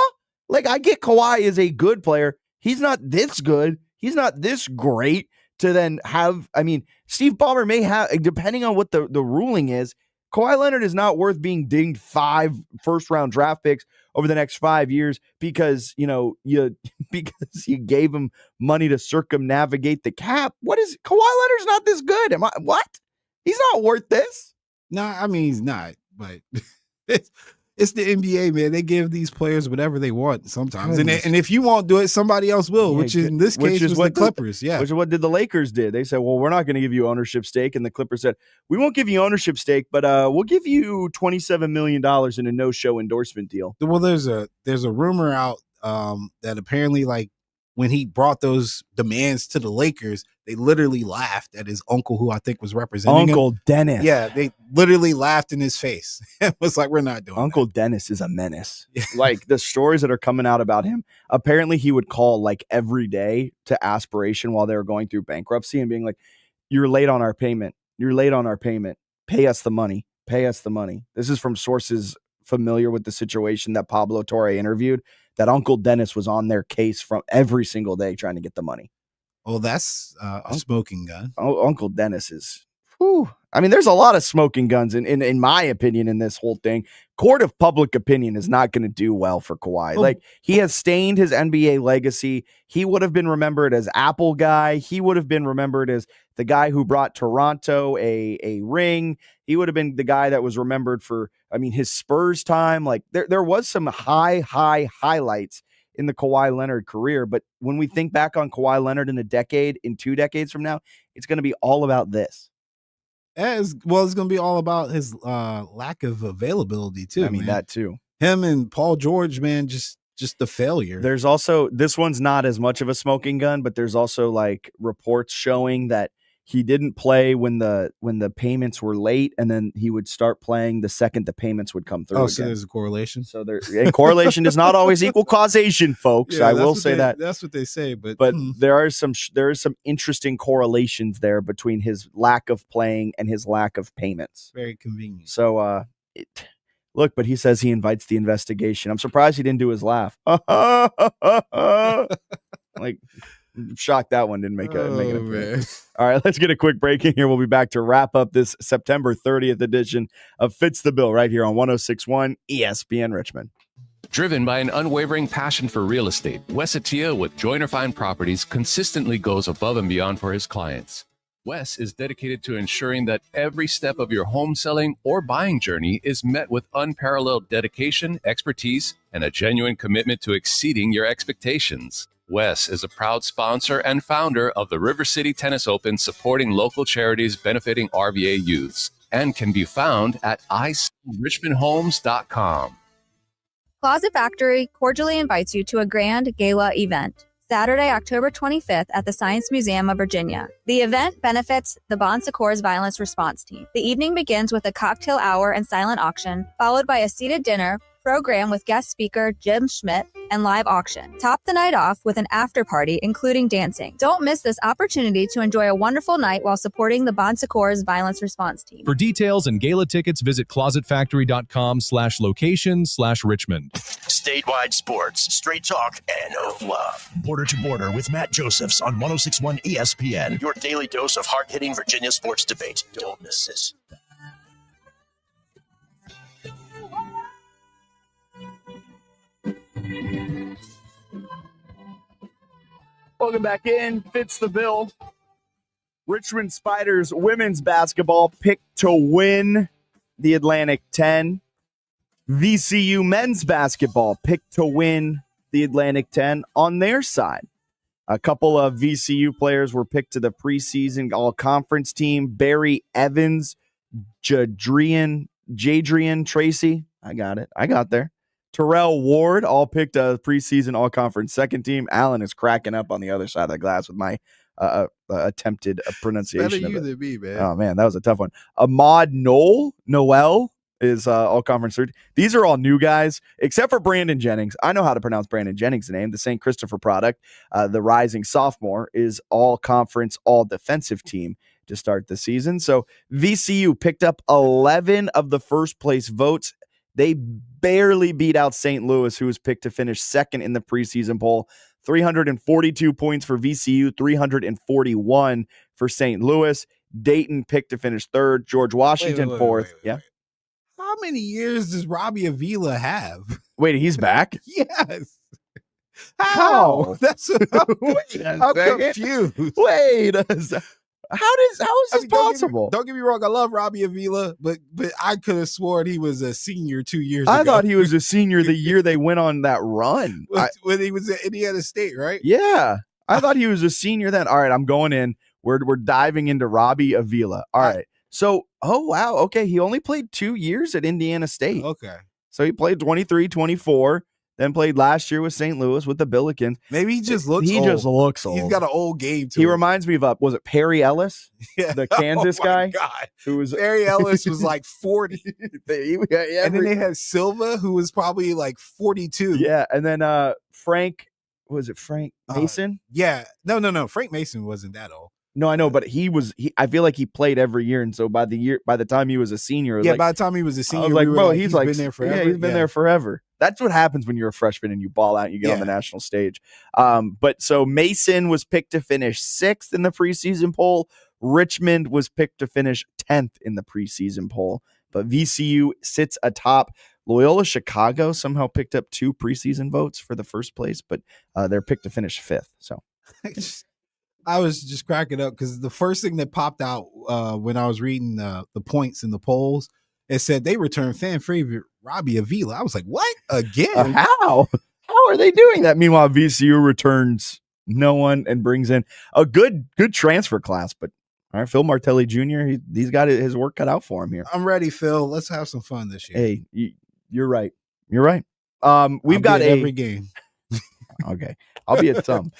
Like, I get Kawhi is a good player. He's not this good. He's not this great to then have, Steve Ballmer may have, depending on what the ruling is, Kawhi Leonard is not worth being dinged 5 first-round draft picks over the next 5 years because, because you gave him money to circumnavigate the cap. What is, Kawhi Leonard's not this good. What? He's not worth this. No, he's not, but it's the NBA, man. They give these players whatever they want sometimes. And if you won't do it, somebody else will, which in this case was the Clippers. Yeah. Which is what the Lakers did. They said, well, we're not going to give you ownership stake. And the Clippers said, we won't give you ownership stake, but we'll give you $27 million in a no-show endorsement deal. Well, there's a rumor out that apparently, like, when he brought those demands to the Lakers, they literally laughed at his uncle, who I think was representing Uncle him. Dennis. Yeah, they literally laughed in his face. It was like, we're not doing Uncle Dennis is a menace. Like, the stories that are coming out about him, apparently he would call like every day to Aspiration while they were going through bankruptcy and being like, you're late on our payment. You're late on our payment. Pay us the money. Pay us the money. This is from sources familiar with the situation that Pablo Torre interviewed, that Uncle Dennis was on their case from every single day trying to get the money. Oh, that's a smoking gun. Uncle Dennis is whew, I mean, there's a lot of smoking guns in my opinion in this whole thing. Court of public opinion is not going to do well for Kawhi. Like, he has stained his NBA legacy. He would have been remembered as Apple guy. He would have been remembered as the guy who brought Toronto a ring. He would have been the guy that was remembered for, I mean, his Spurs time. Like, there was some highlights in the Kawhi Leonard career. But when we think back on Kawhi Leonard in a decade, in 2 decades from now, it's going to be all about this. It's going to be all about his lack of availability too. I mean, man. that too. Him and Paul George, man, just the failure. There's also, this one's not as much of a smoking gun, but there's also like reports showing that he didn't play when the payments were late, and then he would start playing the second the payments would come through. Oh, again. so there's a correlation. So and correlation does not always equal causation, folks. Yeah, I will say that. That's what they say, but there are some interesting correlations there between his lack of playing and his lack of payments. Very convenient. So look, but he says he invites the investigation. I'm surprised he didn't do his laugh. Like, shocked that one didn't make it. Man. All right, let's get a quick break in here. We'll be back to wrap up this September 30th edition of Fitz the Bill right here on 106.1 ESPN Richmond. Driven by an unwavering passion for real estate, Wes Attia with Joyner Fine Properties consistently goes above and beyond for his clients. Wes is dedicated to ensuring that every step of your home selling or buying journey is met with unparalleled dedication, expertise, and a genuine commitment to exceeding your expectations. Wes is a proud sponsor and founder of the River City Tennis Open, supporting local charities benefiting RVA youths, and can be found at icerichmondhomes.com. Closet Factory cordially invites you to a grand gala event, Saturday, October 25th at the Science Museum of Virginia. The event benefits the Bon Secours Violence Response Team. The evening begins with a cocktail hour and silent auction, followed by a seated dinner program with guest speaker Jim Schmidt and live auction. Top the night off with an after party, including dancing. Don't miss this opportunity to enjoy a wonderful night while supporting the Bon Secours Violence Response Team. For details and gala tickets, visit closetfactory.com/location/Richmond. Statewide sports, straight talk, and no fluff. Border to Border with Matt Josephs on 106.1 ESPN. Your daily dose of hard-hitting Virginia sports debate. Don't miss this. Welcome back in. Fitz the Bill. Richmond Spiders women's basketball picked to win the Atlantic 10. VCU men's basketball picked to win the Atlantic 10 on their side. A couple of VCU players were picked to the preseason all-conference team. Barry Evans, Jadrian Tracy. I got it. I got there. Terrell Ward all picked a preseason all-conference second team. Allen is cracking up on the other side of the glass with my attempted pronunciation of it. Than me, man. Oh, man, that was a tough one. Ahmad Noel is all-conference third. These are all new guys, except for Brandon Jennings. I know how to pronounce Brandon Jennings' name. The St. Christopher product, the rising sophomore, is all-conference, all-defensive team to start the season. So VCU picked up 11 of the first-place votes. They barely beat out St. Louis, who was picked to finish second in the preseason poll. 342 points for VCU, 341 for St. Louis. Dayton picked to finish third. George Washington fourth. Yeah. How many years does Robbie Avila have? Wait, he's back? Yes. How? That's I'm confused. Wait a second. How is this possible? Don't get me wrong. I love Robbie Avila, but I could have sworn he was a senior 2 years I ago. thought he was a senior the year they went on that run. When he was at Indiana State, right? Yeah. I thought he was a senior then. All right, I'm going in. We're diving into Robbie Avila. All right. So, oh, wow. Okay. He only played 2 years at Indiana State. Okay. So he played 23, 24. Then played last year with St. Louis with the Billikens. Maybe he just looks old. Just looks old. He's got an old game to He him. reminds me of, was it Perry Ellis? Yeah. The Kansas guy? God. Who was Perry Ellis was like 40. And then they had Silva, who was probably like 42. Yeah. And then Frank Mason? Yeah. No. Frank Mason wasn't that old. No, I know, but I feel like he played every year, and so by the time he was a senior, by the time he was a senior, I was like, bro, he's been there forever. Yeah, he's been there forever. That's what happens when you're a freshman and you ball out and you get on the national stage. But so Mason was picked to finish 6th in the preseason poll. Richmond was picked to finish 10th in the preseason poll, but VCU sits atop. Loyola Chicago somehow picked up 2 preseason votes for the first place, but they're picked to finish 5th. So I was just cracking up because the first thing that popped out when I was reading the points in the polls, it said they returned fan favorite Robbie Avila. I was like, what? Again? How are they doing that? Meanwhile, VCU returns no one and brings in a good transfer class. But all right, Phil Martelli Jr., he's got his work cut out for him here. I'm ready, Phil. Let's have some fun this year. Hey, you're right. You're right. We've got every game. Okay. I'll be at some.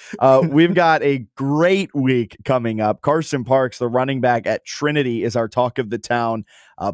We've got a great week coming up. Carson Parks, the running back at Trinity, is our talk of the town,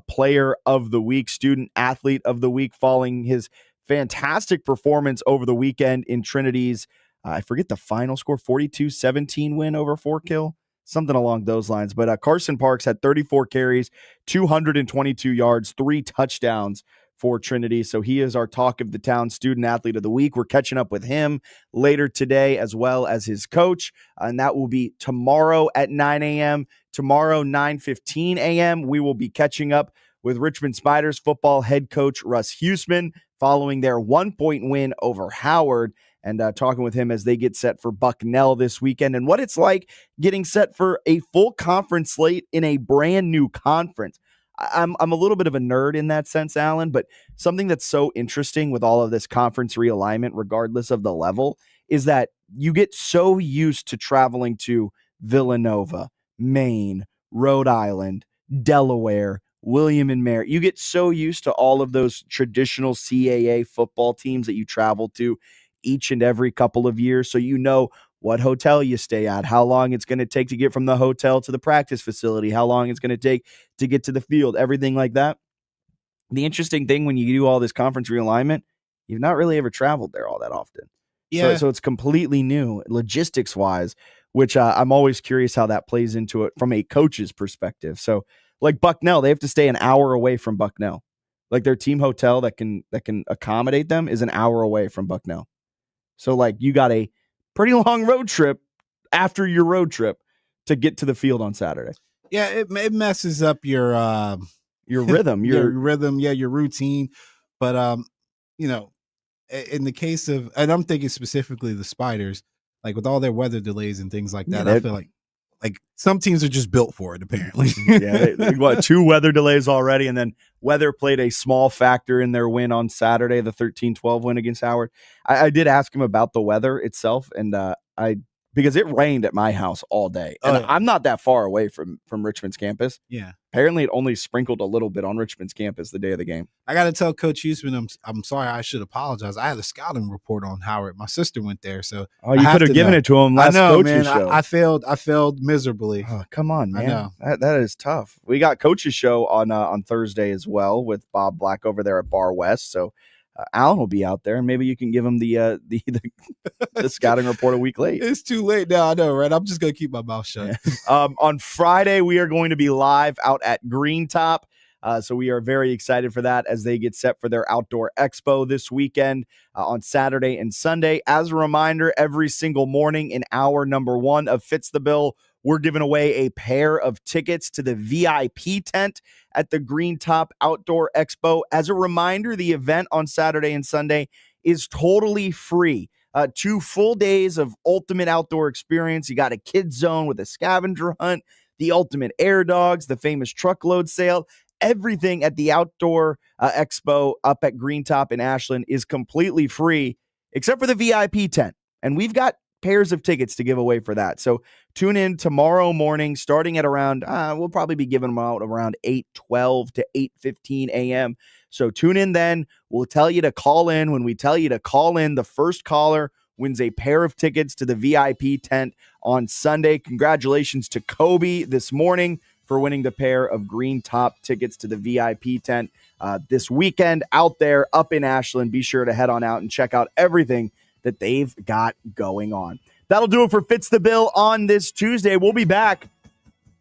player of the week, student athlete of the week, following his fantastic performance over the weekend in Trinity's, I forget the final score, 42-17 win over Fort Hill, something along those lines. But Carson Parks had 34 carries, 222 yards, 3 touchdowns for Trinity. So he is our talk of the town, student athlete of the week. We're catching up with him later today, as well as his coach. And that will be tomorrow at 9 a.m. Tomorrow, 9:15 a.m. We will be catching up with Richmond Spiders football head coach Russ Huesman following their 1-point win over Howard, and talking with him as they get set for Bucknell this weekend and what it's like getting set for a full conference slate in a brand new conference. I'm a little bit of a nerd in that sense, Alan, but something that's so interesting with all of this conference realignment, regardless of the level, is that you get so used to traveling to Villanova, Maine, Rhode Island, Delaware, William and Mary. You get so used to all of those traditional CAA football teams that you travel to each and every couple of years. So you know what hotel you stay at, how long it's going to take to get from the hotel to the practice facility, how long it's going to take to get to the field, everything like that. The interesting thing when you do all this conference realignment, you've not really ever traveled there all that often. Yeah. So it's completely new logistics wise, which I'm always curious how that plays into it from a coach's perspective. So like Bucknell, they have to stay an hour away from Bucknell. Like their team hotel that can accommodate them is an hour away from Bucknell. So like you got a pretty long road trip after your road trip to get to the field on Saturday. Yeah, it messes up your rhythm, your rhythm, your routine. But you know, in the case of, and I'm thinking specifically the Spiders, like with all their weather delays and things like that, I feel like some teams are just built for it, apparently. Yeah, they 2 weather delays already, and then weather played a small factor in their win on Saturday, the 13-12 win against Howard. I did ask him about the weather itself, and because it rained at my house all day, and I'm not that far away from Richmond's campus. Yeah. Apparently, it only sprinkled a little bit on Richmond's campus the day of the game. I got to tell Coach Huesman, I'm sorry, I should apologize. I had a scouting report on Howard. My sister went there, so you could have given it to him last coach's show. I failed miserably. Oh, come on, man. I know. That is tough. We got coach's show on Thursday as well with Bob Black over there at Bar West. So Alan will be out there, and maybe you can give him the scouting report a week late. It's too late now, I know, right? I'm just gonna keep my mouth shut. Yeah. On Friday, we are going to be live out at Green Top. So we are very excited for that as they get set for their outdoor expo this weekend on Saturday and Sunday. As a reminder, every single morning in hour number 1 of Fitz the Bill, we're giving away a pair of tickets to the VIP tent at the Green Top Outdoor Expo. As a reminder, the event on Saturday and Sunday is totally free. 2 full days of ultimate outdoor experience. You got a kids zone with a scavenger hunt, the ultimate air dogs, the famous truckload sale. Everything at the outdoor expo up at Green Top in Ashland is completely free, except for the VIP tent. And we've got pairs of tickets to give away for that. So tune in tomorrow morning, starting at around, we'll probably be giving them out around 8:12 to 8:15 a.m. So tune in then. We'll tell you to call in. When we tell you to call in, the first caller wins a pair of tickets to the VIP tent on Sunday. Congratulations to Kobe this morning for winning the pair of Green Top tickets to the VIP tent this weekend out there up in Ashland. Be sure to head on out and check out everything that they've got going on. That'll do it for Fitz the Bill on this Tuesday. We'll be back.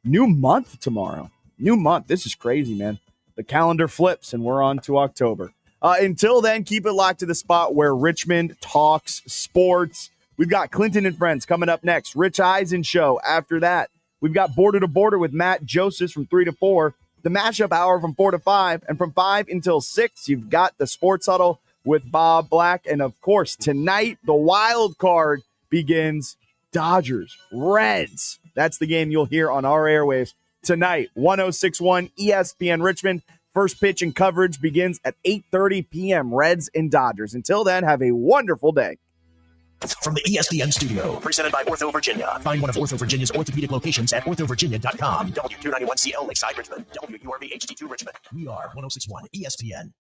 New month tomorrow. New month. This is crazy, man. The calendar flips and we're on to October. Until then, keep it locked to the spot where Richmond talks sports. We've got Clinton and Friends coming up next. Rich Eisen Show after that. we've got Border to Border with Matt Joseph from 3 to 4. The Mashup Hour from 4 to 5. And from 5 until 6, you've got the Sports Huddle with Bob Black. And, of course, tonight, the wild card begins. Dodgers, Reds. That's the game you'll hear on our airwaves tonight. 106.1 ESPN Richmond. First pitch and coverage begins at 8:30 p.m. Reds and Dodgers. Until then, have a wonderful day. From the ESPN studio, presented by Ortho Virginia. Find one of Ortho Virginia's orthopedic locations at orthovirginia.com. W291CL Lakeside Richmond. WURB HD2 Richmond. We are 106.1 ESPN.